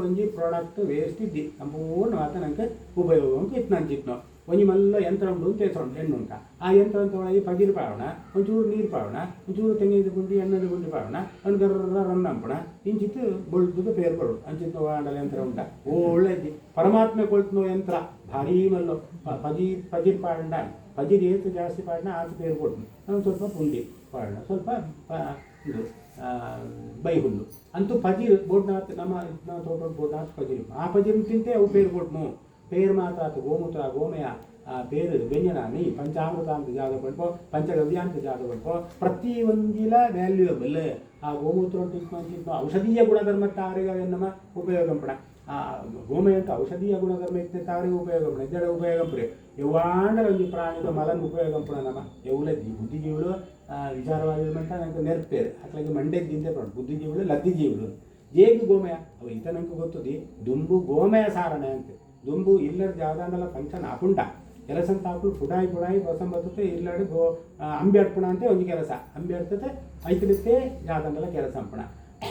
ಒಂಜಿ ಪ್ರಾಡಕ್ಟ್ ವೇಸ್ಟ್ ಇದ್ದಿ ಸಂಪೂರ್ಣವಾದ ನಂಗೆ ಉಪಯೋಗಕ್ಕೆ ಇತ್ತು ಒಂಜಿ ಮಲ್ಲ ಯಂತ್ರ ಉಂಡು ಅಂತ ಹೆಸರು ಎಣ್ಣೆ ಉಂಟ ಆ ಯಂತ್ರ ಅಂತ ಪಗಿರು ಪಾವಣ ಒಂಚೂರು ನೀರು ಪಾವಣ ಒಂಚೂರು ತೆಂಗಿನ ಗುಂಡಿ ಎಣ್ಣೆದ ಗುಂಡಿ ಪಾವಣ ಒಂದು ಗರ್ರ ರನ್ ಅಂಪಣ ಇಂಚಿತ್ತು ಬೊಳ್ದು ಪೇರು ಬರೋದು ಅಂಚಿತ್ತು ವಾಂಡಲ ಯಂತ್ರ ಉಂಟ ಒಳ್ಳೆದ್ದಿ ಪರಮಾತ್ಮೆ ಕೊಳ್ತನೋ ಯಂತ್ರ ಭಾರೀ ಮಲ್ಲು ಪಜಿರ್ ಪಾಂಡ ಪಜಿರ್ ಏತು ಜಾಸ್ತಿ ಪಾಡಣ ಆತು ಪೇರು ಕೊಡ್ತು ನಾವು ಸ್ವಲ್ಪ ಪುಂಡಿ ಪಾಡಣ ಸ್ವಲ್ಪ ಇದು ಬೈ ಹುಲ್ಲು ಅಂತೂ ಪಜಿರು ಬೋಡ್ನಾಥ್ ನಮ್ಮ ತೋಟ ಬೋಡ್ನಾಥ್ ಪಜಿರು ಆ ಪಜಿರು ತಿಂತೆ ಅವು ಪೇರು ಕೊಡ್ನು పేరు మాత్రాత గోమూత్ర గోమయ పేరు ವ್ಯಂಜನ ನೀ ಪಂಚಾಮೃತ ಅಂತ ಜಾಗ ಪಡ್ಕೋ ಪಂಚಗವ್ಯ ಅಂತ ಜಾಗ ಪಡ್ಕೋ ಪ್ರತಿ ಒಂದಿಲ ವ್ಯಾಲ್ಯೂಯಬಲ್ ಆ ಗೋಮೂತ್ರ ಮಂಚಿತ್ತು ಔಷಧೀಯ ಗುಣಧರ್ಮಕ್ಕೆ ನಮ್ಮ ಉಪಯೋಗ ಪಡ ಆ ಗೋಮಯ ಅಂತ ಔಷಧೀಯ ಗುಣಧರ್ಮ ಇತ್ತೆ ತಾವರಿಗೆ ಉಪಯೋಗ ಪಡ ಇದ್ದಡೆ ಉಪಯೋಗ ಪಡೆ ಯವಾಂಡ ಒಂದು ಪ್ರಾಣಿದ ಮಲನ್ ಉಪಯೋಗ ಪಡ ನಮ್ಮ ಎವ್ಲದ್ದಿ ಬುದ್ಧಿಜೀವಿಗಳು ವಿಚಾರವಾಗಿರುವಂಥ ನಂಗೆ ನೆರ್ಪೇರು ಅట్లాಗೆ ಮಂಡ್ಯದ್ದಿಂದೆ ಪಡ ಬುದ್ಧಿಜೀವಿಗಳು ಲದ್ದಿಜೀವಿಗಳು ಜೇಗಿ ಗೋಮಯ ಅವು ಈತ ನಂಗೆ ಗೊತ್ತದಿ ದುಂಬು ಗೋಮಯ ಸಾರಣೆ ಅಂತ ದುಂಬು ಇಲ್ಲದ ಜಾಗದಲ್ಲ ಫಂಕ್ಷನ್ ಆಪುಂಡ ಕೆಲಸ ಅಂತ ಹಾಕೊಂಡು ಪುಡಾಯಿ ಬಸಂ ಬರ್ತತೆ ಇಲ್ಲಡೆ ಅಂಬಿ ಅರ್ಪಣ ಅಂತ ಒಂದು ಕೆಲಸ ಅಂಬಿ ಅರ್ತತೆ ಐತಲಿತ್ತೆ ಜಾಗದಲ್ಲ ಕೆಲಸ ಅಂಪಣ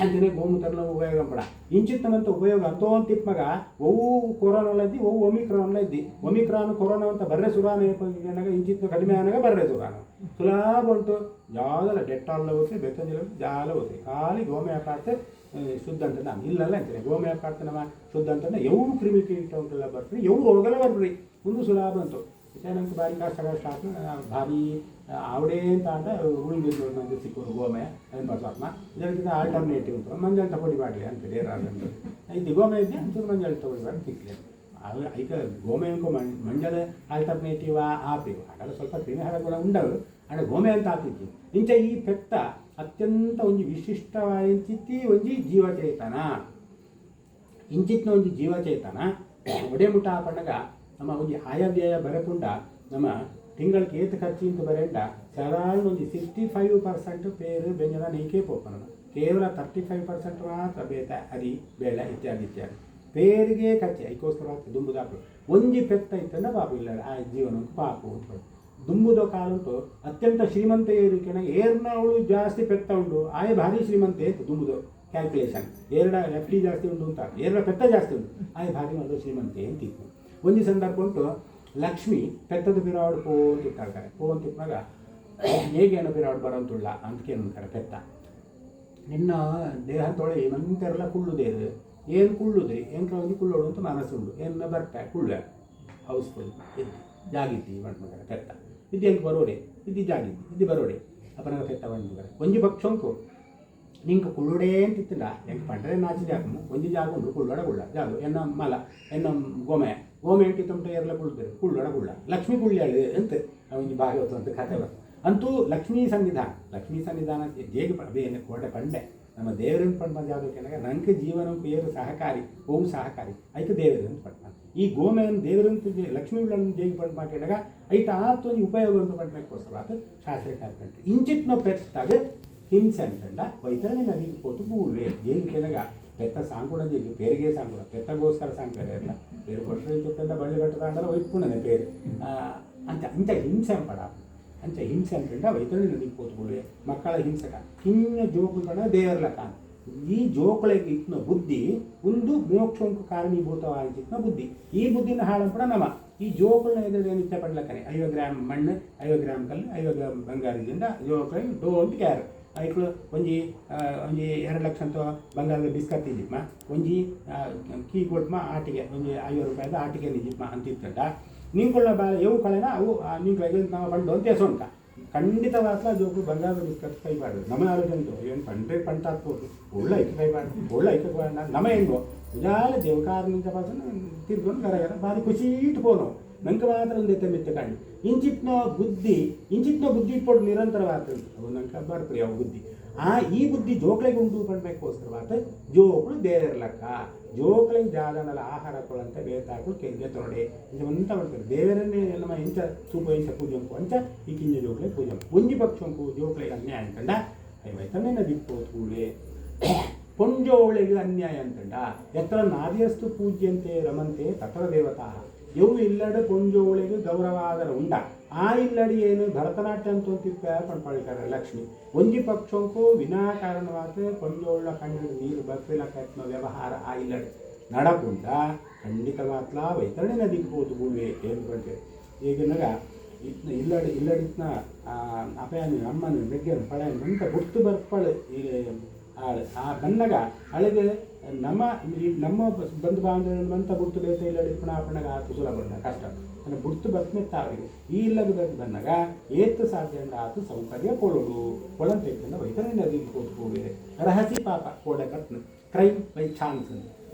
ಅಂತಿನ ಗೋಮೂತ್ರನ ಉಪಯೋಗ ಪಡ ಇಂಚಿತ್ತನಂತ ಉಪಯೋಗ ಅಂತೋ ಅಂತಿಪ್ಪಗ ಒವು ಕೊರೋನಲ್ಲ ಇದ್ದಿ ಒವು ಒಮಿಕ್ರಾನ್ಲ ಇದ್ದಿ ಒಮಿಕ್ರಾನ್ ಕೊರೋನಾ ಅಂತ ಬರ್ರೆ ಸುರಾನ ಏನಾಗ ಇಂಚಿತ್ತು ಕಡಿಮೆ ಆನಾಗ ಬರ್ರೆ ಸುರಾನ ಸುಲಭ ಉಂಟು ಯಾವುದಲ್ಲ ಡೆಟ್ಟಾಲ್ಲ ಹೋಗ್ತಿ ಬೆತ್ತಂಜಿಲ್ಲ ಜಾಲ ಹೋಗ್ತಿ ಖಾಲಿ ಗೋಮಯ ಪಾಡ್ತೆ ಶುದ್ಧ ಅಂತ ನಾನು ಇಲ್ಲಲ್ಲ ಅಂತೀನಿ ಗೋಮಯ ಪಾಡ್ತೆ ನಮ್ಮ ಶುದ್ಧ ಅಂತಂದ್ರೆ ಎವು ಕ್ರಿಮಿ ಕೀಟ ಉಂಟೆಲ್ಲ ಬರ್ತೀರಿ ಎವು ರೋಗಲ್ಲ ಬರ್ರಿ ಒಂದು ಸುಲಭ ಅಂತು ನಂಗೆ ಭಾರಿ ಕಷ್ಟ ಭಾರಿ ಅವಡೇ ಅಂತ ಅಂತ ಉಳಿದಿದ್ದು ನಂಗೆ ಸಿಕ್ಕೋರು ಗೋಮಯ ಏನು ಬರ್ತಾತ್ಮ ಇದಕ್ಕಿಂತ ಆಲ್ಟರ್ನೇಟಿವ್ ಉಂಟು ಮಂಜಾಳ ತಗೊಳ್ಳಿ ಬಾಡ್ಲಿ ಅಂತ ರಾಜಂದು ಇದು ಗೋಮಯ ಇದ್ದೆ ಅಂತೂ ಮಂಜಾಳ ತಗೊಳ್ಳಿ ಬಾಡಿ ಸಿಕ್ಕಲಿ ಅದು ಈಗ ಗೋಮಯಕ್ಕೂ ಮಂಜಳ ಆಲ್ಟರ್ನೇಟಿವ್ ಆಪಿವು ಹಾಗೆಲ್ಲ ಸ್ವಲ್ಪ ಕ್ರಿಮಿಹಾರ ಕೂಡ ಉಂಡವು ಅಂದರೆ ಗೋಮಯ ಅಂತ ಆತಿತ್ತು ಇಂಚ ಈ ಪೆತ್ತ ಅತ್ಯಂತ ಒಂದು ವಿಶಿಷ್ಟವಾದಂಚಿತ್ತಿ ಒಂಜಿ ಜೀವಚೇತನ ಇಂಚಿತ್ತಿನ ಒಂದು ಜೀವಚೇತನ ಒಡೆಮುಟ್ಟ ಪಂಡಗ ನಮ್ಮ ಒಂದು ಆಯವ್ಯಯ ಬರೆಪುಂಡ ನಮ್ಮ ತಿಂಗಳಿಗೆ ಏತು ಖರ್ಚು ಅಂತ ಬರೆಂಡ ಸಾಧಾರಣ ಒಂದು 65% ಪೇರು ಬೆಂಜದ ನೈಕೆ ಪೋಪನ ಕೇವಲ 35% ಮಾತ್ರ ಬೇತ ಅರಿ ಬೇಳೆ ಇತ್ಯಾದಿ ಪೇರಿಗೆ ಖರ್ಚು ಐಕೋಸ್ಕರ ದುಂಬುದಾಕು ಒಂಜಿ ಪೆತ್ತ ಇತ್ತಂದ್ರೆ ಪಾಪ ಇಲ್ಲ ಆ ಜೀವನಕ್ಕೆ ಪಾಪು ಅಂತ ದುಂಬುದ ಕಾಲಂಟು ಅತ್ಯಂತ ಶ್ರೀಮಂತ ಏರಿಕೆನ ಏರ್ನ ಅವಳು ಜಾಸ್ತಿ ಪೆತ್ತ ಉಂಡು ಆಯ ಭಾರಿ ಶ್ರೀಮಂತೆ ಇತ್ತು ದುಂಬುದು ಕ್ಯಾಲ್ಕುಲೇಷನ್ ಎರಡ ಎಫ್ ಡಿ ಜಾಸ್ತಿ ಉಂಟು ಅಂತ ಎರಡ ಪೆತ್ತ ಜಾಸ್ತಿ ಉಂಟು ಆಯ ಭಾರಿ ಒಂದು ಶ್ರೀಮಂತೆ ಅಂತಿತ್ತು ಒಂದು ಸಂದರ್ಭ ಉಂಟು ಲಕ್ಷ್ಮಿ ಪೆತ್ತದ ಬಿರಾವಡು ಪೋ ಅಂತ ಇಟ್ಟಾಳ್ತಾರೆ ಪೋ ಅಂತ ಇಟ್ಟಾಗ ಹೇಗೇನೋ ಬಿರಾವಡು ಬರೋಂತುಳ್ಳ ಅಂತ ಕೇಳ್ತಾರೆ ಪೆತ್ತ ನಿನ್ನ ದೇಹ ತೊಳೆ ಮಂತೆಲ್ಲ ಕುಳ್ಳುದೇರು ಏನು ಕುಳ್ಳುದ್ರಿ ಏನು ಹೋಗಿ ಕುಳ್ಳೋಡು ಅಂತ ಮನಸ್ಸುಂಡು ಏನು ಬರ್ತೆ ಕುಳ್ಳ ಹೌಸ್ಫುಲ್ ಜಾಗಿದ್ದಿ ಮಣ್ಮಗರ ಪೆತ್ತ ಇದು ಹೆಂಗೆ ಬರೋಡೆ ಇದು ಜಾಗಿದ್ದಿ ಇದು ಬರೋಡೆ ಅಪನಗ ಪೆತ್ತ ಮಣ್ಮಗರ ಒಂಜಿ ಪಕ್ಷಂಕು ನಿಂಗೆ ಕುಳ್ಳುಡೇ ಅಂತಿತ್ತಿಲ್ಲ ಹೆಂಗೆ ಪಂಡ್ರೆ ನಾಚಿದೆ ಹಾಕము ಒಂಜಿ ಜಾಗ ಉಂಡು ಕುಳ್ಳೋಡ ಕುಳ್ಳ ಜಾಗ ಎನ್ನ ಮಲ ಎನ್ನ ಗೋಮೆ ಗೋಮೆ ಅಂಟಿತ್ತುಂಟು ಎರಲ ಕುಳ್ಳುತ್ತಾರೆ ಕುಳ್ಳೋಡ ಕುಳ್ಳ ಲಕ್ಷ್ಮಿ ಕುಳ್ಳ್ಯಾಳು ಅಂತ ಒಂದು ಭಾಗವತ ಅಂತ ಕಥೆ ಬರ್ತದೆ ಅಂತೂ ಲಕ್ಷ್ಮೀ ಸನ್ನಿಧಾನ ಜೇಗಿ ಅವೇನು ಕೋಟೆ ಪಂಡೆ ನಮ್ಮ ದೇವರನ್ನು ಪಂಡ ಯಾವ್ದಕ್ಕೆ ನಂಗೆ ಜೀವನಕ್ಕೂ ಏರು ಸಹಕಾರಿ ಓಂ ಸಹಕಾರಿ ಐತೆ ದೇವರನ್ನು ಪಂಡ ಈ ಗೋಮೆಯನ್ನು ದೇವರಂತ ಲಕ್ಷ್ಮೀ ಉಳ್ಳನ್ನು ಜೇಗಿ ಪಂಡ ಮಾತಾಡಿದಾಗ ಐತೆ ಆತೊಂದು ಉಪಯೋಗ ಅಂತ ಪಂಡಕ್ಕೋಸ್ಕರ ಅದು ಶಾಸ್ತ್ರಕಾರ ಕಂಡು ಇಂಚಿತ್ನ ಪೆತ್ತಾಗ ಹಿಂಸೆ ಅಂತಂಡ ವೈತರಣೆ ನದಿಗೆ ಹೋತು ಬೂಳ್ವೆ ಜೇಗಿ ಕೆಳಗ ಪೆತ್ತ ಸಾಂಗುಡ ಜೇಗಿ ಪೇರಿಗೆ ಸಾಂಗುಡ ಪೆತ್ತಗೋಸ್ಕರ ಸಾಂಗ್ತಾರೆ ಎಲ್ಲ పేరు కొట్టడం బళ్ళు కట్టదా వైపుకున్నది పేరు అంత హింస పడ అంత హింస అంటే వైతరణి నదికి పోతుకుడే ಮಕ್ಕಳ ಹಿಂಸಕ ಕಿನ್ನ ಜೋಕು ಕಣ ದೇವರ್ಲಕ ಈ ಜೋಕುಳಿಗೆ ಇತ್ತಿನ ಬುದ್ಧಿ ಒಂದು ಮೋಕ್ಷಕ್ಕೆ ಕಾರಣೀಭೂತವಾಗಿತ್ತಿನ ಬುದ್ಧಿ ಈ ಬುದ್ಧಿನ ಹಾಳಂಪಡ ನಮ್ಮ ಈ ಜೋಕುಳನ್ನ ಎದುರು ನಿತ್ಯ ಪಡ್ಲಕ್ಕನೆ 50 ಗ್ರಾಮ್ ಮಣ್ಣು 50 ಗ್ರಾಮ್ ಕಲ್ಲು 50 ಗ್ರಾಮ್ ಬಂಗಾರದಿಂದ ಜೋಕುಳಿಗೆ ಡೋ ಅಂತ ಕ್ಯಾರು ಐಕ್ಳು ಒಂಜಿ 2 ಲಕ್ಷ ಅಂತ ಬಂಗಾರದ ಬಿಸ್ಕತ್ ಇದ್ದಿಪ್ಪ ಒಂಜಿ ಕೀ ಕೊಟ್ಮ ಆಟಿಗೆ ಒಂಜಿ 50 ರೂಪಾಯಿದ ಆಟಿಗೆ ನಿಜಿಪ್ಪ ಅಂತಿತ್ತಂಡ ನಿಂಕೊಳ್ಳ ಬಾ ಎವು ಕಳೆನ ಅವು ನಿಂಗೆ ನಾವು ಬಂಡು ಅಂತ ಎಸೋಂಕ ಖಂಡಿತವಾಗ್ಲ ಜೋಕು ಬಂಗಾರದ ಬಿಸ್ಕತ್ ಕೈಬಾರ್ದು ನಮ್ಮ ಆರೋಗ್ಯ ಏನು ಪಂಡ್ರೆ ಪಂಟ ಹಾಕ್ಬೋದು ಒಳ್ಳೆ ಐಕೆ ಕೈಬಾರ್ದು ಒಳ್ಳೆ ಐಕೆ ನಮ್ಮ ಹೆಂಗೋ ನಿಜಾಲ ದೇವಕಾರನಿಂದ ಪಾಸನ ತಿರ್ಕೊಂಡು ಗರಗರ ಭಾರಿ ಖುಷಿ ಇಟ್ಬೋದು ನಂಗೆ ಮಾತ್ರ ಒಂದು ಎತ್ತೆ ಮೆತ್ತೆ ಕಾಣಿ ಇಂಚಿತ್ನ ಬುದ್ಧಿ ಇಟ್ಕೊಂಡು ನಿರಂತರವಾದ ಅವು ನಂಗೆ ಬರ್ತೀರಿ ಅವು ಬುದ್ಧಿ ಈ ಬುದ್ಧಿ ಜೋಕ್ಳಿಗೆ ಉಂಟು ಪಡ್ಬೇಕೋಸ್ಕರವಾದ ಜೋಕುಳು ದೇವರಲಕ್ಕ ಜೋಕ್ಳಿಗೆ ಜಾಗನಲ್ಲ ಆಹಾರ ಕೊಳಂತ ಬೇತಾಕಳು ಕೆಂಗೆ ತೊಡೆ ಇಂತ ಮಾಡ್ತಾರೆ ದೇವರನ್ನೇ ನಮ್ಮ ಇಂಚ ಸೂಪ ಇಂಚ ಪೂಜಂಕು ಅಂಚ ಈ ಕಿಂಜ ಜೋಕ್ಳಿಗೆ ಪೂಜಂಕು ಒಂಜಿ ಪಕ್ಷಂಕು ಜೋಕ್ಳಿಗೆ ಅನ್ಯಾಯ ಅಂತಂಡ ಐವತ್ತನೇ ದಿಕ್ಕೋತ್ಕೂಳೆ ಪೊಂಜೋಳಿಗೆ ಅನ್ಯಾಯ ಅಂತಂಡ ಎತ್ತರ ನಾದಿಯಸ್ತು ಪೂಜ್ಯಂತೆ ರಮಂತೆ ತತ್ರ ದೇವತಾ ಎವು ಇಲ್ಲಡೆ ಪೊಂಜೋಳಿಗೆ ಗೌರವಾದರ ಉಂಡ ಇಲ್ಲಡಿ ಏನು ಭರತನಾಟ್ಯ ಅಂತ ಪಡ್ಕೊಳ್ತಾರೆ ಲಕ್ಷ್ಮಿ ಒಂಜಿ ಪಕ್ಷಂಕು ವಿನಾಕಾರಣವಾದ ಪೊಂಜೋಳ ಕಣ್ಣಿನ ನೀರು ಬರ್ತಿಲಕ್ಕ ವ್ಯವಹಾರ ಇಲ್ಲಡೆ ನಡಕುಂಡ ಖಂಡಿತ ಮಾತ್ರ ವೈತರಣೆ ನದಿಗೆ ಹೋದು ಭೂಮಿ ಏನು ಕೊಡ್ತೇವೆ ಈಗಿನಾಗ ಇಲ್ಲಡಿತ್ನ ಅಪಯಾನಿ ಅಮ್ಮನ ಬೆಗ್ಗನ ಪಳೆಯನ್ನು ಅಂತ ಗುರ್ತು ಬರ್ಪಳು ಈಗ ಬನ್ನಗ ಅಳಿಗೆ ನಮ್ಮ ಬಂಧು ಬಾಂಧವಂತ ಗುರ್ತು ಬೇಸ ಇಲ್ಲಡಿ ಪುಣಾಪಣಗ ಆತು ಸುಲಭ ಕಷ್ಟ ಅಂದರೆ ಗುರ್ತು ಬಸ್ಮೆತ್ತ ಅವರಿಗೆ ಈ ಇಲ್ಲದ ಬಂದಾಗ ಏತ್ತು ಸಾಧ್ಯ ಅಂದ್ರೆ ಆತು ಸೌಕರ್ಯ ಕೊಡೋದು ಕೊಳಂತೆಂದ ವೈತರಣೆ ನದಿಗೆ ಹೋಗ್ಬೇರೆ ರಹಸ್ಯ ಪಾಪ ಕೋಡೆ ಕತ್ನ ಕ್ರೈಮ್ ಬೈ ಚಾನ್ಸ್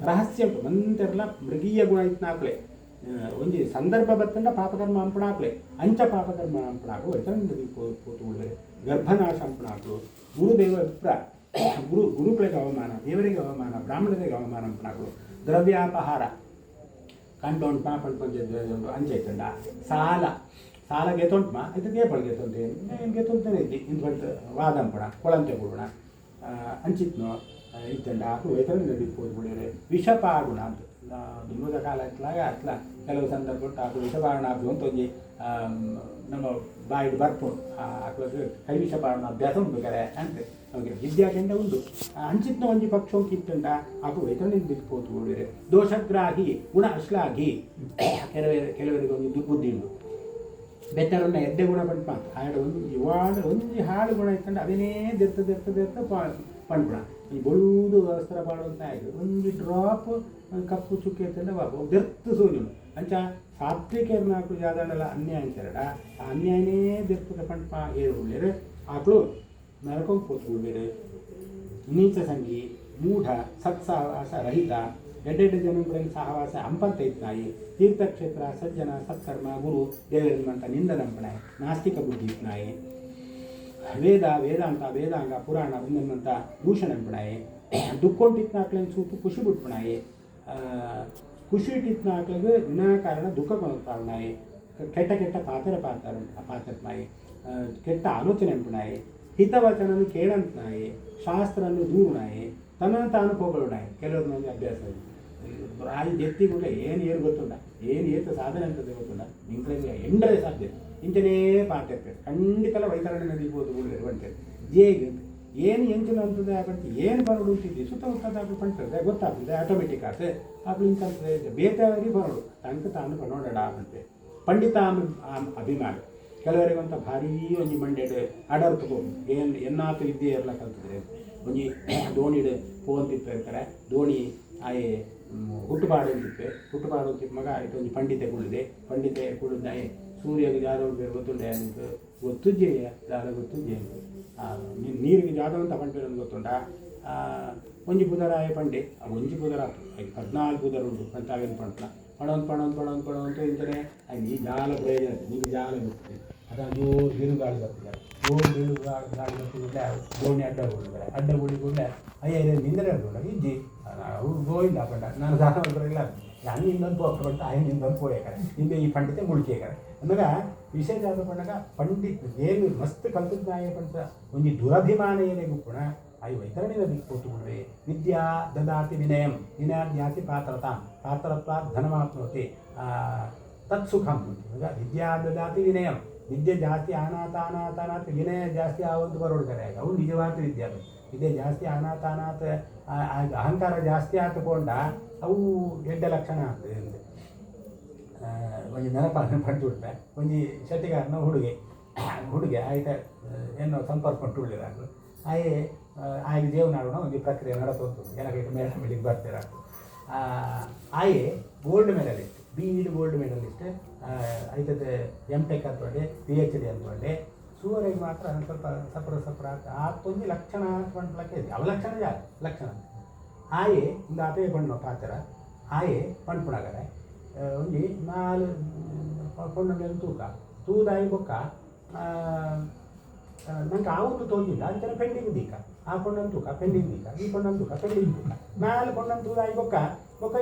ರಹಸ್ಯ ಮಂತೆಲ್ಲ ಮೃಗೀಯ ಗುಣ ಇತ್ನಾಕ್ಲೆ ಒಂಜಿ ಸಂದರ್ಭ ಬತ್ತಂಡ ಪಾಪಕರ್ಮ ಅಂಪಣಾಕ್ಲೆ ಅಂಚ ಪಾಪಕರ್ಮ ಅಂಪಣಾಕು ವೈತರಣೆ ನದಿಗೆ ಹೋಗ್ಬೇರೆ ಗರ್ಭನಾಶ ಅಂಪಣಾಕು ಗುರುದೇವ ಅಭಿಪ್ರಾಯ ಗುರುಗಳಿಗೆ ಅವಮಾನ ದೇವರಿಗೆ ಅವಮಾನ ಬ್ರಾಹ್ಮಣರಿಗೆ ಅವಮಾನ ಅಂಪಣಾಕು ದ್ರವ್ಯಾಪಹಾರ ಕಂಟೌಂಟ್ ಪಂಚ ಅಂಚೈತಂಡ ಸಾಲ ಗೆತೊಂಟ್ಮ ಇದು ಗೇಪಳು ಗೆತೊಂತೆ ಏನು ಗೆತೊಂತಾನೆ ಇದ್ದಿ ಇಂತ ವಾದಂಪಣ ಕೊಳಂತೆ ಕೊಡೋಣ ಅಂಚಿತ್ನೋ ಇತ್ತಂಡ ಹಾಕು ವೈತರಣೆ ನದಿ ಹೋಗ್ಬಿಡಿದ್ರೆ ವಿಷಪಾಗುಣ ಅಂತ ದುಂಬದ ಕಾಲ ಇತ್ತಲಾಗ ಅತ್ಲ ಕೆಲವು ಸಂದರ್ಭ ಕೊಟ್ಟು ಹಾಕು ವಿಷಪಾರಣ ಅದು ಅಂತ ಒಂಜಿ ನಮ್ಮ ಬಾಯಿಡು ಬರ್ಪುಣು ಹಾಕೋದು ಕೈ ವಿಷಪಾರಣ ಅಭ್ಯಾಸ ಉಂಟು ಕರೆ ಅಂತೆ ನಮಗೆ ವಿದ್ಯಾಕೆಂಡ ಉಂಟು ಅಂಚಿತ್ನ ಒಂಜಿ ಪಕ್ಷಕ್ಕೆ ಇತ್ತಂಡ ಹಾಕು ವೈತರಣೆ ನದಿಗೆ ಹೋಗ್ಬಿಡಿದ್ರೆ ದೋಷಗ್ರಾಹಿ ಗುಣ ಅಶ್ಲಾಘಿ ಕೆಲವರಿಗೆ ಒಂದು ದುರ್ಬುದ್ಧಿ ಉಂಟು ಬೆತ್ತರನ್ನ ಎಡ್ಡೆ ಗುಣ ಪಂಡ್ ಮಾತು ಹಾಡು ಒಂಜಿ ಹಾಡು ಗುಣ ಇತ್ತಂಡ ಅದೇನೇ ದೆರ್ತ ಪಂಡ್ಬಿಡ ಈ ಬಳುವುದು ವಸ್ತ್ರ ಬಾಡುವಂತ ಆಯ್ತು ಒಂದು ಡ್ರಾಪ್ ಕಪ್ಪು ಚುಕ್ಕೆ ಇತ್ತಂಡ ದೆರ್ತು ಸೂರ್ಯನು ಅಂಚ ಸಾತ್ವಿಕರನ್ನ ಹಾಕು ಜಾದಣ್ಣಲ್ಲ ಅನ್ಯಾಯ ಅಂತಾರಡ ಆ ಅನ್ಯಾಯನೇ ದೆರ್ತದ ಪಂಡ್ಪ ಏರು ಉಳ್ಳೇರು ಆಕಳು ನರಕೊಂಡು ಕೂತ್ಕೊಳ್ಬೇರೆ ನೀಚ ಸಂಗಿ ಮೂಢ ಸತ್ಸಹವಾಸ ರಹಿತ ಎಡ್ಡೆಡ್ಡೆ ಜನಗಳಿಗೆ ಸಹವಾಸ ಅಂಪಂತ ಇತ್ನಾಯಿ ತೀರ್ಥಕ್ಷೇತ್ರ ಸಜ್ಜನ ಸತ್ಕರ್ಮ ಗುರು ದೇವರಂತ ನಿಂದನಂಪಣಾಯಿ ನಾಸ್ತಿಕ ಬುದ್ಧಿ ಇತ್ನಾಯಿ ವೇದಾಂತ ವೇದಾಂಗ ಪುರಾಣ ಒಂದೊಂದಂತ ಭೂಷಣಂಪಣಾಯಿ ದುಃಖೊಂಟಿತ್ನಾಕ್ಲೇನು ಸೂತು ಖುಷಿ ಬಿಟ್ಪಣಾಯಿ ಖುಷಿ ಇಟ್ಟಿತ್ನಾಕ್ಲಿಗೆ ವಿನಾಕಾರಣ ದುಃಖ ಕೊನೋತ್ಪಾಡನಾಯಿ ಕೆಟ್ಟ ಪಾತ್ರನಾಯಿ ಕೆಟ್ಟ ಆಲೋಚನೆ ಅಂಪಣಾಯಿ ಹಿತವಚನನ್ನು ಕೇಳಂತನಾಯಿ ಶಾಸ್ತ್ರನ್ನು ದೂರುನಾಯಿ ತನ್ನನ್ನು ತಾನು ಹೋಗೋಣಾಯಿ ಕೆಲವ್ರು ನನಗೆ ಅಭ್ಯಾಸ ರಾಯಿ ಜೆತ್ತಿಗುಡ್ಲೆ ಏನು ಗೊತ್ತುಂಡ ಏನು ಏತು ಸಾಧನೆ ಅಂತದೆ ಗೊತ್ತುಂಡ ನಿಂಗಳಿಗೆ ಎಂಡರೆ ಸಾಧ್ಯ ಇಂಚನೇ ಪಾಠ ಇರ್ತದೆ ಖಂಡಿತಲ್ಲ ವೈತರಣೆ ನದಿಗೆ ಹೋದು ಇರುವಂಥದ್ದು ಜೇಗೆ ಏನು ಎಂಚಿನ ಅಂತದೆ ಆಗ್ಬಿಟ್ಟು ಏನು ಬರೋಡು ಅಂತಿದ್ದೆ ಸುತ್ತಮುತ್ತದ ಆಗ್ಬಿಟ್ಟು ಪಂಡ್ತದೆ ಗೊತ್ತಾಗ್ತದೆ ಆಟೋಮೆಟಿಕ್ ಆಗ್ತದೆ ಆಗ್ಲಿ ಇಂಕಂತದೆ ಬೇತಾಗಿ ಬರೋಡು ತಂಕ ತಾನು ಬರೋಡಡ ಅಂತೆ ಪಂಡಿತ ಅಭಿಮಾನ ಕೆಲವರಿಗೆ ಅಂತ ಭಾರೀ ಒಂಜಿ ಮಂಡ್ಯಡ್ ಆಡರ್ ತಗೊಂಡು ಎನ್ನಾತು ವಿದ್ಯೆ ಎಲ್ಲ ಕಲ್ತಿದ್ರೆ ಒಂಜಿ ದೋಣಿಡ್ ಪೋಂತಿತ್ತು ಇರ್ತಾರೆ ದೋಣಿ ಆಯೆ ಹುಟ್ಟುಪಾಡು ಅಂತಿಪ್ಪೆ ಹುಟ್ಟುಪಾಡು ಅಂತಿಪ್ಪ ಮಗ ಆಯ್ತು ಒಂದು ಪಂಡಿತೆ ಕುಳಿದಾಯೆ ಸೂರ್ಯಗೆ ಜಾದವ್ ಬೇರೆ ಗೊತ್ತುಂಡೆ ಅಂತ ಗೊತ್ತುಜ್ಜೆ ಜಾದ ಗೊತ್ತುಜ್ಜೆ ನೀರಿಗೆ ಜಾದವ್ ಅಂತ ಪಂಡಿತ ಗೊತ್ತುಂಡ ಒಂಜಿ ಪುದರ ಆಯೆ ಪಂಡೆ ಒಂಜಿ ಪುದರ 14 ಪುದರ ಉಂಟು ಪಂಚಾವೇನು ಪಂಡ್ಲ ಪಣವಂತ ಇಂತಲೇ ಈ ಜಾಲ ಪ್ರಯೋಜನ ನಿಮಗೆ ಜಾಲ ಗೊತ್ತದೆ ಅದೊಂದು ಬಿರುಗಾಳಿ ಬರ್ತಿದ್ದಾರೆ ಬಿರುಗಾಳಿ ಬರ್ತಿದ್ರೆ ಗೋಣಿ ಅಡ್ಡಗುಳಿ ಕೂಡಲೇ ಅಯ್ಯ ನಿಂದರೆ ಇಜ್ಜಿ ಅವು ಗೋಯಿಲ್ಲ ಪಂಡ ನಾನು ಸಾಲ ಬರಲಿಲ್ಲ ನಾನು ಇನ್ನೊಂದು ಪೋಕ ఆయన ಇನ್ನೊಂದು పోయేకారు ఇంకా ఈ పండితే ముడికేకారు అనగా ವಿಶೇಷ ಆದ ಪಂಡಗ ಪಂಡಿತ್ ಏನು ಮಸ್ತ್ ಕಲ್ತಜ್ಞಾಯ ಪಂಡ ಒಂದು ದುರಭಿಮಾನ ಏನೇಗೂ ಕೂಡ ಅವು ವೈತರಣಿನ ದಿಕ್ಕೋತು ಬಿಡ್ರೆ ವಿದ್ಯಾ ದದಾತಿ ವಿನಯಂ ವಿನಯಾದ್ಯಾತಿ ಪಾತ್ರತ್ವಾತ್ ಧನಮಾಪ್ನೋತಿ ತತ್ಸುಖಂ ಈಗ ವಿದ್ಯಾ ದದಾತಿ ವಿನಯಂ ವಿದ್ಯೆ ಜಾಸ್ತಿ ಅನಾಥ ವಿನಯ ಜಾಸ್ತಿ ಆವತ್ತು ಬರೋಡ್ತಾರೆ ಅವು ನಿಜವಾದ ವಿದ್ಯೆ ಜಾಸ್ತಿ ಅನಾಥ ಅಹಂಕಾರ ಜಾಸ್ತಿ ಹಾಕಿಕೊಂಡ ಅವು ಎಡ್ಡ ಲಕ್ಷಣ ಆಗ್ತದೆ ಒಂದು ನೆನಪ ಪಡ್ಬಿಡ್ತೆ ಒಂದು ಶೆಟ್ಟಿಗಾರನ ಹುಡುಗೆ ಆಯ್ತ ಏನೋ ಸಂಪರ್ಕ ಉಳ್ಳಿರಾಗಲು ಆಯ್ಗೆ ಜೀವನಾಡೋಣ ಒಂದು ಪ್ರಕ್ರಿಯೆ ನಡೆಸೋದು ಏನಕ್ಕೆ ಮೇಡಮ್ ಇಲ್ಲಿಗೆ ಬರ್ತಿರಾಕು ಆಯೆ gold medalist BEd gold medalist ಆಯ್ತದೆ MTech ಅಂತೊಂಡೆ PhD ಅಂತೊಂಡೆ ಸೂವರೆಗೆ ಮಾತ್ರ ಸ್ವಲ್ಪ ಸಪ್ರ ಆತೊಂದು ಲಕ್ಷಣ ಪಂಡ್ಲಕ್ಕೆ ಇದೆ ಅವಲಕ್ಷಣ ಜಾಗ ಲಕ್ಷಣ ಆಯೆ ಒಂದು ಅಪೇ ಪಣ್ಣು ಪಾತ್ರ ಆಯೆ ಪಂಡ್ಪುಣಗರೆ ಒಂದು 4 ಪೊಣ್ಣ ಮೇಲೆ ತೂದಾಯಿ ಬೊಕ್ಕ ನಂಗೆ ಆವತ್ತು ತೋಂದಿಲ್ಲ ಅಂತೆಲ್ಲ ಪೆಂಡಿಂಗ್ ದೀಕ ಆ ಪೊಣ್ಣನ ತೂಕ ಪೆಂಡಿಂಗ್ ದೀಕ ಈ ಪೊಣ್ಣನ ತೂಕ ಪೆಂಡಿಂಗ್ ತೂಕ 4 ಪೊಣ್ಣನ ತೂದಾಯಿ ಬೊಕ್ಕ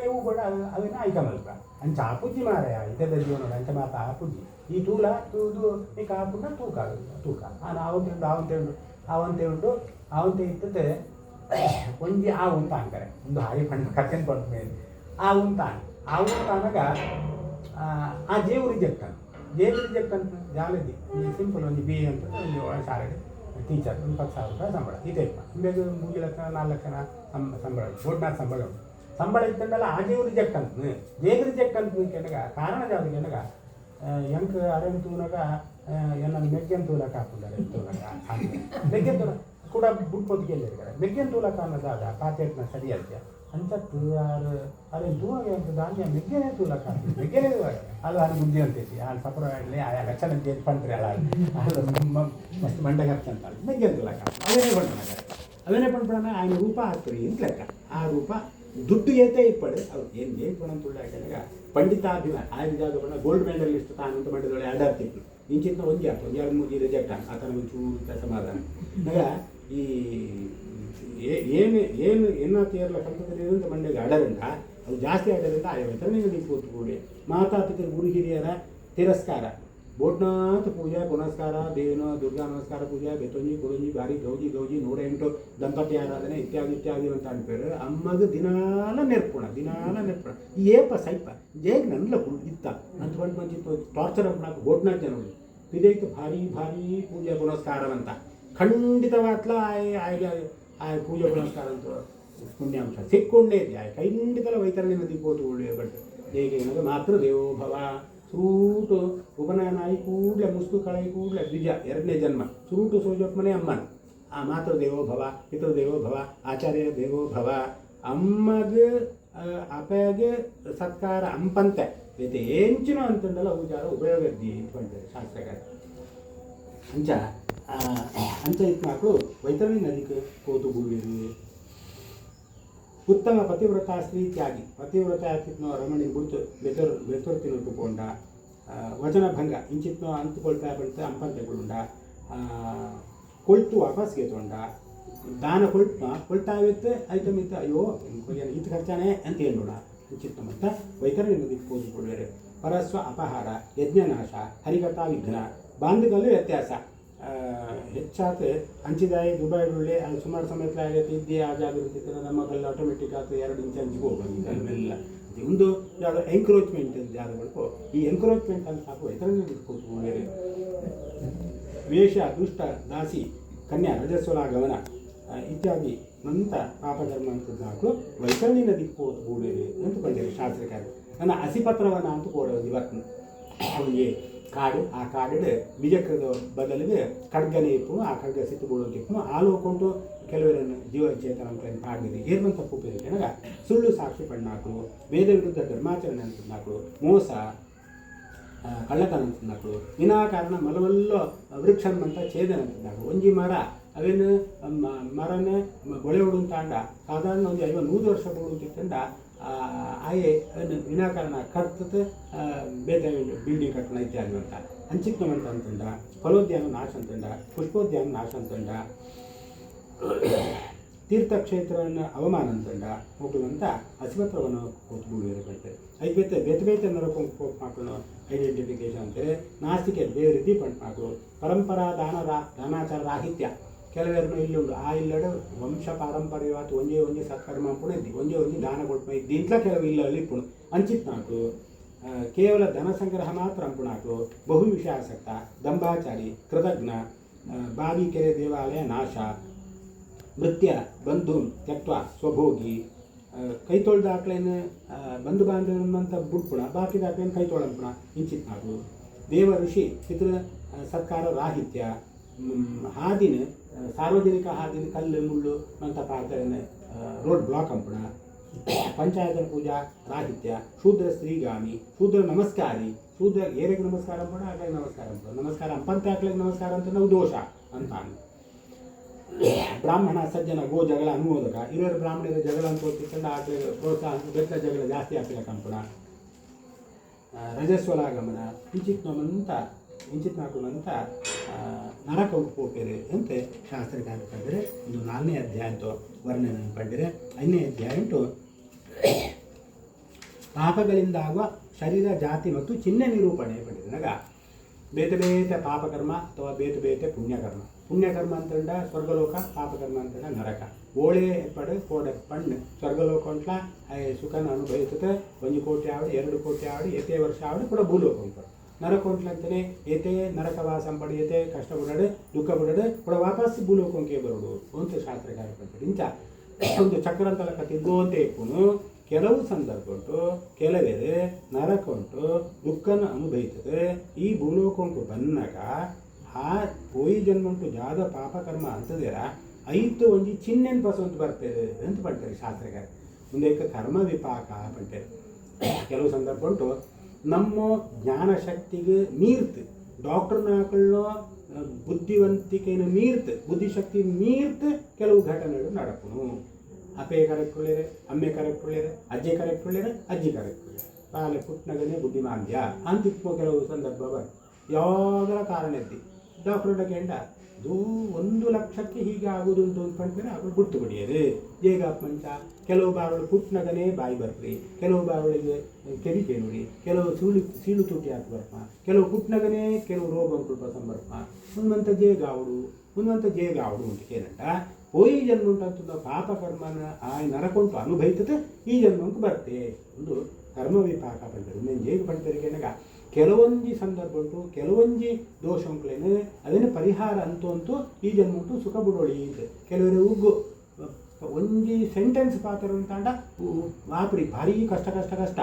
ಇವು ಕೂಡ ಅವೇನು ಆಯ್ಕ ಮಲ್ಪ ಅಂಚ ಆಪುಜ್ಜಿ ಮಾರಾಯ ಇತದ ಜೀವನ ಅಂಚ ಮಾತ ಆಪುಜ್ಜಿ ಈ ತೂಲ ತೂದು ಈ ಕಾಪುಣ್ಣ ತೂಕ ಅವಂತೆ ಉಂಟು ಅವಂತೆ ಇರ್ತದೆ ಒಂಜಿ ಆ ಉಂತ ಅಂತಾರೆ ಒಂದು ಹಾಯಿ ಪಣ್ಣ ಕತ್ತೆನ್ ಪಂಡ ಮೇಲೆ ಆ ಉಂತಾನಾಗ ಆ ಜೇವು ರಿಜೆಕ್ಟ್ ಅಂತ ಜಾಲದಿ ಸಿಂಪಲ್ ಒಂದು BA ಅಂತ ಒಂದು ಶಾಲೆಗೆ ಟೀಚರ್ ಒಂದು 10,000 ರೂಪಾಯಿ ಸಂಬಳ ಇದೆ ಬೇಗ 3 ಲಕ್ಷ 4 ಲಕ್ಷ ಸಂಬಳ ಬೋರ್ಡ್ನಾಗ ಸಂಬಳ ಇತ್ತಂದಲ್ಲ ಆ ಜೇವು ರಿಜೆಕ್ಟ್ ಅಂತ ಜೇಗ್ ರಿಜೆಕ್ಟ್ ಅಂತ ಕೆನಗ ಕಾರಣ ಜಾವ್ದು ಕೆನಗ ಎಂಕ್ ಅರೆನ್ ತೂನಗ ಏನನ್ನು ಮೆಗ್ಗೆನ್ ತೂಲಕ ಹಾಕಿದ್ದಾರೆ ಮೆಗ್ಗೆನ್ ತೂಲ ಕೂಡ ಬುಡ್ಪೊತ್ತಿಗೆ ಹೇಳಿರ್ತಾರೆ ಮೆಗ್ಗೆನ್ ತೂಲಕ ಅನ್ನೋದಾದ ಪಾಕೆಟ್ನ ಸರಿಯಲ್ತೆ ಅಂಚತ್ತು ಅದೇನು ತೂನಗೆ ಅಂತ ಧಾನ್ಯ ಮೆಗ್ಗೆನೇ ತೂಲಕ ಹಾಕ್ತೀವಿ ಮೆಗ್ಗೆನೇ ಅದು ಅದು ಬುದ್ಧಿ ಅಂತೈತಿ ಅಲ್ಲಿ ಸಪರ ಆಗಲಿ ಆ ಲಕ್ಷಣ ಪಂತ್ರಿ ಅಲ್ಲ ಅದು ಮಸ್ತ್ ಮಂಡಗ ಅಂತ ಮೆಗ್ಗೆನ್ ತೂಲಕ ಅವೇನೇ ಪಂಡ್ಪಣ ఆయన ರೂಪ ಹಾಕ್ತೀರಿ ಇಂತ ಲೆಕ್ಕ ಆ ರೂಪ ದುಡ್ಡು ಏತೆ ಇಪ್ಪಡು ಅವ್ರು ಏನು ಪಣ ತುಳ್ಳಿ ಹಾಕಿದಾಗ ಪಂಡಿತಾಭಿಮಾನ ಆಯ್ದು ಜಾಗ ಪಣ ಗೋಲ್ಡ್ ಮೆಡಲಿಸ್ಟ್ ತಾನಂತ ಮಾಡಿದೊಳೆ ಅಡಾರ್ತಿತ್ತು ಇಂಚಿನ ಒಂದೇ ಆಯ್ತು 2-3 ರಿಜೆಕ್ಟ್ ಆತನ ಒಂಚೂರು ಸಮಾಧಾನ ಆಗ ಈ ಏನು ಎನ್ನತೀರಲ್ಲ ಕಲ್ಪದಲ್ಲಿ ಮಂಡ್ಯಗೆ ಅಡರಿಂದ ಅವು ಜಾಸ್ತಿ ಆಡೋದ್ರಿಂದ ಆ ವಿತರಣೆಗೆ ನಿಂತು ಕೂಡಿ ಮಾತಾಪಿತರು ಗುರು ಹಿರಿಯರ ತಿರಸ್ಕಾರ ಬೋಟ್ನಾಥ ಪೂಜಾ ಪುನಸ್ಕಾರ ದೇವನ ದುರ್ಗಾ ನಮಸ್ಕಾರ ಪೂಜಾ ಬೆತ್ತೊಂಜಿ ಕೊಡಂಜಿ ಬಾರಿ ಗೌಜಿ 108 ದಂಪತಿ ಆರಾಧನೆ ಇತ್ಯಾದಿ ಅಂತ ಅನ್ಪೇರು ಅಮ್ಮಗ ದಿನಾಲ ನೆರ್ಪುಣ ಏಪ ಸೈಪ ಜೇಗ್ ನನ್ಲ ಇತ್ತ ಅಂತ್ಕೊಂಡು ಮಂಚಿತ್ತು ಟಾರ್ಚರ್ ಅಪ್ನಾಕ ಬೋಟ್ನಾಥ ಜನಗಳು ಇದೈತು ಭಾರಿ ಪೂಜಾ ಪುನಸ್ಕಾರವಂತ ಖಂಡಿತವಾಗ್ಲ ಆ ಪೂಜಾ ಪುನಸ್ಕಾರ ಅಂತ ಪುಣ್ಯಾಂಶ ಸಿಕ್ಕೊಂಡೇ ಇದೆ ಖಂಡಿತಲ ವೈತರಣಿ ನದಿ ಕೋತು ಒಳ್ಳೆಯ ಬಟ್ ಹೇಗೆ ಏನಾಗ ಮಾತ್ರ ದೇವೋಭವ ಸುರೂಟು ಉಪನಯನ ಆಗಿ ಕೂಡಲೇ ಮುಸ್ತು ಕಳಾಯಿ ಕೂಡಲೇ ದ್ವಿಜ 2ನೇ ಜನ್ಮ ಸುರೂಟು ಸೋಜೋತ್ಮನೆ ಅಮ್ಮನ ಆ ಮಾತೃ ದೇವೋಭವ ಪಿತೃದೇವೋಭವ ಆಚಾರ್ಯ ದೇವೋಭವ ಅಮ್ಮಗೆ ಅಪಗೆ ಸತ್ಕಾರ ಅಂಪಂತೆ ಇದು ಏಂಚಿನ ಅಂತಂದಲ್ಲ ವಿಚಾರ ಉಪಯೋಗ ಇಟ್ಕೊಂಡ್ರೆ ಶಾಸ್ತ್ರಗಾರ ಅಂಚ ಇತ್ತು ಮಕ್ಕಳು ವೈತರಣಿ ನದಿಗೆ ಕೋತು ಬೂಳಿರಿ ಉತ್ತಮ ಪತಿವ್ರತ ಸ್ತ್ರೀ ತ್ಯಾಗಿ ಪತಿವ್ರತ ಆಗ್ತಿತ್ತು ರಮಣಿ ಬಿಡ್ತು ಬೆತ್ತರು ತಿನ್ನುಕೊಂಡ ವಚನ ಭಂಗ ಇಂಚಿತ್ನೋ ಅಂತ್ಕೊಳ್ತಾ ಬಡ್ತ ಅಂಪಂತೆಗೊಂಡ ಕೊಳ್ತು ವಾಪಸ್ಗೆ ತೊಂಡ ದಾನ ಕೊಳ್ತಾವಿತ್ತು ಐಟಮ್ ಇತ್ತು ಅಯ್ಯೋ ಇದು ಖರ್ಚಾನೆ ಅಂತ ಹೇಳೋಣ ಇಂಚಿತ್ನ ಮತ್ತು ವೈತರಣಿ ನದಿಗೆ ಪೂಜೆ ಕೊಡುವರೆ ಪರಸ್ವ ಅಪಹಾರ ಯಜ್ಞನಾಶ ಹರಿಕಥಾ ವಿಘ್ನ ಬಾಂಧುಗಲ್ಲೂ ವ್ಯತ್ಯಾಸ ಹೆಚ್ಚಾತ ಹಂಚಿದಾಯಿ ದುಬೈಗುಳ್ಳಿ ಅದು ಸುಮಾರು ಸಮಯಕ್ಕೆ ಆಗೈತೆ ಇದ್ದೇ ಆ ಜಾಗೃತಿ ನಮ್ಮಲ್ಲಿ ಆಟೋಮೆಟಿಕ್ ಆಯ್ತು 2 ಇಂಚ್ ಹಂಚಿಗೆ ಹೋಗೋದು ಅಲ್ಲೆಲ್ಲ ಒಂದು ಯಾವುದೋ ಎಂಕ್ರೋಚ್ಮೆಂಟ್ ಜಾಗಗಳು ಈ ಎಂಕ್ರೋಚ್ಮೆಂಟ್ ಅಂತ ಸಾಕು ವೈತರಣಿ ಕೂತ್ಕೊಂಡೇ ವೇಷ ದುಷ್ಟ ದಾಸಿ ಕನ್ಯಾ ರಜಸ್ವಲಾಗಮನ ಇತ್ಯಾದಿ ನಂತ ಪಾಪಧರ್ಮ ಅಂತ ಹಾಕು ವೈತರಣಿ ನದಿ ಕೂಡೇರಿ ಅಂತಕೊಂಡಿರಿ ಶಾಸ್ತ್ರಕಾರ ನನ್ನ ಹಸಿಪತ್ರವನ್ನು ಅಂತ ಕೊಡೋದು ಇವತ್ತು ಅವನಿಗೆ ಕಾಡು ಆ ಕಾಡಿಡು ಬೀಜಕ್ಕದ ಬದಲಿಗೆ ಖಡ್ಗನೇ ಇಪ್ಪು ಆ ಖಡ್ಗ ಸಿಟ್ಟುಕೊಳ್ಳೋದು ಇಪ್ಪು ಆಲೋಕೊಂಡು ಕೆಲವರನ್ನು ಜೀವಚೇತನ ಅಂತ ಆಗಿದೆ ಏನು ತಪ್ಪು ಉಪಯೋಗ ಸುಳ್ಳು ಸಾಕ್ಷಿ ಪಣ್ಣಾಕರು ವೇದ ವಿರುದ್ಧ ಧರ್ಮಾಚರಣೆ ಅಂತಂದಾಕರು ಮೋಸ ಕಳ್ಳತನ ಅಂತಂದಾಕರು ವಿನಾಕಾರಣ ಮಲವಲ್ಲೋ ವೃಕ್ಷನ್ಮಂತ ಛೇದನ ಅಂತಂದಾಕರು ಒಂಜಿ ಮರ ಅವೇನು ಮರನೇ ಗೊಳೆ ಹೊಡು ತಾಂಡ ಸಾಧಾರಣ ಒಂದು 50-100 ವರ್ಷ ಹೊಡುತ್ತಿತ್ತಂಡ ಆಯೆ ವಿನಾಕಾರಣ ಕರ್ತತ್ ಬೇತೆ ಬಿಲ್ಡಿಂಗ್ ಕಟ್ಟಣ ಇತ್ಯಾದಿ ಅಂತ ಅಂಚಿಕ್ನವಂತ ಅಂತಂಡ ಫಲೋದ್ಯಾನ ನಾಶ ಅಂತಂಡ ಪುಷ್ಪೋದ್ಯಾನ ನಾಶ ಅಂತಂಡ ತೀರ್ಥಕ್ಷೇತ್ರವನ್ನು ಅವಮಾನ ಅಂತಂಡ ಹೋಗುವಂತ ಅಶ್ವತ್ರವನ್ನು ಕೂತ್ಬಿಡುವರು ಕಳ್ತಾರೆ ಐದು ಬೇತೆ ಬೇತೆ ನರಕೊಂಡು ಮಕ್ಕಳು ಐಡೆಂಟಿಫಿಕೇಶನ್ ಅಂತಾರೆ ನಾಸ್ತಿಕೆ ಬೇರೆ ರೀತಿ ಪಂಟ್ ಮಕ್ಕಳು ಪರಂಪರಾ ದಾನಾಚಾರ ರಾಹಿತ್ಯ ಕೆಲವೆರನು ಇಲ್ಲುಂಡು ಆ ಇಲ್ಲಡು ವಂಶ ಪಾರಂಪರ್ಯವಾದ ಒಂಜೇ ಸತ್ಕರ್ಮ ಅಂಪುಣ ಇದ್ದಿ ಒಂಜೇ ದಾನ ಕೊಡ್ಪ ಇದ್ದಿ ಇಂಟ್ಲ ಕೆಲವು ಇಲ್ಲ ಇಪ್ಪುಣು ಅಂಚಿತ್ ನಾಕು ಕೇವಲ ಧನ ಸಂಗ್ರಹ ಮಾತ್ರ ಅಂಪುಣಾಕು ಬಹು ವಿಷಯಾಸಕ್ತ ದಂಭಾಚಾರಿ ಕೃತಜ್ಞ ಬಾವಿ ಕೆರೆ ದೇವಾಲಯ ನಾಶ ನೃತ್ಯ ಬಂಧು ತ್ಯಕ್ವ ಸ್ವಭೋಗಿ ಕೈ ತೊಳ್ದ ಆಕಳೇನು ಬಂಧು ಬಾಂಧವಂತ ಬುಡ್ಪುಣ ಬಾಕಿ ಆಕಳೇನು ಕೈ ತೊಳಂಪುಣ ಇಂಚಿತ್ ನಾಕು ದೇವ ಋಷಿ ಪಿತೃ ಸತ್ಕಾರ ರಾಹಿತ್ಯ ಹಾದಿನ ಸಾರ್ವಜನಿಕ ಹಾದಿನ ಕಲ್ಲು ಮುಳ್ಳು ಅಂತ ಪಾಡ್ತಾರೆ ರೋಡ್ ಬ್ಲಾಕ್ ಅಂಪುಣ ಪಂಚಾಯತ ಪೂಜಾ ರಾಹಿತ್ಯ ಶೂದ್ರ ಸ್ತ್ರೀಗಾಮಿ ಶೂದ್ರ ನಮಸ್ಕಾರಿ ಶೂದ್ರ ಏರಿಗೆ ನಮಸ್ಕಾರ ಅಂಪುಣ ಆಕಳಿಗೆ ನಮಸ್ಕಾರ ಅಂಪುಣ ನಮಸ್ಕಾರ ಅಂಪಂತೆ ಆಕಳಿಗೆ ನಮಸ್ಕಾರ ಅಂತ ನಾವು ದೋಷ ಅಂತ ಬ್ರಾಹ್ಮಣ ಸಜ್ಜನ ಗೋ ಜಗಳ ಅನುಮೋದಕ ಇರೋರು ಬ್ರಾಹ್ಮಣರ ಜಗಳ ಅಂತ ಓದ್ತಿಕೊಂಡು ಆಕಳಿಗೆ ಪ್ರೋತ್ಸಾಹ ಬೆತ್ತ ಜಗಳ ಜಾಸ್ತಿ ಆಗ್ತಿಲ್ಲ ಕಂಪುಣ ರಜಸ್ವಲಾಗಮನ ಇಂಚಿತ್ ನಾಕುನಂತ ನರಕ ಉಪೋಪೇರೆ ಅಂತ ಶಾಸ್ತ್ರಕಾರ ಕಂಡ್ರೆ ಇದು 4ನೇ ಅಧ್ಯಾಯ ಅಂತ ವರ್ಣನೆ ಪಂಡಿರೆ 5ನೇ ಅಧ್ಯಾಯ ಉಂಟು ಪಾಪಗಳಿಂದ ಆಗುವ ಶರೀರ ಜಾತಿ ಮತ್ತು ಚಿಹ್ನೆ ನಿರೂಪಣೆ ಪಂಡಿದೆ ನಗ ಬೇತೆ ಬೇತೆ ಪಾಪಕರ್ಮ ಅಥವಾ ಬೇತೆ ಬೇತೆ ಪುಣ್ಯಕರ್ಮ ಅಂತಂಡ ಸ್ವರ್ಗಲೋಕ ಪಾಪಕರ್ಮ ಅಂತಂಡ ನರಕ ಓಳೆ ಪಡೆ ಕೋಡೆ ಪಣ್ಣು ಸ್ವರ್ಗಲೋಕ ಉಂಟ್ಲ ಸುಖನ ಅನುಭವಿಸುತ್ತೆ 1 ಕೋಟಿ ಆವಡಿ 2 ಕೋಟಿ ಆವಡಿ ಎತ್ತೇ ವರ್ಷ ಆವಡಿ ಕೂಡ ಭೂಲೋಕ ಉಂಟು ನರಕ ಉಂಟ್ಲಂತಲೇ ಏತೇ ನರಕವಾಸಂ ಪಡೆಯತೆ ಕಷ್ಟ ಬಿಡಡು ದುಃಖ ಬಿಡಡು ಕೂಡ ವಾಪಸ್ ಭೂಲೋಕಂಗೆ ಬರೋಡು ಅಂತ ಶಾಸ್ತ್ರಕಾರ ಪಡ್ತಾರೆ ಇಂಚ ಒಂದು ಚಕ್ರಂತಲ ಕಥೆ ಇದ್ದೋಂತೆ ಇಪ್ಪುನು ಕೆಲವು ಸಂದರ್ಭ ಉಂಟು ಕೆಲವೇರೆ ನರಕ ಉಂಟು ದುಃಖನ ಅನುಭವಿಸುತ್ತೆ ಈ ಭೂಲೋಕಂಕು ಬನ್ನಗ ಆ ಹೋಯಿ ಜನ್ಮ ಉಂಟು ಜಾದ ಪಾಪಕರ್ಮ ಅಂತದೇರ ಐತು ಒಂಜಿ ಚಿಹ್ನೆನ್ ಪಸಂತ ಬರ್ತೇವೆ ಅಂತ ಪಡ್ತಾರೆ ಶಾಸ್ತ್ರಕಾರ ಮುಂದಕ್ಕೆ ಕರ್ಮ ವಿಪಾಕ ಪಡ್ತಾರೆ ಕೆಲವು ಸಂದರ್ಭ ಉಂಟು ನಮ್ಮ ಜ್ಞಾನ ಶಕ್ತಿಗೆ ಮೀರ್ತು ಡಾಕ್ಟರ್ನಾಕಳೋ ಬುದ್ಧಿವಂತಿಕೆಯನ್ನು ಮೀರ್ತು ಬುದ್ಧಿಶಕ್ತಿ ಮೀರ್ತು ಕೆಲವು ಘಟನೆಗಳು ನಡಪುನು ಅಪ್ಪೆ ಕರೆಕ್ಟ್ ಒಳ್ಳೆಯರೆ ಅಮ್ಮೆ ಕರೆಕ್ಟ್ ಒಳ್ಳೆಯರೆ ಅಜ್ಜೆ ಕರೆಕ್ಟ್ ಒಳ್ಳೆಯರೆ ಅಜ್ಜಿ ಕರೆಕ್ಟ್ ಒಳ್ಳೆಯರೆ ಬಾಲೆ ಪುಟ್ನಗನೇ ಬುದ್ಧಿಮಾಂದ್ಯ ಅಂತಿಪ್ಪ ಕೆಲವು ಸಂದರ್ಭ ಯಾವುದರ ಕಾರಣ ಎದ್ದಿ ಡಾಕ್ಟರ್ ಕೇಂಡ ಅದು 1 ಲಕ್ಷಕ್ಕೆ ಹೀಗೆ ಆಗುದುಂಟು ಅಂತಂದ್ರೆ ಅವಳು ಗುರ್ತು ಬಿಡಿಯರು ಹೇಗ ಪಂಚ ಕೆಲವು ಬಾರಳು ಪುಟ್ನಗನೇ ಬಾಯಿ ಬರ್ರಿ ಕೆಲವು ಬಾರಳಿಗೆ ಕೆರಿಕೆ ನೋಡಿ ಕೆಲವು ಸೀಳು ತುಟಿ ಹಾಕಿ ಬರ್ಪ ಕೆಲವು ಪುಟ್ನಗನೇ ಕೆಲವು ರೋಗ ಉಂಟು ಸಂಬರ್ಪ ಮುಂದಂತ ಜೇಗಾವಡು ಅಂತ ಕೇನಂಟ ಹೋಯಿ ಜನ್ಮ ಉಂಟಂತ ಪಾಪಕರ್ಮನ ಆ ನರಕೊಂಟು ಅನುಭವಿತದೆ ಈ ಜನ್ಮಕ್ಕೆ ಬರ್ತೆ ಒಂದು ಕರ್ಮ ವಿಪಾಕ ಪಡ್ತಾರೆ నేను ಹೇಗೆ ಪಡ್ತಾರೆ ಕೇನಾಗ ಕೆಲವೊಂದು ಸಂದರ್ಭ ಉಂಟು ಕೆಲವೊಂದು ದೋಷ ಉಂಟೇನು ಅದನ್ನು ಪರಿಹಾರ ಅಂತೂ ಈ ಜನ್ಮ ಉಂಟು ಸುಖ ಬಿಡೋಳಿ ಇದೆ ಕೆಲವರು ಉಗ್ಗು ಒಂಜಿ ಸೆಂಟೆನ್ಸ್ ಪಾತ್ರ ಅಂತಾಂಡ ಮಾಪುರಿ ಭಾರಿ ಕಷ್ಟ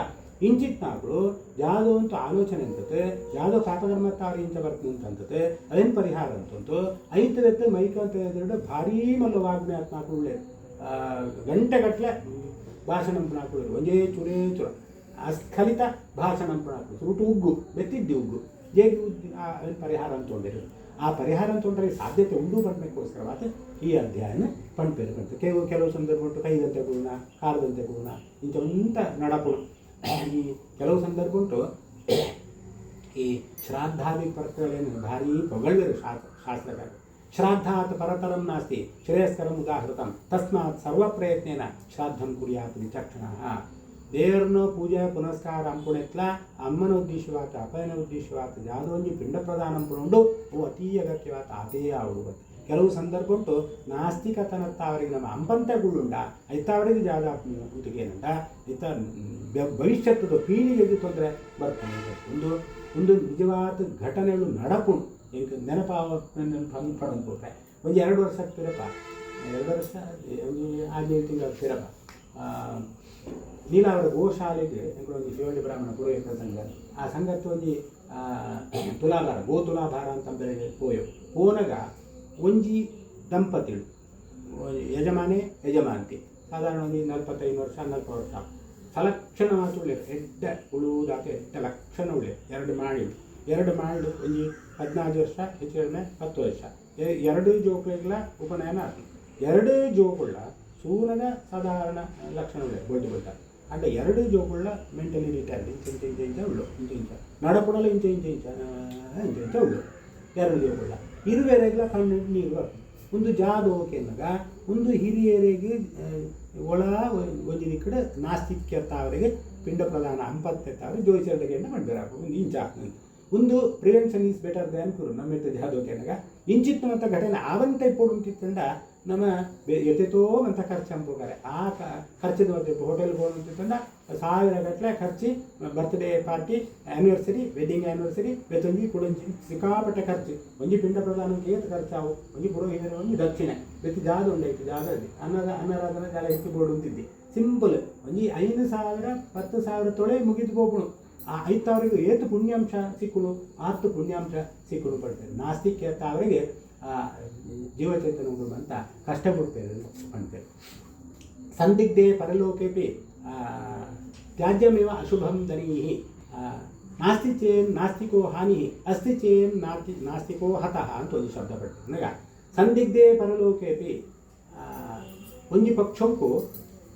ಇಂಚಿತ್ ನಾಗಳು ಯಾವುದೋ ಅಂತ ಆಲೋಚನೆ ಅಂತತೆ ಯಾವುದೋ ಪಾಪಕರ್ಮತ್ತಾರು ಇಂಚ ಬರ್ತದೆ ಅಂತಂತತೆ ಅದೇನು ಪರಿಹಾರ ಅಂತಂತು ಐತದತ್ತೆ ಮೈಕಂತ ಹೇಳಿದ್ರೆ ಭಾರೀ ಮಲ್ಲವಾಗ್ನೆ ಅಂತ ನಾಲ್ಕು ಗಂಟೆಗಟ್ಟಲೆ ಭಾಷಣ ನಾಲ್ಕು ಒಂದೇ ಚೂರೇ ಅಸ್ಖಲಿತ ಭಾಷಣ ಹಾಕು ಸುರುಟು ಉಗ್ಗು ಬೆತ್ತಿದ್ದಿ ಉಗ್ಗು ಹೇಗೆ ಅದನ್ನು ಪರಿಹಾರ ಅಂತೊಂಡಿರು ಆ ಪರಿಹಾರ ಅಂತೊಂಡ್ರೆ ಸಾಧ್ಯತೆ ಉಂಡು ಬರಬೇಕೋಸ್ಕರವಾದ ಈ ಅಧ್ಯಾಯನ ಪಂಪೇರು ಬಂತು ಕೆಲವು ಸಂದರ್ಭ ಉಂಟು ಕೈದಂತೆ ಕೊಡೋಣ ಕಾರದಂತೆ ಕೊಡೋಣ ಇಂಥ ನಡಪುಣ ಈ ಕೆಲವು ಸಂದರ್ಭ ಉಂಟು ಈ ಶ್ರಾದ್ದಾದಿ ಪರ್ಕಗಳೇನು ಭಾರೀ ಪೊಗಳಿರು ಶಾಸ್ತ್ರಕಾರ ಶ್ರಾದ್ದಾತ್ ಪರತರಂ ನಾಸ್ತಿ ಶ್ರೇಯಸ್ಕರಂ ಉದಾಹೃತಂ ತಸ್ಮಾತ್ ಸರ್ವ ಪ್ರಯತ್ನೇನ ಶ್ರಾದ್ದಂ ಕುರ್ಯಾತ್ ವಿಚಕ್ಷಣ ದೇವರನ್ನು ಪೂಜೆ ಪುನಸ್ಕಾರ ಅಂಪುಣೆತ್ಲ ಅಮ್ಮನ ಉದ್ದೇಶವಾತ ಅಪ್ಪನ ಉದ್ದೇಶವಾತ ಯಾವುದೋ ಒಂದು ಪಿಂಡ ಪ್ರದಾನ ಅಂಪುಣುಂಡು ಅವು ಅತೀ ಅಗತ್ಯವಾತ ಅದೇ ಆಗುವುದು ಕೆಲವು ಸಂದರ್ಭ ಉಂಟು ನಾಸ್ತಿಕತನತ್ತ ಅವರಿಗೆ ನಮ್ಮ ಅಂಪಂತಗುಳ್ಳುಂಡ ಐತ ಅವರಿಗೆ ಜಾಗ ಉತಿಗೇನಂಡ ಇತ್ತ ಭವಿಷ್ಯತ್ತದ ಪೀಳಿಗೆಗೆ ತೊಂದರೆ ಬರ್ತಾನೆ ಒಂದು ನಿಜವಾದ ಘಟನೆಗಳು ನಡಪುಣು ಈಗ ನೆನಪಾಡ್ಕೊಟ್ರೆ ಒಂದು 2 ವರ್ಷ ಪಿರಪ್ಪ 2 ವರ್ಷ ಒಂದು 5 ತಿಂಗಳ ಪಿರಪ್ಪ ನೀಲಾವರ ಗೋಶಾಲೆಗೆ ಒಂದು ಶಿವಳ್ಳಿ ಬ್ರಾಹ್ಮಣ ಪುರೋಹಿತ ಸಂಘ ಆ ಸಂಘಕ್ಕೆ ಒಂದು ತುಲಾಭಾರ ತುಲಾಭಾರ ಅಂತ ಪೋನಗ ಒಂಜಿ ದಂಪತಿಗಳು ಯಜಮಾಂತಿ ಸಾಧಾರಣ ಒಂದು 45 ವರ್ಷ 40 ವರ್ಷ ಸಲಕ್ಷಣ ಮಾತು ಎಡ್ಡ ಉಳುವುದಾತ ಎಡ್ಡ ಲಕ್ಷಣ ಉಳ್ಳೆ 2 ಮಾಳು ಒಂಜಿ 14 ವರ್ಷ ಹೆಚ್ಚು ಕಡಿಮೆ 10 ವರ್ಷ 2 ಜೋಕುಗಳ ಉಪನಯನ ಆಯ್ತು 2 ಜೋಕುಳ ಸೂನದ ಸಾಧಾರಣ ಲಕ್ಷಣ ಉಳ್ಳೆ ಬೋಲ್ಟ್ అంటే ಎರಡು ಜೋಗುಳ್ಳ ಮೆಂಟಲಿ ರಿಟೈರ್ಡ್ ಇಂಚ ಉಳ್ಳು ಇಂಚ ನಡಪಡಲು ಇಂಚ ಉಳ್ಳು ಎರಡು ಜೋಗುಳ್ಳ ಇರುವೆರೆಗ್ಲ ಕಣ್ಣು ನೀರು ಒಂದು ಜಾದೋಕೆನ್ನಗ ಒಂದು ಹಿರಿಯರಿಗೆ ಒಳ ಒಂಜಿನ ಕಡೆ ನಾಸ್ತಿಕ್ಯತಾವರಿಗೆ ಪಿಂಡ ಪ್ರಧಾನ ಅಂಪತ್ತೆತ್ತಾವ್ರೆ ಜೋಯಿಸರಿಗೆ ಮಾಡ್ಬೇಕು ಒಂದು ಇಂಚ ಒಂದು prevention is better than cure ನಮ್ಮ ಜಾದೋಕೆನ್ನಗ ಇಂಚಿತ್ತಂಥ ಘಟನೆ ಆವಂತೆ ಪೋಡುಂತಿತ್ತಂಡ ನಮ್ಮ ಎತೆತೋ ಅಂತ ಖರ್ಚು ಅಂಬೋಗಾರೆ ಆ ಖರ್ಚಿದ ಹೋಟೆಲ್ಗೆ ಹೋಗುತ್ತಿತ್ತಂಡ 1000 ಗಟ್ಟಲೆ ಖರ್ಚು birthday party anniversary wedding anniversary ಬೆತ್ತೊಂಜಿ ಕುಡೊಂಜಿ ಸಿಕ್ಕಾಪಟ್ಟೆ ಖರ್ಚು ಒಂಜಿ ಪಿಂಡ ಪ್ರಧಾನಕ್ಕೆ ಏತು ಖರ್ಚಾವು ಒಂಜಿ ಪುರೋಹಿತರು ಒಂಜಿ ದಕ್ಷಿಣೆ ಬೆತ್ತು ಜಾಗ ಉಂಡಾಯ್ತು ಜಾಗದಲ್ಲಿ ಅನ್ನರಾಧನ ಜಾಗ ಹೆಚ್ಚು ಬೋರ್ಡು ಉಂಟಿದ್ದೆ ಸಿಂಪಲ್ ಒಂಜಿ 5,000 10,000 ತೊಳೆ ಮುಗಿದು ಹೋಗ್ಬಿಡು ಆ 5,000 ಏತು ಪುಣ್ಯಾಂಶ ಸಿಕ್ಕುಡು ಆತು ಪುಣ್ಯಾಂಶ ಸಿಕ್ಕುಡು ಪಡ್ತಾರೆ ನಾಸ್ತಿಕ ಅವರಿಗೆ ಜೀವಚೇತನ ಅಂತ ಕಷ್ಟಪಡ್ತೇವೆ ಅಂತೇಳಿ ಸಂದಿಗ್ಧೆ ಪರಲೋಕೆಪಿ ತ್ಯಾಜ್ಯಮೇವ ಅಶುಭಂ ಧನೀಹಿ ನಾಸ್ತಿ ಚೇನ್ ನಾಸ್ತಿಕೋ ಹಾನಿ ಅಸ್ತಿ ಚೇನ್ ನಾಸ್ತಿಕೋ ಹತಃ ಅಂತ ಒಂದು ಶಬ್ದ ಪಡ್ತೇವೆ ನನಗೆ ಸಂದಿಗ್ಧೆ ಪರಲೋಕೆಪಿ ಒಂಜಿ ಪಕ್ಷಕ್ಕೂ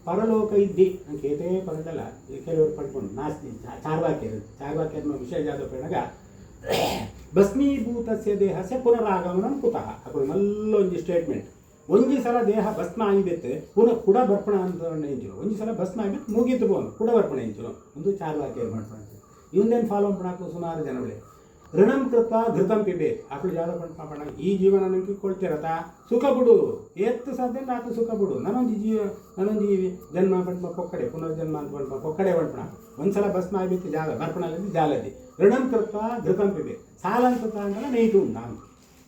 ಪರಲೋಕ ಇದ್ದಿ ನಂಗೆ ಏತೇ ಪರದಲ್ಲ ಕೆಲವರು ಪಡ್ಕೊಂಡು ನಾಸ್ತಿ ಚಾರ್ವಾಕ್ಯರ ವಿಷಯ ಜಾದ ಪೇಣಗ ಭಸ್ಮೀಭೂತಸ್ಯ ದೇಹಸ್ಯ ಪುನರಾಗಮನಂ ಕುತಃ ಅప్పుడు ಮಲ್ಲೊಂಜಿ ಸ್ಟೇಟ್ಮೆಂಟ್ ಒಂಜಿ ಸಲ ದೇಹ ಭಸ್ಮ ಆಗಿಬಿಟ್ಟು ಪುನಃ ಕುಡ ಬರ್ಪಣ ಅಂತ ಎಂಚಿರು ಒಂಜಿ ಸಲ ಭಸ್ಮ ಆಗಿಬಿಟ್ಟು ಮುಗೀತು ಬೋದು ಕುಡ ಬರ್ಪಣ ಎಂಚಿರು ಒಂದು ಚಾರ್ವಾಕ್ಯ ಮಾಡ್ಪಣ ಇವನ್ನೇನು ಫಾಲೋ ಮಾಡ್ಬೇಕು ಸುಮಾರು ಜನಗಳೇ ಋಣಂ ಕೃತ್ವ ಘೃತಂ ಪಿಬೆ ಅప్పుడు ಜಾದ ಪಣ ಈ ಜೀವನ ನನಗೆ ಕೊಳ್ತಿರತ್ತ ಸುಖ ಬಿಡು ಎತ್ತು ಸಾಧ್ಯ ಆತು ಸುಖ ಬಿಡು ನನ್ನೊಂದು ಜನ್ಮ ಪಂಪ ಪೊಕ್ಕಡೆ ಪುನರ್ಜನ್ಮ ಅಂತ ಪಂಪ ಪೊಕ್ಕಡೆ ಪಂಪಣ ಒಂದ್ಸಲ ಭಸ್ಮ ಆಗಿಬಿಟ್ಟು ಜಾಲ ಬರ್ಪಣಲ್ಲಿ ಜಾಲದಿ ಋಣಂ ಕೃತ್ವ ಘೃತಂ ಪಿಬೆ ಸಾಲಂತದ ಅಂಡಲ ನೈಟು ಉಂಡ ಅಂತ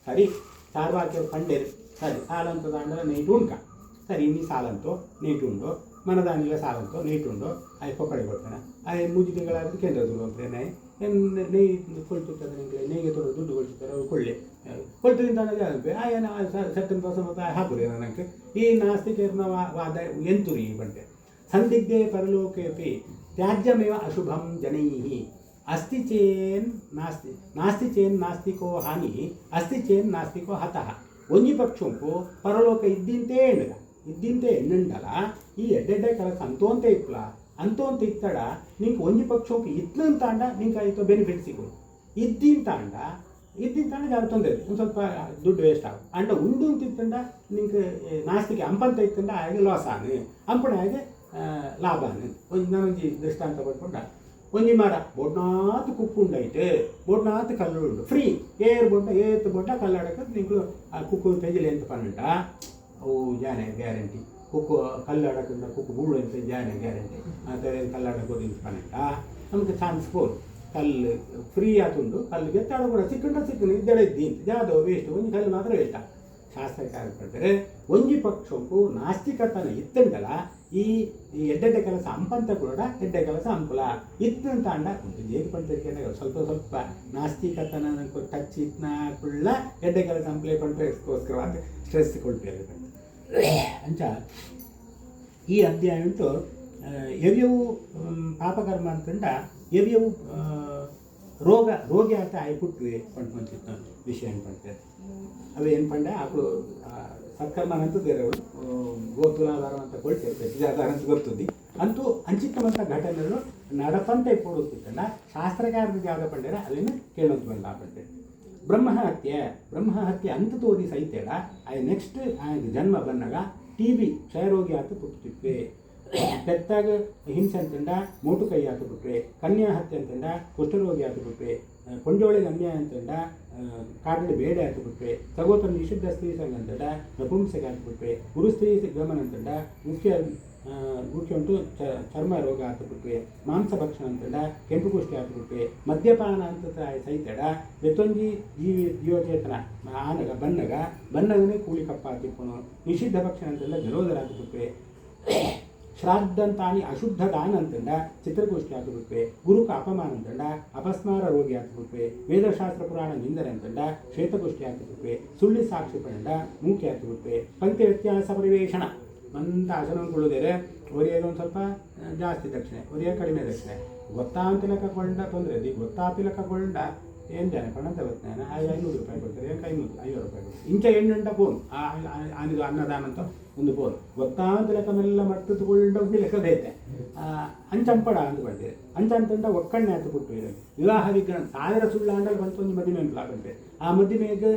ಸರಿ ಚಾರ್ವಾಕ್ಯ ಪಂಡೇರು ಸರಿ ಸಾಲಂತದ ಅಂಡಲ ನೈಟು ಉಂಟ ಸರಿ ಇನ್ನಿ ಸಾಲಂತೋ ನೀಟುಂಡು ಮನದಾನಿಲ ಸಾಲಂತೋ ನೀಟುಂಡು ಅಯ್ಯ ಪೊಕ್ಕಡೆ ಕೊಡ್ತಾನೆ ಅಯ್ಯ ಮೂಜಿಕೆಗಳಾದ್ರೆ ಕೇಂದ್ರ ದುರ್ಗಂಪ್ರೇನೆ ನೆಯ್ ಕೊಳ್ತಿರ್ತಾರೆ ನಿಮಗೆ ನೇಯ್ಗೆ ತೊಡೋ ದುಡ್ಡು ಕೊಳ್ತಿರ್ತಾರೆ ಅವ್ರು ಕೊಳ್ಳಿ ಕೊಳ್ತಿರಿಂದ ಆಯನ ಸೆಟ್ಟನ್ ದೋಸ ಮತ್ತು ಹಾಕುರಿ ನನಗೆ ಈ ನಾಸ್ತಿಕರ್ನ ವಾದ ಎಂತುರಿ ಬಂತೆ ಸಂದಿಗ್ಧೆ ಪರಲೋಕೆಪಿ ತ್ಯಾಜ್ಯಮೇವ ಅಶುಭಂ ಜನೈಹಿ ಅಸ್ತಿ ಚೇನ್ ನಾಸ್ತಿಕೋ ಹಾನಿ ಅಸ್ತಿ ಚೇನ್ ನಾಸ್ತಿಕೋ ಹತಃ ಒಂಜಿ ಪಕ್ಷಂಕು ಪರಲೋಕ ಇದ್ದಿಂತೇ ಎಣ್ಣಂಡಲ ಈ ಎಡ್ಡೆಡ್ಡೆ ಕೆಲಸ ಅಂತೋಂತೆ ಇಪ್ಪಲ ಅಂತೋಂತ ಇತ್ತಡ ನಿಂಗೆ ಒಂಜಿ ಪಕ್ಷಕ್ಕೆ ಇತ್ತಂತ ಅಂಡ ನಿಂಗೆ ಆಯಿತು ಬೆನಿಫಿಟ್ ಸಿಗೋದು ಇದ್ದಿನ ತಾಂಡ ಜಾಗ ತೊಂದರೆ ಒಂದು ಸ್ವಲ್ಪ ದುಡ್ಡು ವೇಸ್ಟ್ ಆಗ ಅಂಡ ಉಂಡು ಅಂತಿತ್ತಂಡ ನಿಂಗೆ ನಾಸ್ತಿಗೆ ಅಂಪಂತ ಇತ್ತಂಡ ಹಾಗೆ ಲಾಸ್ ಆನೆ ಅಂಪಣ ಹಾಗೆ ಲಾಭ ಆನೆ ನಾನೊಂಜಿ ದೃಷ್ಟಾಂತ ಪಡ್ಕೊಂಡ ಒಂಜಿ ಮರ ಬೋಡ್ನಾತ್ ಕುಕ್ಕು ಉಂಡೈತೆ ಬೋಡ್ನಾತ್ ಕಲ್ಲು ಉಂಡು ಫ್ರೀ ಏತ್ ಬೋಟ ಕಲ್ಲಾಡಕ್ಕೆ ನಿಂಗೆ ಆ ಕುಕ್ಕು ತೆಗಿಲಿ ಅಂತ ಪನ್ನಂಡ ಅವು ಜಾನೆ ಗ್ಯಾರಂಟಿ ಕುಕ್ಕು ಕಲ್ಲಾಡಕ್ಕಿಂತ ಕುಕ್ಕು ಬೂಳು ಅಂತ ಜಾನೆ ಗ್ಯಾರಂಟಿ ಆ ಥರ ಕಲ್ಲಾಡಕ್ಕೆ ಅಂತ ಪನ್ನಂಡ ನಮಗೆ ಚಾನ್ಸ್ ಬೋದು ಕಲ್ಲು ಫ್ರೀ ಆತುಂಡು ಕಲ್ಲು ಗೆತ್ತಾಡ ಕೂಡ ಸಿಕ್ಕಂಡು ಇದ್ದಡೆ ಇದ್ದೀನಿ ಯಾವ್ದೋ ವೇಸ್ಟ್ ಒಂಜಿ ಕಲ್ಲು ಮಾತ್ರ ವೇಸ್ಟ ಶಾಸ್ತ್ರಕಾರ ಪಡ್ತಾರೆ ಒಂಜಿ ಪಕ್ಷಕ್ಕೂ ನಾಸ್ತಿಕತನ ಇತ್ತಂಡಲ ಈ ಎಡ್ಡೆಡ್ಡೆ ಕೆಲಸ ಅಂಪಂತ ಕೂಡ ಎಡ್ಡೆ ಕೆಲಸ ಅಂಕುಲ ಇತ್ತಂತ ಅಂಡ ಹೇಗೆ ಪಡ್ತಾರೆ ಸ್ವಲ್ಪ ನಾಸ್ತಿಕತನ ಟಚ್ ಇತ್ನ ಕುಳ್ಳ ಎಡ್ಡೆ ಕೆಲಸ ಅಂಪ್ಲೇ ಪಡ್ಬೇಕೋಸ್ಕರವಾದ ಸ್ಟ್ರೆಸ್ ಕೊಡ್ಬೇಕು ಅಂಚ ಈ ಅಧ್ಯಾಯ ಉಂಟು ಎವ್ಯವು ಪಾಪಕರ್ಮ ಅಂತಂಡ ಎವ್ಯವು ರೋಗಿ ಆತ ಆಯ್ಪುಟ್ವಿ ಪಂಡ್ಕೊಂತಿತ್ತು ವಿಷಯ ಪಡ್ತಾರೆ ಅವು ಏನು ಪಂಡ ಅప్పుడు ಸತ್ಕರ್ಮ ಅಂತೂ ಬೇರೆಯವರು ಗೋತುಲಾಧಾರ ಅಂತ ಕೊಳ್ತೇವೆ ಪ್ರತಿಜಾಧಾರ ಅಂತ ಗೊತ್ತುದ್ದಿ ಅಂತೂ ಅಂಚಿತ್ತವಂಥ ಘಟನೆಗಳು ನಡಪಂತೆ ಪೋಡುತ್ತಿತ್ತಲ್ಲ ಶಾಸ್ತ್ರಕಾರರಿಗೆ ಆದ ಪಂಡೇರ ಅದನ್ನು ಕೇಳೋದು ಬಂದ ಪಂಡೆ ಬ್ರಹ್ಮಹತ್ಯೆ ಅಂತ ತೋದಿ ಸೈತೇಳ ಆಯ್ ನೆಕ್ಸ್ಟ್ ಆಯ್ತು ಜನ್ಮ ಬಂದಾಗ TB ಕ್ಷಯರೋಗಿ ಆತು ಪುಟ್ಟಿತ್ವೆ ಪೆತ್ತಾಗ ಹಿಂಸೆ ಅಂತಂಡ ಮೋಟು ಕೈ ಹಾಕಿಬಿಟ್ರೆ ಕನ್ಯಾ ಹತ್ಯೆ ಅಂತಂಡ ಕುಷ್ಠರೋಗಿ ಹಾಕಿಬಿಟ್ರೆ ಕೊಂಡೋಳಿಗೆ ಅನ್ಯಾಯ ಅಂತಂಡ ಕಾಡಲ್ಲಿ ಬೇಡ ಹಾಕಿಬಿಟ್ರೆ ಸಗೋತರ ನಿಷಿದ್ಧ ಸ್ತ್ರೀ ಸಂಘ ಅಂತಂಡ ನಪುಂಸಕ ಹಾಕಿಬಿಟ್ರೆ ಗುರು ಸ್ತ್ರೀ ಗಮನ ಅಂತಂಡ ಮುಖ್ಯ ಉಂಟು ಚರ್ಮ ರೋಗ ಹಾಕಿಬಿಟ್ರೆ ಮಾಂಸ ಭಕ್ಷಣ ಅಂತಂಡ ಕೆಂಪು ಕುಷ್ಟಿ ಹಾಕಿಬಿಟ್ರೆ ಮದ್ಯಪಾನ ಅಂತ ಸೈತಡ ಬೆತ್ತೊಂಜಿ ಜೀವಚೇತನ ಆನಗ ಬನ್ನಗನೇ ಕೂಲಿ ಕಪ್ಪ ಹಾಕಿಪ್ಪನು ನಿಷಿದ್ಧ ಭಕ್ಷಣ ಅಂತಂಡ ಜರೋದರ ಹಾಕಿಬಿಟ್ರೆ ಶ್ರಾದ್ದಂತಾನಿ ಅಶುದ್ಧ ದಾನ ಅಂತಂಡ ಚಿತ್ರಗೋಷ್ಠಿ ಹಾಕಿಬಿಟ್ವೆ ಗುರುಕ ಅಪಮಾನ ಅಂತಂಡ ಅಪಸ್ಮಾರ ರೋಗಿ ಹಾಕಿಬಿಟ್ವೆ ವೇದಶಾಸ್ತ್ರ ಪುರಾಣ ನಿಂದನೆ ಅಂತಂಡ ಶ್ವೇತಗೋಷ್ಠಿ ಹಾಕಿಬಿಟ್ವೆ ಸುಳ್ಳಿ ಸಾಕ್ಷಿ ಪಂಡ ಮೂಕೆ ಹಾಕಿಬಿಟ್ವೆ ಪಂಕ್ತಿ ವ್ಯತ್ಯಾಸ ಪರಿವೇಷಣ ಅಂತ ಆಸನಕೊಳ್ಳುವುದೇರೆ ಅವರಿಗೆ ಒಂದು ಸ್ವಲ್ಪ ಜಾಸ್ತಿ ದಕ್ಷಿಣೆ ಅವರಿಗೆ ಕಡಿಮೆ ದಕ್ಷಿಣೆ ಗೊತ್ತಾಂತಿಲಕಗೊಂಡ ತೊಂದರೆ ಅದು ಗೊತ್ತಾಪಿಲಕಗೊಂಡ ಏನು ಜಾನೆ ಪಣಂತ ಗೊತ್ತಾನೆ 500 ರೂಪಾಯಿ ಕೊಡ್ತಾರೆ 550 ರೂಪಾಯಿ ಕೊಡ್ತಾರೆ ಇಂಚ ಎಣ್ಣುಂಟ ಫೋನ್ ಆನಿದು ಅನ್ನದಾನ ಅಂತ ಒಂದು ಪೋರು ಗೊತ್ತಾಂತ ಲೆಕ್ಕಮೆಲ್ಲ ಮಟ್ಟು ತಗೊಂಡು ಲೆಕ್ಕ ಬೇತೆ ಅಂಚಂಪಡ ಅಂದ್ಕೊಂಡೆ ಅಂಚಂತಂಡ ಒಕ್ಕಣ್ಣೆ ಆತು ಕೊಟ್ಟು ವಿವಾಹ ವಿಗ್ರಹ 1000 ಸುಳ್ಳಾಂಡಲ್ಲಿ ಬಂತು ಒಂದು ಮದುವೆ ಅಂತೆ ಆ ಮದುವೆಗೆ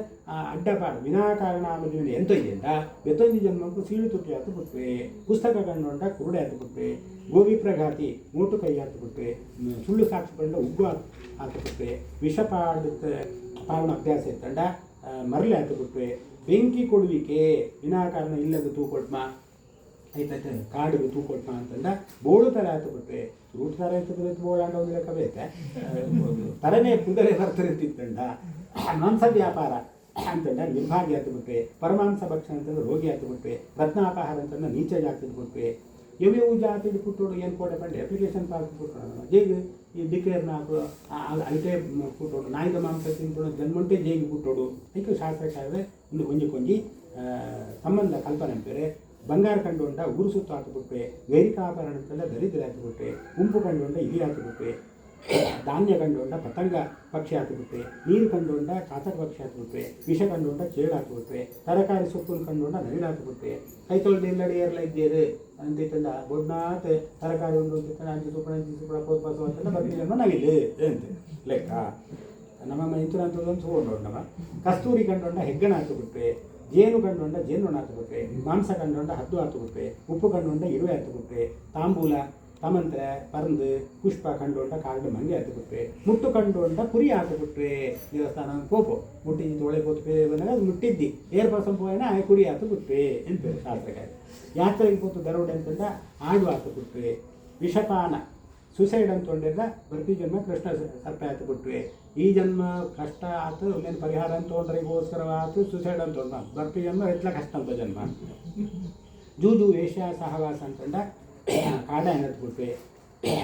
ಅಡ್ಡಪಾಡು ವಿನಾಕಾರಣ ಆ ಮದುವೆ ಎಂತೊಯ್ದೆ ಅಂತ ಬೆತ್ತೊಂದು ಜನ್ಮಕ್ಕೂ ಸೀಳು ತುಟ್ಟಿ ಆತು ಬಿಟ್ವೆ ಪುಸ್ತಕ ಕಂಡುಕೊಂಡ ಕುರುಡೆ ಆತು ಬಿಟ್ವೆ ಗೋವಿ ಪ್ರಘಾತಿ ಮೋಟು ಕೈ ಆತು ಬಿಟ್ವೆ ಸುಳ್ಳು ಸಾಕ್ಷಿ ಕಂಡ ಉಗ್ಗು ಆತು ಬಿಟ್ವೆ ವಿಷ ಪಾವನ ಅಭ್ಯಾಸ ಇತ್ತಂಡ ಮರಳೆ ಆತು ಬಿಟ್ವೆ ಬೆಂಕಿ ಕೊಡುವಿಕೆ ವಿನಾಕಾರಣ ಇಲ್ಲದ ತೂಕೊಟ್ಮ ಆಯ್ತಾಯ್ತು ಕಾಡಿಗೆ ತೂಕೊಟ್ಮ ಅಂತಂದ ಬೋಳು ಥರ ಆಯ್ತು ಬಿಟ್ರೆ ರೂಟ್ ಥರ ಆಯ್ತದೆ ಬೋಳಾಂಡ ಒಂದು ಲೆಕ್ಕ ಬೇಕೆ ಥರನೇ ಕುದುರೆ ಬರ್ತಿರ್ತಿತ್ತಂಡ ಮಾಂಸ ವ್ಯಾಪಾರ ಅಂತಂದ ನಿರ್ಭಾಗಿ ಆಯ್ತು ಬಿಟ್ರೆ ಪರಮಾಂಸ ಭಕ್ಷಣ ಅಂತಂದ್ರೆ ರೋಗಿ ಆಯ್ತು ಬಿಟ್ರೆ ರತ್ನಾಪಹಾರ ಅಂತಂದ್ರೆ ನೀಚ ಜಾತಿ ಬಿಟ್ರೆ ಎವ್ಯವು ಜಾತಿ ಕುಟ್ಟೋಡು ಏನು ಕೊಡೆ ಬಂಡೆ ಅಪ್ಲಿಕೇಶನ್ ಪಾಸ್ ಕೊಟ್ಟೋಣ ಜೇಗಿ ಈ ಡಿಕ್ಲೇರ್ನ ಅಲ್ಲಿಗೆ ಕುಟ್ಟೋಡು ನಾಯಿದ ಮಾಂಸ ತಿಂತೋಡು ಜನ್ಮಂಟೆ ಜೇಗಿ ಕುಟ್ಟೋಡು ಅದಕ್ಕೆ ಶಾಸ್ತ್ರಕ್ಕಾಗದೆ ಒಂದು ಕೊಂಜಿ ಸಂಬಂಧ ಕಲ್ಪನೆ ಅಂತಾರೆ ಬಂಗಾರ ಕಂಡುಕೊಂಡ ಊರು ಸುತ್ತು ಹಾಕಿಬಿಟ್ರೆ ವೈರಿಕಾಪರಣ ಅಂತಂದ ದರಿದ್ರ ಹಾಕಿಬಿಟ್ರೆ ಉಂಪು ಕಂಡುಕೊಂಡ ಇಲಿ ಹಾಕಿಬಿಟ್ರೆ ಧಾನ್ಯ ಕಂಡುಕೊಂಡ ಪತಂಗ ಪಕ್ಷಿ ಹಾಕಿಬಿಟ್ರೆ ನೀರು ಕಂಡುಕೊಂಡ ಕಾಚಕ ಪಕ್ಷಿ ಹಾಕಿಬಿಟ್ರೆ ವಿಷ ಕಂಡುಕೊಂಡ ಚೇಳು ಹಾಕಿಬಿಟ್ರೆ ತರಕಾರಿ ಸೊಪ್ಪನ್ನು ಕಂಡುಕೊಂಡ ನವಿಲು ಹಾಕಿಬಿಟ್ರೆ ಕೈ ತೊಳೆದು ಎಲ್ಲಡಿ ಏರ್ಲ ಇದ್ದೇರು ಅಂತಿತ್ತಂಡ ಬೊಡ್ನಾಥ ತರಕಾರಿ ಒಂದು ಅಂಚು ಸುಪ್ಪಳ ಪೋತ್ಪಾಸು ಅಂತಂದ ಬರ್ತಿಲ್ಲ ನಾವಿಲ್ಲ ಅಂತ ಲೆಕ್ಕ ನಮ್ಮ ಇಂಚು ಅಂತದೊಂದು ಸುಗೊಂಡು ನಮ್ಮ ಕಸ್ತೂರಿ ಕಂಡುಕೊಂಡ ಹೆಗ್ಗಣ ಹಾಕಿಬಿಟ್ರೆ ಜೇನು ಕಂಡುಕೊಂಡ ಜೇನು ಹಾಕಿಬಿಟ್ರೆ ಮಾಂಸ ಕಂಡುಕೊಂಡ ಹದ್ದು ಹಾಕಿಬಿಟ್ರೆ ಉಪ್ಪು ಕಂಡುಕೊಂಡ ಇರುವೆ ಹಾಕಿಬಿಟ್ರೆ ತಾಂಬೂಲ ತಮಂತ್ರ ಪರಂದು ಪುಷ್ಪ ಕಂಡುಕೊಂಡ ಕಾಡು ಮಂಗೆ ಹಾಕಿಬಿಟ್ರೆ ಮುಟ್ಟು ಕಂಡುಕೊಂಡ ಕುರಿ ಹಾಕಿಬಿಟ್ರೆ ದೇವಸ್ಥಾನ ಕೋಪು ಮುಟ್ಟಿ ಒಳಗೆ ಕೂತ್ಪೇ ಬಂದಾಗ ಅದು ಮುಟ್ಟಿದ್ದಿ ಏರ್ಪಾಸಂ ಪೋಯನ ಆ ಕುರಿ ಹಾಕಿಬಿಟ್ರೆ ಎಂತೇಳಿ ಶಾಸ್ತ್ರಕಾರಿ ಯಾತ್ರೆಗೆ ಕೂತು ದರೋಡೆ ಅಂತಂದ ಆಡು ಹಾಕಿಬಿಟ್ರೆ ವಿಷಪಾನ ಸುಸೈಡ್ ಅಂತೊಂಡಿದ್ದ ಬರ್ತಿ ಜನ್ಮ ಕೃಷ್ಣ ಸರ್ಪ ಹಾಕಿಬಿಟ್ವೆ ಈ ಜನ್ಮ ಕಷ್ಟ ಆಯ್ತು ಇನ್ನೇನು ಪರಿಹಾರ ಅಂತ ತೊಗೊಂಡ್ರಿಗೋಸ್ಕರ ಆಯ್ತು ಸುಸೈಡ್ ಅಂತ ತೊಗೊಂಡ ಬರ್ತಿ ಜನ್ಮ ಎಟ್ಲ ಕಷ್ಟ ಅಂತ ಜನ್ಮ ಜೂಜು ವೇಷ ಸಹವಾಸ ಅಂತಂಡ ಕಾಡ ಎನ್ನತ್ಬಿಟ್ವೆ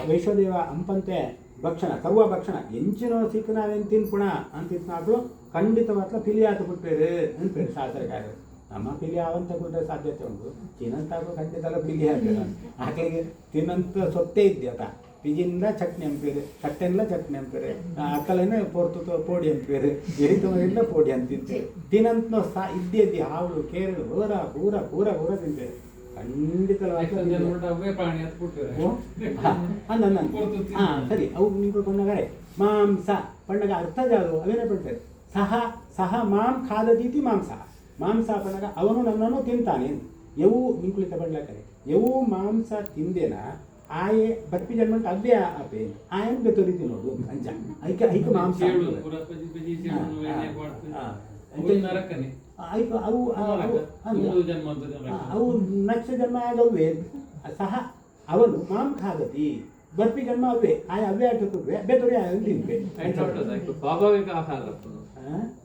ವೈಶ್ವದೇವ ಅಂಪಂತೆ ಭಕ್ಷಣ ಸರ್ವ ಭಕ್ಷಣ ಎಂಚಿನ ಸಿಕ್ಕನಾವೇನು ತಿನ್ಪುಣ ಅಂತಿತ್ನಾದ್ರು ಖಂಡಿತವಾಗ್ಲ ಪಿಲಿ ಹಾಕಿಬಿಟ್ವೇರು ಅಂತಾರೆ ಶಾಸ್ತ್ರಕಾರರು ನಮ್ಮ ಪಿಲಿ ಅವಂತ ಕೊಟ್ಟರೆ ಸಾಧ್ಯತೆ ಉಂಟು ತಿನ್ನಂತಾಗೂ ಖಂಡಿತ ಪಿಲಿ ಹಾಕಿದ ಆಕಳಿಗೆ ತಿನ್ನಂತ ಸೊತ್ತೇ ಇದೆಯಾ ಪಿಜಿಂದ ಚಟ್ನಿ ಅಂಪೇರು ಕಟ್ಟೆಲ್ಲ ಚಟ್ನಿ ಅಂಪೇರು ಅಕ್ಕಲೇನೆ ಪೋಡಿ ಅಂಪೇರು ಎರಿತವರಿಂದ ಪೋಡಿ ಅಂತಿರ್ತೇವೆ ತಿನ್ನಂತ ಇದ್ದಿ ಹಾವು ಕೇರಳು ಪೂರ ಪೂರ ಪೂರ ಪೂರ ತಿಂತೇವೆ ಖಂಡಿತವಾಗಿ ಸರಿ ಅವು ನೀವು ಪಣ್ಣಗಾರೆ ಮಾಂಸ ಪಣ್ಣಗ ಅರ್ಥ ಜಾದು ಅವೇನೇ ಪಡ್ತಾರೆ ಸಹ ಮಾಂ ಖಾದದೀತಿ ಮಾಂಸ ಮಾಂಸ ಪಣ್ಣಗ ಅವನು ನನ್ನನ್ನು ತಿಂತಾನೆ ಎವು ನಿಂಕುಳಿತ ಪಡ್ಲಕ್ಕರೆ ಎವು ಮಾಂಸ ತಿಂದೇನ ಆಯೆ ಬಪ್ಪಿ ಜನ್ಮಂತ ಅವ್ಯ ಆಪೆ ಆಯನ್ ಬೆತ್ತೊರಿತಿ ನೋಡು ಅಂಚ ಐಕ ಮಾಂಸ ಅವು ನಕ್ಷ ಜನ್ಮ ಆಗವೇ ಸಹ ಅವನು ಮಾಂ ಖಾದತಿ ಬರ್ಪಿ ಜನ್ಮ ಅವೇ ಆಯ ಅವ್ಯ ಆಟಕ್ಕೆ ಬೇತೊರೆ ಆಯ ತಿಂತೆ ಸ್ವಾಭಾವಿಕ ಆಹಾರ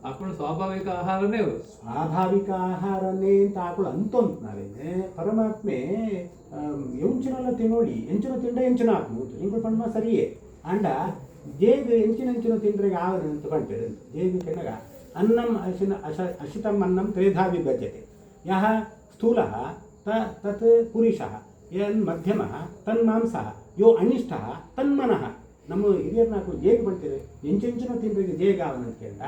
ಆಕಳು ಸ್ವಾಭಾವಿಕ ಆಹಾರನೇ ಸ್ವಾಭಾವಿಕ ಆಹಾರನೇ ಅಂತ ಆಕಳು ಅಂತೊಂದು ನಾವೇನೆ ಪರಮಾತ್ಮೆ ಎಂಚಿನೆಲ್ಲ ತಿನ್ನೋಡಿ ಎಂಚಿನ ತಿಂಡ ಎಂಚಿನ ಹಾಕ್ಬೋದು ನಿಂಗೆ ಪಣ್ಣ ಸರಿಯೇ ಅಂಡ ಜೇಗ ಎಂಚಿನ ತಿಂದ್ರೆ ಯಾವುದು ಅಂತ ಕಾಣ್ತೇವೆ ಜೇಗ ಕೆನಗ ಅನ್ನಂ ಅಶಿತಂ ಅನ್ನಂ ತ್ರೇಧಾ ವಿಭಜ್ಯತೆ ಯಹ ಸ್ಥೂಲಃ ತತ್ ಪುರುಷಃ ಯನ್ ಮಧ್ಯಮಃ ತನ್ಮಾಂಸಃ ಯೋ ಅನಿಷ್ಟಃ ತನ್ಮನಃ ನಮ್ಮ ಹಿರಿಯರು ನಾಲ್ಕು ಜೇಗ ಬಂತೇವೆ ಎಂಚೆಂಚಿನೋ ತಿಂದ್ರಿಗೆ ಜೇಗ ಅವನಂತ ಕೇಳ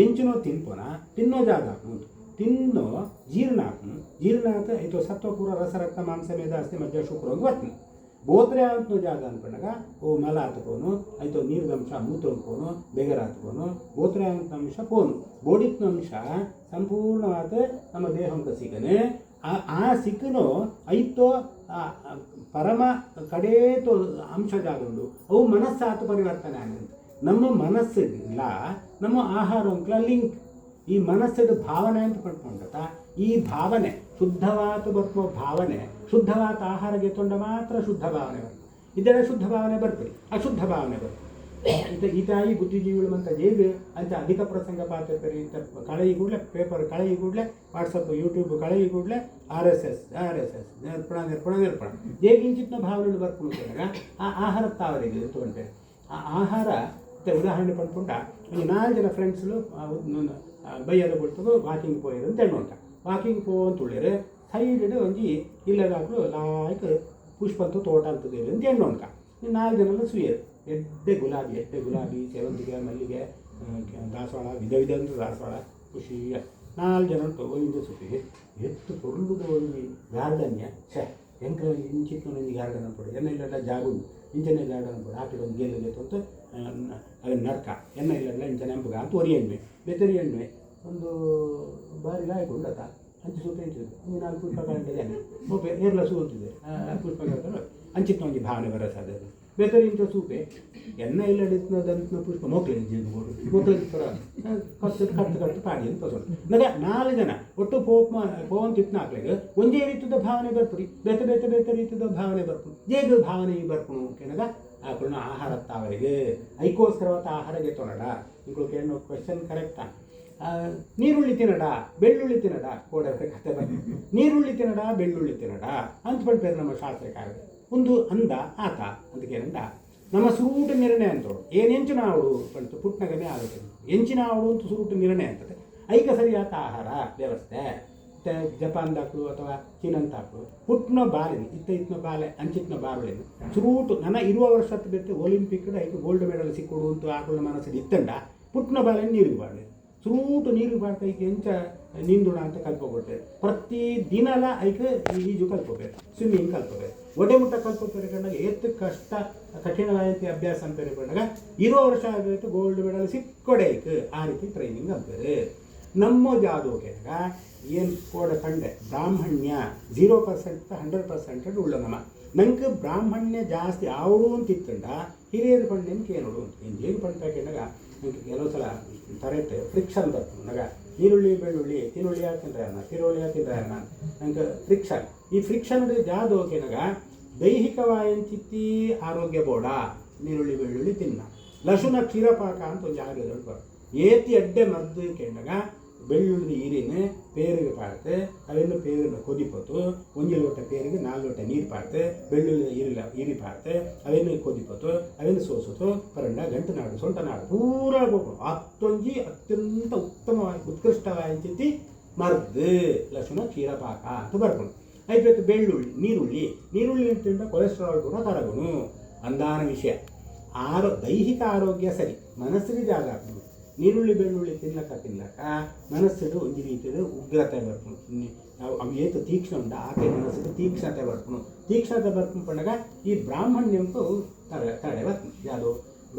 ಎಂಚಿನೋ ತಿನ್ಪೋನ ತಿನ್ನೋ ಜಾಗ ಹಾಕುದು ತಿನ್ನೋ ಜೀರ್ಣ ಹಾಕು ಜೀರ್ಣ ಆತ ಇದು ಸತ್ವಪೂರ ರಸರಕ್ತ ಮಾಂಸ ಮೇಧ ಅಸ್ಥಿ ಮಧ್ಯ ಶುಕ್ರ ವತ್ನಿ ಬೋತ್ರೆ ಅಂತೋ ಜಾಗ ಅಂದ್ಕೊಂಡಾಗ ಓ ಮಲ ಹತ್ಕೋನು ಆಯ್ತು ನೀರಿನ ಅಂಶ ಮೂತ್ರ ಹೋನು ಬೆಗರ ಹತ್ಕೋನು ಬೋತ್ರೆ ಅಂತ ಅಂಶ ಪೋನು ಬೋಡಿತ್ನ ಅಂಶ ಸಂಪೂರ್ಣವಾದ ನಮ್ಮ ದೇಹಂಕ ಸಿಗನೆ ಆ ಸಿಕ್ಕನು ಐತೋ ಪರಮ ಕಡೇತೋ ಅಂಶ ಜಾಗಂಡು ಅವು ಮನಸ್ಸಾತು ಪರಿವರ್ತನೆ ಆಗಂತ ನಮ್ಮ ಮನಸ್ಸಿಲ್ಲ ನಮ್ಮ ಆಹಾರ ಅಂಕಲ ಲಿಂಕ್ ಈ ಮನಸ್ಸಿನ ಭಾವನೆ ಅಂತ ಪಡ್ಕೊಂಡತ ಈ ಭಾವನೆ ಶುದ್ಧವಾದ ಬರ್ತೋ ಭಾವನೆ ಶುದ್ಧವಾದ ಆಹಾರಕ್ಕೆ ತೊಂಡ ಮಾತ್ರ ಶುದ್ಧ ಭಾವನೆ ಬರ್ತದೆ ಇದೆಲ್ಲ ಶುದ್ಧ ಭಾವನೆ ಬರ್ತದೆ ಅಶುದ್ಧ ಭಾವನೆ ಬರ್ತದೆ ಈತಾಯಿ ಬುದ್ಧಿಜೀವಿಗಳು ಅಂತ ಹೇಗೆ ಅಂತ ಅಧಿಕ ಪ್ರಸಂಗ ಪಾತ್ರಕರಿ ಅಂತ ಕಳೆಯಿ ಕೂಡಲೇ ಪೇಪರ್ ಕಳೆಯಿ ಕೂಡಲೇ ವಾಟ್ಸಪ್ ಯೂಟ್ಯೂಬ್ ಕಳೆಯಿ ಕೂಡಲೇ ಆರ್ ಎಸ್ ಎಸ್ ನಿರ್ಪಣ ಹೇಗೆ ಇಂಚಿನ ಭಾವನೆಗಳು ಬರ್ಕೊಂಡಾಗ ಆ ಆಹಾರ ತಾವರಿಗೆ ತೊಗೊಂಡೆ ಆ ಆಹಾರ ಉದಾಹರಣೆ ಪಡ್ಕೊಂಡ ಒಂದು 4 ಜನ ಫ್ರೆಂಡ್ಸ್ಗಳು ಬೈಯಲು ಬಿಡ್ತದೆ ವಾಕಿಂಗ್ ಪೋಯರು ಅಂತ ಹೇಳುವಂಟ ವಾಕಿಂಗ್ ಪೋ ಅಂತ ಉಳಿದ್ರೆ ಸೈಡ್ ಒಂಜಿ ಇಲ್ಲದಾಗಲು ಲಾಯ್ಕ್ ಪುಷ್ಪಂತು ತೋಟ ಅಂತದೆ ಅಂತ ಹೇಳುವಂಟ 4 ಜನ ಸುಯ್ಯರು ಎಡ್ಡೆ ಗುಲಾಬಿ ಸೇವಂತಿಗೆ ಮಲ್ಲಿಗೆ ದಾಸವಾಳ ವಿಧ ಅಂತ ದಾಸವಾಳ ಖುಷಿ 4 ಜನ ಉಂಟು ಒಂದು ಸುತ್ತಿ ಎತ್ತು ತೊರ್ಲುದ ಒಂದು ಗಾರ್ಡನ್ಯ ಎಂಕ ಇಂಚಿತ್ತು ಒಂದು ಗಾರ್ಡನ್ ಅನ್ಕೊಡು ಎನ್ನ ಇಲ್ಲೆಲ್ಲ ಜಾಗುಂಡು ಇಂಚನೆ ಗಾರ್ಡನ್ ಅನ್ಕೊಡು ಆಕಡೆ ಒಂದು ಗೆಲ್ಲು ಗೆತ್ತು ಅಂತ ಅದನ್ನ ನರ್ಕ ಎನ್ನ ಇಲ್ಲೆಲ್ಲ ಇಂಚನೆ ಎಂಬುಗ ಅಂತ ಒರಿಯಣ್ವೆ ಬೆತ್ತರಿ ಎಣ್ಣೆ ಒಂದು ಬಾರಿ ಲಾಯ್ಕೊಂಡತ ಅಂಚು ಸೂಪ ಇಂಚಿದ್ದು ಒಂದು 4 ಪುಷ್ಪ ಕಾಣಿದೆ ಸೂಪೆ ಏರ್ಲ ಸೂ ಅಂತಿದೆ ಪುಷ್ಪ ಅಂಚಿತ್ತು ಒಂದು ಭಾವನೆ ಬರಸಾದ ಬೇತರಿ ಇಂಚ ಸೂಪೆ ಎನ್ನ ಇಲ್ಲಡಿದ್ನದಂತ ಪುಷ್ಪ ಮೋಕ್ಲೆ ಮೋಕ್ಲೆ ಕಟ್ಟು ಪಾಡಿ ಅಂತ ಪಸೋಡು ನಗ 4 ಜನ ಒಟ್ಟು ಪೋನ್ ತಿಪ್ನ ಹಾಕ್ಲಿಕ್ಕೆ ಒಂದೇ ರೀತಿಯ ಭಾವನೆ ಬರ್ಪುರಿ ಬೇತೆ ರೀತಿಯ ಭಾವನೆ ಬರ್ಪುಡು ಜೇಗ ಭಾವನೆ ಬರ್ಪುಣು ಕೆನಗ ಆಕಳನ್ನ ಆಹಾರ ತಾವರಿಗೆ ಐಕೋಸ್ಕರವಾದ ಆಹಾರಗೆ ತೊನಡ ಇಂಗಳು ಕೇಳೋ ಕ್ವೆಶನ್ ಕರೆಕ್ಟಾ ನೀರುಳ್ಳಿ ತಿನ್ನಡ ಬೆಳ್ಳುಳ್ಳಿ ತಿನ್ನಡ ಕೋಡವ್ರೆ ಕತೆ ಬಂದು ನೀರುಳ್ಳಿ ತಿನ್ನಡ ಬೆಳ್ಳುಳ್ಳಿ ತಿನ್ನಡ ಅಂತ ಪಡ್ಪೇರು ನಮ್ಮ ಶಾಸ್ತ್ರಕಾರ ಒಂದು ಅಂದ ಆತ ಅದಕ್ಕೇನಂದ ನಮ್ಮ ಸುರೂಟ ನಿರ್ಣಯ ಅಂತೋಡು ಏನು ಎಂಚಿನ ಅವಳು ಬಂತು ಪುಟ್ನಗನೇ ಆಗುತ್ತೆ ಎಂಚಿನ ಅವಳು ಅಂತ ಸುರೂಟ ನಿರ್ಣಯ ಅಂತದೆ ಐಕ ಸರಿಯಾದ ಆಹಾರ ವ್ಯವಸ್ಥೆ ಜಪಾನ್ದಾಕ್ಳು ಅಥವಾ ಚೀನಂತಾಕ್ಳು ಪುಟ್ನ ಬಾಲಿನ ಇತ್ನ ಬಾಲೆ ಅಂಚಿತ್ನ ಬಾರುಳೇನು ಸುರೂಟು ನನ್ನ ಇರುವ ವರ್ಷದ ಬೆತ್ತೆ ಒಲಿಂಪಿಕ್ ಐದು ಗೋಲ್ಡ್ ಮೆಡಲ್ ಸಿಕ್ಕೊಡು ಅಂತ ಆಕಳ ಮನಸ್ಸಲ್ಲಿ ಇತ್ತಂಡ ಪುಟ್ನ ಬಾಲೆನ ನೀರಿಗೆ ಬಾಳೆ ಸುರೂಟು ನೀರು ಬಾಟ ಐಕೆ ಎಂಚ ನೀಂದುಣ ಅಂತ ಕಲ್ಪಕೊಡ್ತೇವೆ ಪ್ರತಿ ದಿನಲ ಐಕೆ ಈಜು ಕಲ್ಪಬೇಕು ಸ್ವಿಮ್ಮಿಂಗ್ ಕಲ್ಪಬೇಕು ಒಡೆ ಮುಟ್ಟ ಕಲ್ಪಬೇಕು ಕಂಡಾಗ ಎತ್ತು ಕಷ್ಟ ಕಠಿಣವಾದ ಅಭ್ಯಾಸ ಅಂತ ಕಂಡಾಗ ಇರೋ ವರ್ಷ ಆಗಬೇಕು ಗೋಲ್ಡ್ ಮೆಡಲ್ ಸಿಕ್ಕೊಡೇಕು ಆ ರೀತಿ ಟ್ರೈನಿಂಗ್ ಅಂತಾರೆ ನಮ್ಮ ಜಾದೋಕೆಗ ಏನು ಕೋಡ ಕಂಡೆ ಬ್ರಾಹ್ಮಣ್ಯ 0% 100% ಉಳ್ಳ ನಮ್ಮ ನಂಗೆ ಬ್ರಾಹ್ಮಣ್ಯ ಜಾಸ್ತಿ ಆವಡು ಅಂತ ಇತ್ತಂಡ ಹಿರಿಯರು ಪಂಡೆನ್ ಕೇಳೋಡು ಏನು ಹೇಗೆ ಪಂಡ ಕೇಳಾಗ ನಂಗೆ ಕೆಲವು ಸಲ ತರತ್ತೆ ಫ್ರಿಕ್ಷನ್ ಬರ್ತದೆ ನಗ ಈರುಳ್ಳಿ ಬೆಳ್ಳುಳ್ಳಿ ತಿನ್ನುಳ್ಳಿ ತಿಂದ್ರೆ ಅನ್ನ ತಿರುಳ್ಳಿ ತಿಂದ್ರೆ ಅನ್ನ ನಂಗೆ ಫ್ರಿಕ್ಷನ್ ಈ ಫ್ರಿಕ್ಷನ್ ಜಾದೋಕೆನಗ ದೈಹಿಕವಾಯಂಚಿತ್ತಿ ಆರೋಗ್ಯ ಬೋಡ ನೀರುಳ್ಳಿ ಬೆಳ್ಳುಳ್ಳಿ ತಿನ್ನ ಲಸುನ ಕ್ಷೀರಪಾಕ ಅಂತ ಒಂದು ಆರೋಗ್ಯ ಬರ್ತದೆ ಏತಿ ಅಡ್ಡೆ ಮರ್ದು ಕೇಳಾಗ ಬೆಳ್ಳುಳ್ಳಿ ಈರಿನ ಪೇರಿಗೆ ಪಾಡ್ತೆ ಅವೆಲ್ಲ ಪೇರನ್ನು ಕೊದಿಪತ್ತು 1 ಲೋಟ ಪೇರಿಗೆ 4 ಲೋಟ ನೀರು ಪಾಡ್ತೆ ಬೆಳ್ಳುಳ್ಳಿ ಈರಿ ಪಾಡ್ತೆ ಅವೇನು ಕೊದಿಪತ್ತು ಅವೇನು ಸೋಸುತ್ತು ಪರಂಡ ಗಂಟನಾಡು ಸೊಂಟನಾಡು ಪೂರ ಅತ್ತೊಂಜಿ ಅತ್ಯಂತ ಉತ್ತಮವಾಗಿ ಉತ್ಕೃಷ್ಟವಾಗಿ ಮರ್ದು ಲಸುನ ಕ್ಷೀರಪಾಕ ಅಂತ ಬರ್ಕೊಂಡು ಐದು ಬೆಳ್ಳುಳ್ಳಿ ನೀರುಳ್ಳಿ ಅಂತಂದ್ರೆ ಕೊಲೆಸ್ಟ್ರಾಲ್ ಕೂಡ ಕರಗುನು ಅಂದಾನ ವಿಷಯ ದೈಹಿಕ ಆರೋಗ್ಯ ಸರಿ ಮನಸ್ಸಿಗೆ ಜಾಗ ಹಾಕணும் ನೀರುಳ್ಳಿ ಬೆಳ್ಳುಳ್ಳಿ ತಿನ್ನಕ ಮನಸ್ಸಿಗೆ ಒಂದು ರೀತಿಯ ಉಗ್ರತೆ ಬರ್ಪುಣು ಅವು ಏತು ತೀಕ್ಷ್ಣ ಉಂಟ ಆಕೆ ಮನಸ್ಸಿಗೆ ತೀಕ್ಷ್ಣತೆ ಬರ್ಪುಣು ಪಂಡಾಗ ಈ ಬ್ರಾಹ್ಮಣ್ಯಂತೂ ತಡೆ ಬರ್ಪುಣು ಯಾವುದು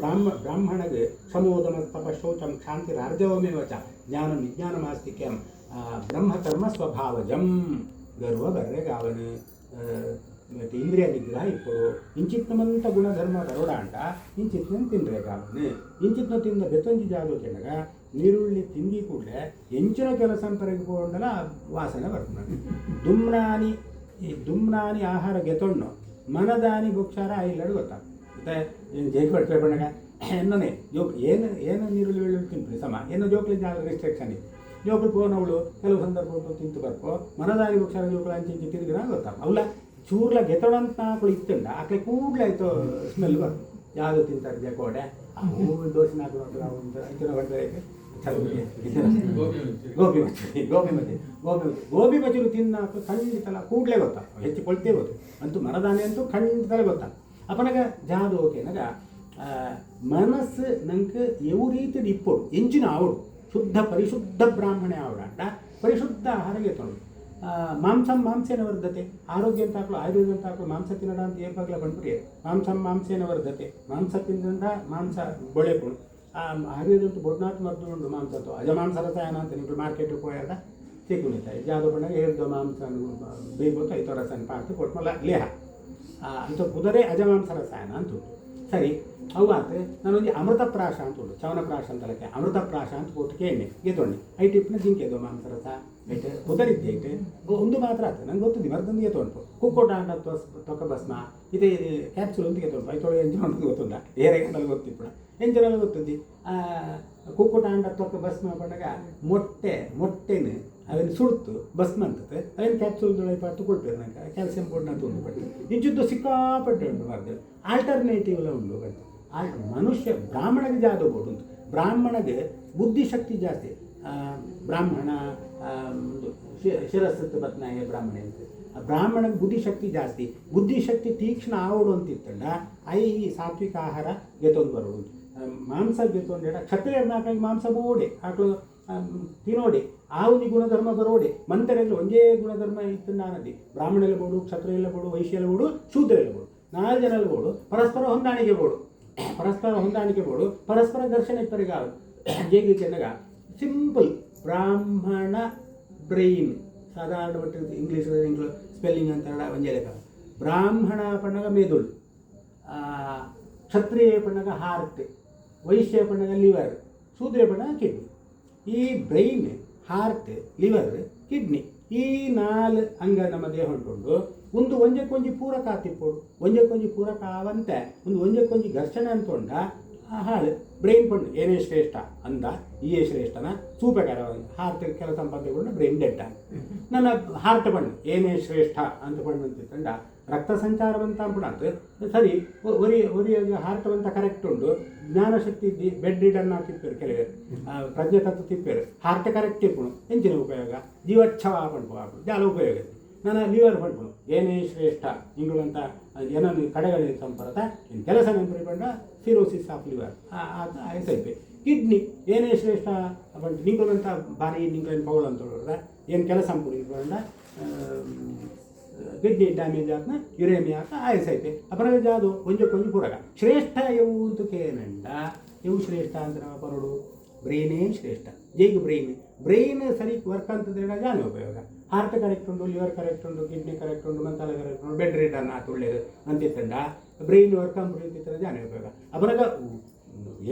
ಬ್ರಾಹ್ಮಣಗೆ ಕ್ಷಮೋದಮ ತಪಶೌಚಂ ಕ್ಷಾಂತಿ ರಾರ್ಜವಮೇವಚ ಜ್ಞಾನ ವಿಜ್ಞಾನಮಾಸ್ತಿಕ್ಯಂ ಬ್ರಹ್ಮಕರ್ಮ ಸ್ವಭಾವಜಂ ಗರ್ವ ಬರ್ರೆಗಾವನು ಮತ್ತು ಇಂದ್ರಿಯ ನಿಗ್ರಹ ಇಪ್ಪಡು ಇಂಚಿತ್ನಮಂತ ಗುಣಧರ್ಮ ಬರೋಡ ಅಂಟ ಇಂಚಿತ್ನ ತಿಂದ್ರೆ ಕಾವನು ಇಂಚಿತ್ನ ತಿಂದ ಬೆತ್ತೊಂಜಿ ಜಾಗ ಕೆಳಗ ನೀರುಳ್ಳಿ ತಿಂದಿ ಕೂಡಲೇ ಎಂಚಿನ ಕೆಲಸ ಪರಗಿಕೊಂಡಲ್ಲ ವಾಸನೆ ಬರ್ತದೆ ದುಮ್ನಾನಿ ಆಹಾರ ಗೆತೊಣ್ಣು ಮನದಾನಿ ಭುಕ್ಷಾರ ಐಲ್ಲಡು ಗೊತ್ತಾ ಮತ್ತೆ ಏನು ಜೈಪಡ್ತೇ ಬಣ್ಣಗ ಎನ್ನನೇ ಏನು ನೀರುಳ್ಳಿ ಬೆಳ್ಳುಳ್ಳಿ ತಿಂತೀವಿ ಸಮ ಏನು ಜೋಕ್ಲಿ ಜಾಗ ರಿಸ್ಟ್ರಿಕ್ಷನ್ ಇದೆ ಜೋಕ್ಲಿ ಪೋನವಳು ಕೆಲವು ಸಂದರ್ಭಗಳು ತಿಂತು ಬರ್ಕೋ ಮನದಾನಿ ಭುಕ್ಷಾರ ಜೋಕ್ಲ ಅಂಚಿ ತಿರುಗಿರ ಗೊತ್ತಾ ಅವಲ್ಲ ಚೂರ್ಲ ಗೆತೊಡಂತ ಆಕಳು ಇತ್ತಂಡ ಆಕಳೆ ಕೂಡಲೇ ಆಯ್ತು ಸ್ಮೆಲ್ ಬರ್ತದೆ ಯಾವುದು ತಿಂತಾರೆ ಜಕೋಡೆ ದೋಸೆ ಗೋಬಿ ಮಚ್ಚಲು ತಿನ್ನ ಖಂಡಿತಲ್ಲ ಕೂಡಲೇ ಗೊತ್ತಾ ಹೆಚ್ಚು ಕೊಳ್ತೇ ಗೊತ್ತು ಅಂತೂ ಮನದಾನೆ ಅಂತೂ ಖಂಡಿತಲೇ ಗೊತ್ತಾ ಅಪನಗ ಜಾದು ಓಕೆನಗ ಮನಸ್ಸು ನಂಗೆ ಯಾವ ರೀತಿ ಇಪ್ಪಡು ಎಂಚಿನ ಆವಡು ಶುದ್ಧ ಪರಿಶುದ್ಧ ಬ್ರಾಹ್ಮಣೆ ಆವಡ ಪರಿಶುದ್ಧ ಆಹಾರಗೆ ತೊಗೊಂಡು ಮಾಂಸೇನ ವರ್ಧತೆ ಆರೋಗ್ಯ ಅಂತ ಹಾಕಲು ಆಯುರ್ವೇದ ಅಂತ ಹಾಕಲು ಮಾಂಸ ತಿನ್ನಡ ಅಂತ ಏಪಾಗ್ಲ ಬಂದ್ಬಿಡಿ ಮಾಂಸೇನ ವರ್ಧತೆ ಮಾಂಸ ತಿಂದಿಂದ ಮಾಂಸ ಬೊಳೆಪುಣು ಆಯುರ್ವೇದ ಅಂತ ಬೊಡ್ನಾತ್ ಮದ್ದು ಉಂಟು ಮಾಂಸತ್ತು ಅಜಮಾಂಸ ರಸಾಯನ ಅಂತ ನೀವು ಮಾರ್ಕೆಟಿಗೆ ಹೋಯಾಡ ಸಿಕ್ಕುಣಿತಾಯಿ ಜಾದು ಬಣ್ಣಗ ಹೇಳ್ದು ಮಾಂಸ ಬೇಯ್ಬೋದು ಐದು ರಸಾಯನ ಪಾರ್ಟಿ ಕೊಟ್ಮಲ್ಲ ಲೇಹ ಅಂತ ಕುದರೆ ಅಜಮಾಂಸ ರಸಾಯನ ಅಂತ ಉಂಟು ಸರಿ ಅವು ಆತು ನಾನೊಂದು ಅಮೃತಪ್ರಾಶ ಅಂತ ಉಂಟು ಚವನಪ್ರಾಶ ಅಂತಲಕ್ಕೆ ಅಮೃತಪ್ರಾಶ ಅಂತ ಕೊಟ್ಟಿಗೆ ಎಣ್ಣೆ ಗೆತ್ತೊಣ್ಣೆ ಐಟಿಪ್ನ ಜಿಂಕೆದು ಮಾಂಸರಸ ಐಟೆ ಕುದರಿದ್ದೆ ಐಟೆ ಒಂದು ಮಾತ್ರ ಆಯ್ತು ನಂಗೆ ಗೊತ್ತಿದ್ದೆ ಮರದೊಂದು ಗೆತ್ತೊಂಟು ಕುಕ್ಕೋಟ ಅಂಡ ತೊಕ್ಕ ಭಸ್ಮ ಇದೇ ಕ್ಯಾಪ್ಸುಲ್ ಅಂತ ಗೆತ್ತೊಂಟು ಐತೊಳೆ ಎಂಜಿನ ಗೊತ್ತಿಲ್ಲ ಏರೆ ಗಂಟಲು ಗೊತ್ತಿಪ್ಪಣ ಎಂಜಿನಲ್ಲಿ ಗೊತ್ತಿದ್ದಿ ಕುಕ್ಕೋಟ ಅಂಡ ತೊಕ್ಕ ಭಸ್ಮ ಬಂದಾಗ ಮೊಟ್ಟೆನ ಅದನ್ನು ಸುಡ್ತು ಭಸ್ಮ ಅಂತದೆ ಅದನ್ನು ಕ್ಯಾಪ್ಸೂಲ್ದೊಳಗೆ ಪಾರ್ತು ಕೊಡ್ತೇವೆ ನನಗೆ ಕ್ಯಾಲ್ಸಿಯಂ ಪೌಡ್ನ ತೊಗೊಂಡು ಇಂಚಿದ್ದು ಸಿಕ್ಕಾಪಟ್ಟೆ ಉಂಟು ಮಾರ್ಗ ಆಲ್ಟರ್ನೇಟಿವ್ ಎಲ್ಲ ಉಂಟು ಬಂತು ಮನುಷ್ಯ ಬ್ರಾಹ್ಮಣಗೆ ಜಾದು ಬೋಡು ಉಂಟು ಬ್ರಾಹ್ಮಣಗೆ ಬುದ್ಧಿಶಕ್ತಿ ಜಾಸ್ತಿ ಬ್ರಾಹ್ಮಣ ಶಿರಸ್ಸತ್ತು ಬತ್ನಾಗೆ ಬ್ರಾಹ್ಮಣ ಅಂತ ಬ್ರಾಹ್ಮಣಗೆ ಬುದ್ಧಿಶಕ್ತಿ ತೀಕ್ಷ್ಣ ಆವಡು ಅಂತಿತ್ತಂಡ ಸಾತ್ವಿಕ ಆಹಾರ ಗೆತ್ತೊಂದು ಬರೋದು ಮಾಂಸ ಗೆತ್ತೊಂದು ಕ್ಷತ್ರಿಯರ ನಾಲ್ಕಾಗಿ ಮಾಂಸ ಬೋಡೆ ಆಕಳು ತಿನೋಡೆ ಆವುದಿ ಗುಣಧರ್ಮ ಬರೋಡೆ ಮಂತರೆಲ್ಲ ಒಂದೇ ಗುಣಧರ್ಮ ಇತ್ತು ನಾನದಿ ಬ್ರಾಹ್ಮಣ ಬೋಡು ಕ್ಷತ್ರಿಯ ಬೋಡು ವೈಶ್ಯ ಬೋಡು ಶೂದ್ರ ಬೋಡು 4 ಜನ ಬೋಡು ಪರಸ್ಪರ ಹೊಂದಾಣಿಕೆ ಬೋಡು ಪರಸ್ಪರ ಘರ್ಷಣೆ ಪರಿಗಾರು ಜೇಗಿ ಚೆನ್ನಗ ಸಿಂಪಲ್ ಬ್ರಾಹ್ಮಣ ಬ್ರೈನ್ ಸಾಧಾರಣ ಮಟ್ಟಿಗೆ ಇಂಗ್ಲೀಷ್ ಸ್ಪೆಲ್ಲಿಂಗ್ ಅಂತ ಒಂಜೇಲೆಕ ಬ್ರಾಹ್ಮಣ ಪಣ್ಣಗ ಮೆದುಳು, ಕ್ಷತ್ರಿಯ ಪಣ್ಣಗ ಹಾರ್ಟ್, ವೈಶ್ಯ ಪಣ್ಣಗ ಲಿವರ್, ಶೂದ್ರ ಪಣ್ಣಗ ಕಿಡ್ನಿ. ಈ ಬ್ರೈನ್, ಹಾರ್ಟ್, ಲಿವರ್, ಕಿಡ್ನಿ ಈ 4 ಅಂಗ ನಮ್ಮ ದೇಹ ಉಂಟುಂಡು ಒಂದು ಒಂಜಕ್ಕೊಂಜಿ ಪೂರಕ ಆತಿಪ್ಪೋಡು ಒಂಜಕ್ಕೊಂಜಿ ಪೂರಕ ಆವಂತೆ ಒಂಜಕ್ಕೊಂಜಿ ಘರ್ಷಣೆ ಅಂತೊಂಡ ಹಾಳು ಬ್ರೈನ್ ಪಂಡು ಏನೇ ಶ್ರೇಷ್ಠ ಅಂದ ಈಯೇ ಶ್ರೇಷ್ಠನ ಸೂಪೆಗಾರ ಹಾರ್ಟ್ ಕೆಲಸ ಸಂಪಾದನೆಗೊಂಡು ಬ್ರೈನ್ ಡೆಡ್ ನನ್ನ ಹಾರ್ಟ್ ಪಂಡು ಏನೇ ಶ್ರೇಷ್ಠ ಅಂತ ಪಂಡು ಅಂತಿತ್ತಂಡ ರಕ್ತ ಸಂಚಾರವಂತ ಅಂಪುಣಂತ ಸರಿ ಒರಿಯಾಗಿ ಹಾರ್ಟ್ ಅಂತ ಕರೆಕ್ಟ್ ಉಂಡು ಜ್ಞಾನಶಕ್ತಿ ಇದ್ದಿ ಬೆಡ್ ರಿಡನ್ ತಿಪ್ಪೇರು ಕೆಲವರು ಪ್ರಜ್ಞೆ ತತ್ವ ತಿಪ್ಪೇರು ಹಾರ್ಟ್ ಕರೆಕ್ಟ್ ತಿಪ್ಪುಣು ಎಂಚಿನ ಉಪಯೋಗ ಜೀವಚ್ಛವ ಪಂಡು ಜಾಲ ಉಪಯೋಗ ನನ್ನ ಲಿವರ್ ಪಂಡು ಏನೇ ಶ್ರೇಷ್ಠ ಇಂಗುವಂಥ ಏನನ್ನು ಕಡೆಗಳಲ್ಲಿ ಸಂಪರ್ಕ ಇನ್ನು ಕೆಲಸ ನೆನಪಿಕೊಂಡ ಸಿರೋಸಿಸ್ ಆಫ್ ಲಿವರ್ ಅದು ಐಸೈಪೆ ಕಿಡ್ನಿ ಏನೇ ಶ್ರೇಷ್ಠ ಪಂಡು ನಿಂಗುವಂಥ ಬಾರಿ ನಿಂಗಳೇನು ಪೌಳ ಅಂತ ಹೇಳಿದ್ರೆ ಏನು ಕೆಲಸ ಅಂಪುಕೊಂಡ ಕಿಡ್ನಿ ಡ್ಯಾಮೇಜ್ ಆತ್ನ ಯುರೇಮಿಯಾ ಆತ ಐಸೈಪೆ ಅಪರಾಗ ಜಾದು ಒಂಜಕ್ಕೊಂಜು ಪೂರಕ ಶ್ರೇಷ್ಠ ಎವು ಅಂತ ಕೇನಂಡ ಎವು ಶ್ರೇಷ್ಠ ಅಂತ ನಾವು ಪರೋಡು ಬ್ರೈನೇ ಶ್ರೇಷ್ಠ ಜೈಗೆ ಬ್ರೈನ್ ಸರಿ ವರ್ಕ್ ಅಂತಂದ್ರೆ ಜಾನೆ ಉಪಯೋಗ ಹಾರ್ಟ್ ಕರೆಕ್ಟ್ ಉಂಟು ಲಿವರ್ ಕರೆಕ್ಟ್ ಉಂಟು ಕಿಡ್ನಿ ಕರೆಕ್ಟ್ ಉಂಟು ಮಂತಾಲ ಕರೆಕ್ಟ್ ಉಂಟು ಬೆಡ್ ರಿಟರ್ನ್ ಆತು ಒಳ್ಳೆಯದು ಅಂತಿತ್ತಂಡ ಬ್ರೈನ್ ವರ್ಕ್ ಅಂತಿತ್ತಂದ್ರೆ ಜಾನೆ ಉಪಯೋಗ ಅಪರಾಗ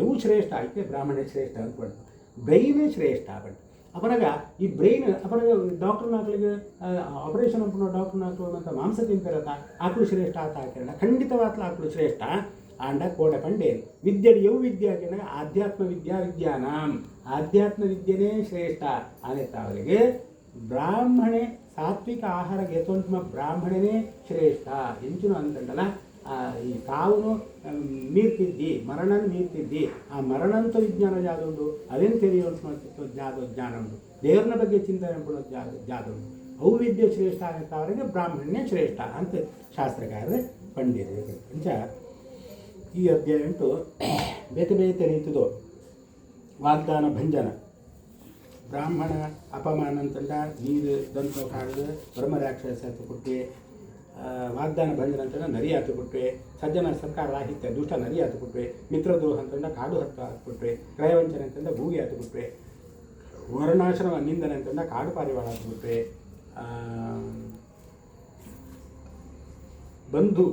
ಎವು ಶ್ರೇಷ್ಠ ಐತೆ ಬ್ರಾಹ್ಮಣ ಶ್ರೇಷ್ಠ ಅಂತ ಬಂತು ಬ್ರೈನೇ ಶ್ರೇಷ್ಠ ಬಂತು ಅಪರಾಗ ಈ ಬ್ರೈನ್ ಅಪರಾಗ ಡಾಕ್ಟರ್ ನಾಕ್ಲಿಗೆ ಆಪರೇಷನ್ ಅಂಪುನ ಡಾಕ್ಟರ್ ನಾಕ್ಲು ಅಂತ ಮಾಂಸ ತಿಂತಿರತ್ತ ಆಕಳು ಶ್ರೇಷ್ಠ ಆತ ಹಾಕಿರಲ್ಲ ಖಂಡಿತವಾಗ್ಲೂ ಆಕಳು ಶ್ರೇಷ್ಠ ಆಂಡ ಕೋಡೆ ಪಂಡೇನು ವಿದ್ಯೆಡು ಯವು ವಿದ್ಯೆ ಹಾಕಿದಾಗ ಆಧ್ಯಾತ್ಮ ವಿದ್ಯಾನಾಂ ಆಧ್ಯಾತ್ಮ ವಿದ್ಯೆನೇ ಶ್ರೇಷ್ಠ ಆನೆತ್ತ ಅವರಿಗೆ ಬ್ರಾಹ್ಮಣೆ ಸಾತ್ವಿಕ ಆಹಾರ ಗೆತ್ತೊಂಟು ಬ್ರಾಹ್ಮಣನೇ ಶ್ರೇಷ್ಠ ಎಂಚುನು ಅಂತಂಡಲ್ಲ ಈ ಕಾವುನು ಮೀರ್ತಿದ್ದಿ ಮರಣನ್ ಮೀರ್ತಿದ್ದಿ ಆ ಮರಣಂತ ವಿಜ್ಞಾನ ಜಾದುಂಡು ಅದೇನು ತೆರೆಯುವಂಥ ಜ್ಞಾನ ಉಂಟು ದೇವರನ ಬಗ್ಗೆ ಚಿಂತನೆ ಮಾಡೋದು ಜಾದುಂಡು ಅವು ವಿದ್ಯೆ ಶ್ರೇಷ್ಠ ಅಂತ ಅವರಿಗೆ ಬ್ರಾಹ್ಮಣನೇ ಶ್ರೇಷ್ಠ ಅಂತ ಶಾಸ್ತ್ರಕಾರರು ಪಂಡಿತರು ಅಂಚ ಈ ಅಧ್ಯಾಯ ಉಂಟು ಬೇತೆ ರೀತಿದು ವಾಗ್ದಾನ ಭಂಜನ ಬ್ರಾಹ್ಮಣ ಅಪಮಾನ ಅಂತಂಡ ನೀರು ದಂತ ಕಾಡಿದ ಬ್ರಹ್ಮರಾಕ್ಷಸ ಹತ್ತು ಕೊಟ್ಟೆ ವಾಗ್ದಾನ ಭಂಜನ ಅಂತಂದ್ರೆ ನರಿ ಹತ್ತು ಕೊಟ್ಟೆ ಸಜ್ಜನ ಸರ್ಕಾರ ರಾಹಿತ್ಯ ದುಷ್ಟ ನರಿ ಹತ್ತು ಕೊಟ್ಟೆ ಮಿತ್ರದ್ರೋಹ ಅಂತಂದ ಕಾಡು ಹತ್ತು ಕ್ರಯವಂಚನೆ ಅಂತಂದ ಭೂಗಿ ಹತ್ತು ಕೊಟ್ಟೆ ವರ್ಣಾಶ್ರಮ ನಿಂದನೆ ಅಂತಂದ ಕಾಡು ಪಾರಿವಾಳ ಹತ್ತು ಕೊಟ್ಟೆ ಬಂಧು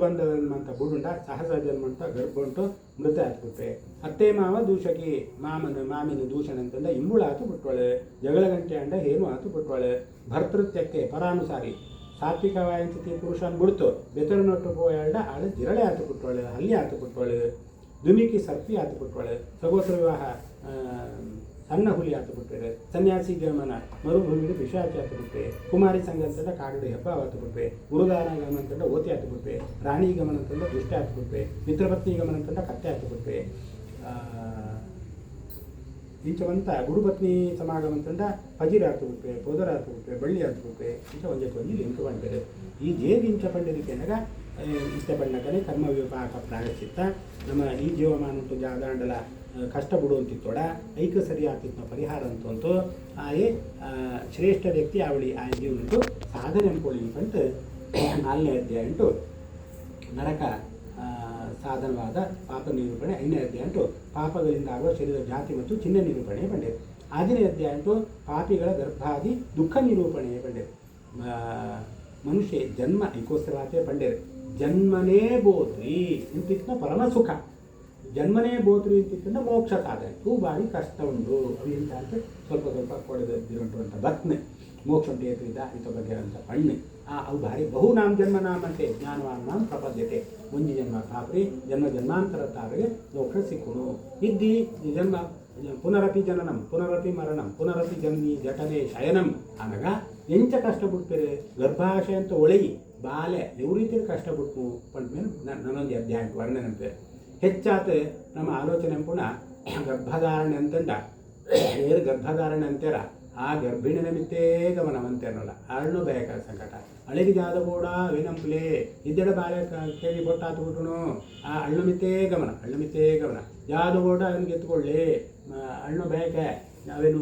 ಬಾಂಧವಂತ ಬುಡುಂಡ ಸಹಜ ಜನ್ಮ ಅಂತ ಗರ್ಭ ಉಂಟು ಮೃತ ಹಾಕಿಬಿಟ್ರೆ ಅತ್ತೆ ಮಾವ ದೂಷಕಿ ಮಾಮಿನ ದೂಷಣ ಅಂತಂದ ಇಂಬುಳ ಆತು ಬಿಟ್ಟವಳೆ ಜಗಳ ಗಂಟೆ ಅಂಡ ಏನು ಆತು ಬಿಟ್ಟವಳೆ ಭರ್ತೃತ್ಯಕ್ಕೆ ಪರಾನುಸಾರಿ ಸಾತ್ವಿಕ ವಾಯಂತಿತಿ ಪುರುಷನ್ ಬಿಡ್ತು ಬೆತರನೊಟ್ಟು ಪೋಯಾಳ್ಡ ಆಳು ಜಿರಳೆ ಆತು ಬಿಟ್ಟವಳೆ ಹಲ್ಲಿ ಆತು ಬಿಟ್ಟವಳೆ ದುಮಿಕಿ ಸರ್ಪಿ ಆತು ಬಿಟ್ಟವಳೆ ಸಗೋತ್ರ ವಿವಾಹ ಸಣ್ಣ ಹುಲಿ ಆತು ಬಿಟ್ಟರೆ ಸನ್ಯಾಸಿ ಗಮನ ಮರುಭೂಮಿಗೆ ಪಿಶಾಚಿ ಆತು ಬಿಟ್ಟೆ ಕುಮಾರಿ ಸಂಘ ಅಂತಂದ ಕಾಗಡೆ ಹಬ್ಬ ಆತು ಬಿಟ್ಟೆ ಗುರುದಾನ ಗಮನ ಅಂತಂದ ಓತಿ ಆತು ಬಿಟ್ಟೆ ರಾಣಿ ಗಮನ ಅಂತಂದ ದುಷ್ಟ ಆತು ಬಿಟ್ಟೆ ಮಿತ್ರಪತ್ನಿ ಗಮನ ಅಂತಂದ ಕತ್ತೆ ಆತು ಬಿಟ್ಟೆ ಇಂಚವಂತ ಗುರುಪತ್ನಿ ಸಮಾಗಮ ಅಂತಂದ ಪಜಿರ ಆತು ಬಿಟ್ಟೆ ಪೋದರ ಆತು ಬಿಟ್ಟೆ ಬಳ್ಳಿ ಆತು ಬಿಟ್ಟೆ ಇಂಚ ಒಂಜಿ ಲಿಂಕ್ ಬಂದಿದೆ ಈ ಜೇವಿ ಇಂಚ ಪಂಡಿರಿಕೆನಾಗ ಇಷ್ಟಪಡ್ನಕನೆ ಕರ್ಮ ವಿಪಾಕ ಪ್ರಾಯಶ್ಚಿತ್ತ ನಮ್ಮ ಈ ಜೀವಮಾನ ಉಂಟು ಜಾದಾಂಡಲ ಕಷ್ಟ ಬಿಡುವಂತಿತ್ತೋಡ ಐಕ ಸರಿ ಆಗ್ತಿತ್ತು ಪರಿಹಾರ ಅಂತಂತು ಆಯೇ ಶ್ರೇಷ್ಠ ವ್ಯಕ್ತಿ ಅವಳಿ ಆ ಜೀವನಂಟು ಸಾಧನೆ ಅನ್ಕೊಳ್ಳಿ ಅಂತ 4ನೇ ಅಧ್ಯಾಯ ಉಂಟು ನರಕ ಸಾಧನವಾದ ಪಾಪ ನಿರೂಪಣೆ 5ನೇ ಅಧ್ಯಾಯ ಉಂಟು ಪಾಪಗಳಿಂದ ಆಗುವ ಶರೀರ ಜಾತಿ ಮತ್ತು ಚಿಹ್ನೆ ನಿರೂಪಣೆ ಬಂಡೆ 6ನೇ ಅಧ್ಯಾಯ ಉಂಟು ಪಾಪಿಗಳ ಗರ್ಭಾದಿ ದುಃಖ ನಿರೂಪಣೆ ಬಂಡೆ ಮನುಷ್ಯ ಜನ್ಮ ಐಕೋಸ್ತರಾತೆ ಪಂಡೇರು ಜನ್ಮನೇ ಬೋತ್ರಿ ಇಂತಿತ್ತ ಪರಮ ಸುಖ ಜನ್ಮನೇ ಬೋತ್ರಿ ಅಂತಿತ್ತಂದ್ರೆ ಮೋಕ್ಷ ಸಾಧನೆ ಹೂ ಬಾರಿ ಕಷ್ಟ ಉಂಟು ಅವು ಎಂತ ಅಂತ ಸ್ವಲ್ಪ ಕೊಡದಿರುವಂಥ ಬತ್ನೆ ಮೋಕ್ಷ ಉಂಟು ಏತ್ರಿದ ಇಂಥ ಬಗ್ಗೆ ಅಂತ ಪಣ್ಣೆ ಅವು ಭಾರಿ ಬಹು ನಾಮ ಜನ್ಮ ನಾಮಂತೆ ಜ್ಞಾನವಾನ ನಾಮ ಪ್ರಪದ್ಯತೆ ಮುಂಜಿ ಜನ್ಮ ಪಾಪ್ರಿ ಜನ್ಮಾಂತರ ತಾವರಿಗೆ ಮೋಕ್ಷ ಸಿಕ್ಕುನು ಇದ್ದಿ ಜನ್ಮ ಪುನರಪಿ ಜನನಂ ಪುನರಪಿ ಮರಣಂ ಪುನರಪಿ ಜನ್ಮಿ ಜಠನೆ ಶಯನಂ ಆನಾಗ ಎಂಚ ಕಷ್ಟಪಡ್ತಾರೆ ಗರ್ಭಾಶಯ ಅಂತ ಒಳಗಿ ಬಾಲ್ಯ ಯಾವ ರೀತಿ ಕಷ್ಟಪಟ್ಟು ಪಂಟ್ಮೇಲೆ ನನ್ನೊಂದು ಅಧ್ಯಾಯ ವರ್ಣನೆ ಅಂತ ಹೆಚ್ಚಾತ ನಮ್ಮ ಆಲೋಚನೆ ಪುಣ ಗರ್ಭಧಾರಣೆ ಅಂತಂಡ ಏರು ಗರ್ಭಧಾರಣೆ ಅಂತಾರ ಆ ಗರ್ಭಿಣಿನ ಮಿತ್ತೇ ಗಮನ ಅಂತೇನಲ್ಲ ಅಳ್ನು ಬೇಕ ಸಂಕಟ ಅಳಿಗೆ ಜಾದ ಕೂಡ ವಿನಂಪ್ಲೆ ಇದ್ದಡ ಬಾಲ್ಯ ಕೇಳಿ ಬೊಟ್ಟಾತು ಬಿಟ್ಟುನು ಆ ಅಳ್ಳು ಮಿತ್ತೇ ಗಮನ ಜಾದ ಕೂಡ ಅವನಿಗೆ ಎತ್ಕೊಳ್ಳಿ ಅಳ್ನು ಬೇಕೆ అవేను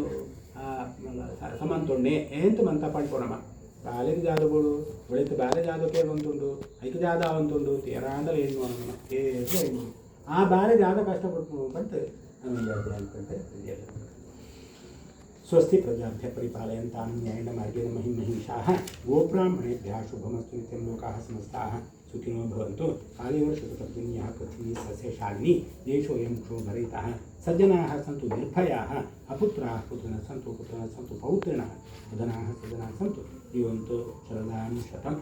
సమంతుండే ఏంత మంత పడిపోనమా బాలికి జాదబోడు ఉడికి బాలే జాదకే వంతుండు ఐకి జాద వంతుండు తీరాందలు ఏంటి మనం ఏంటి ఆ బాలే జాద కష్టపడుతున్నాం అంటే అనుకుంటే स्वस्ति प्रजाभ्य परिपालयन्तां न्यायेन मार्गेण महीं महिषाः गोब्राह्मणेभ्यः शुभमस्तु नित्यं लोकाः समस्ताः सुखिनो भवन्तु काले वर्षतुर्गुण्यः पृथ्वी सस्यशालिनी देशोऽयं क्षोभरहितः सज्जनाः सन्तु निर्भयाः अपुत्राः पुत्रिणः सन्तु पौत्रिणः बुधनाः सज्जनाः सन्तु जीवन्तु शरदां शतम्।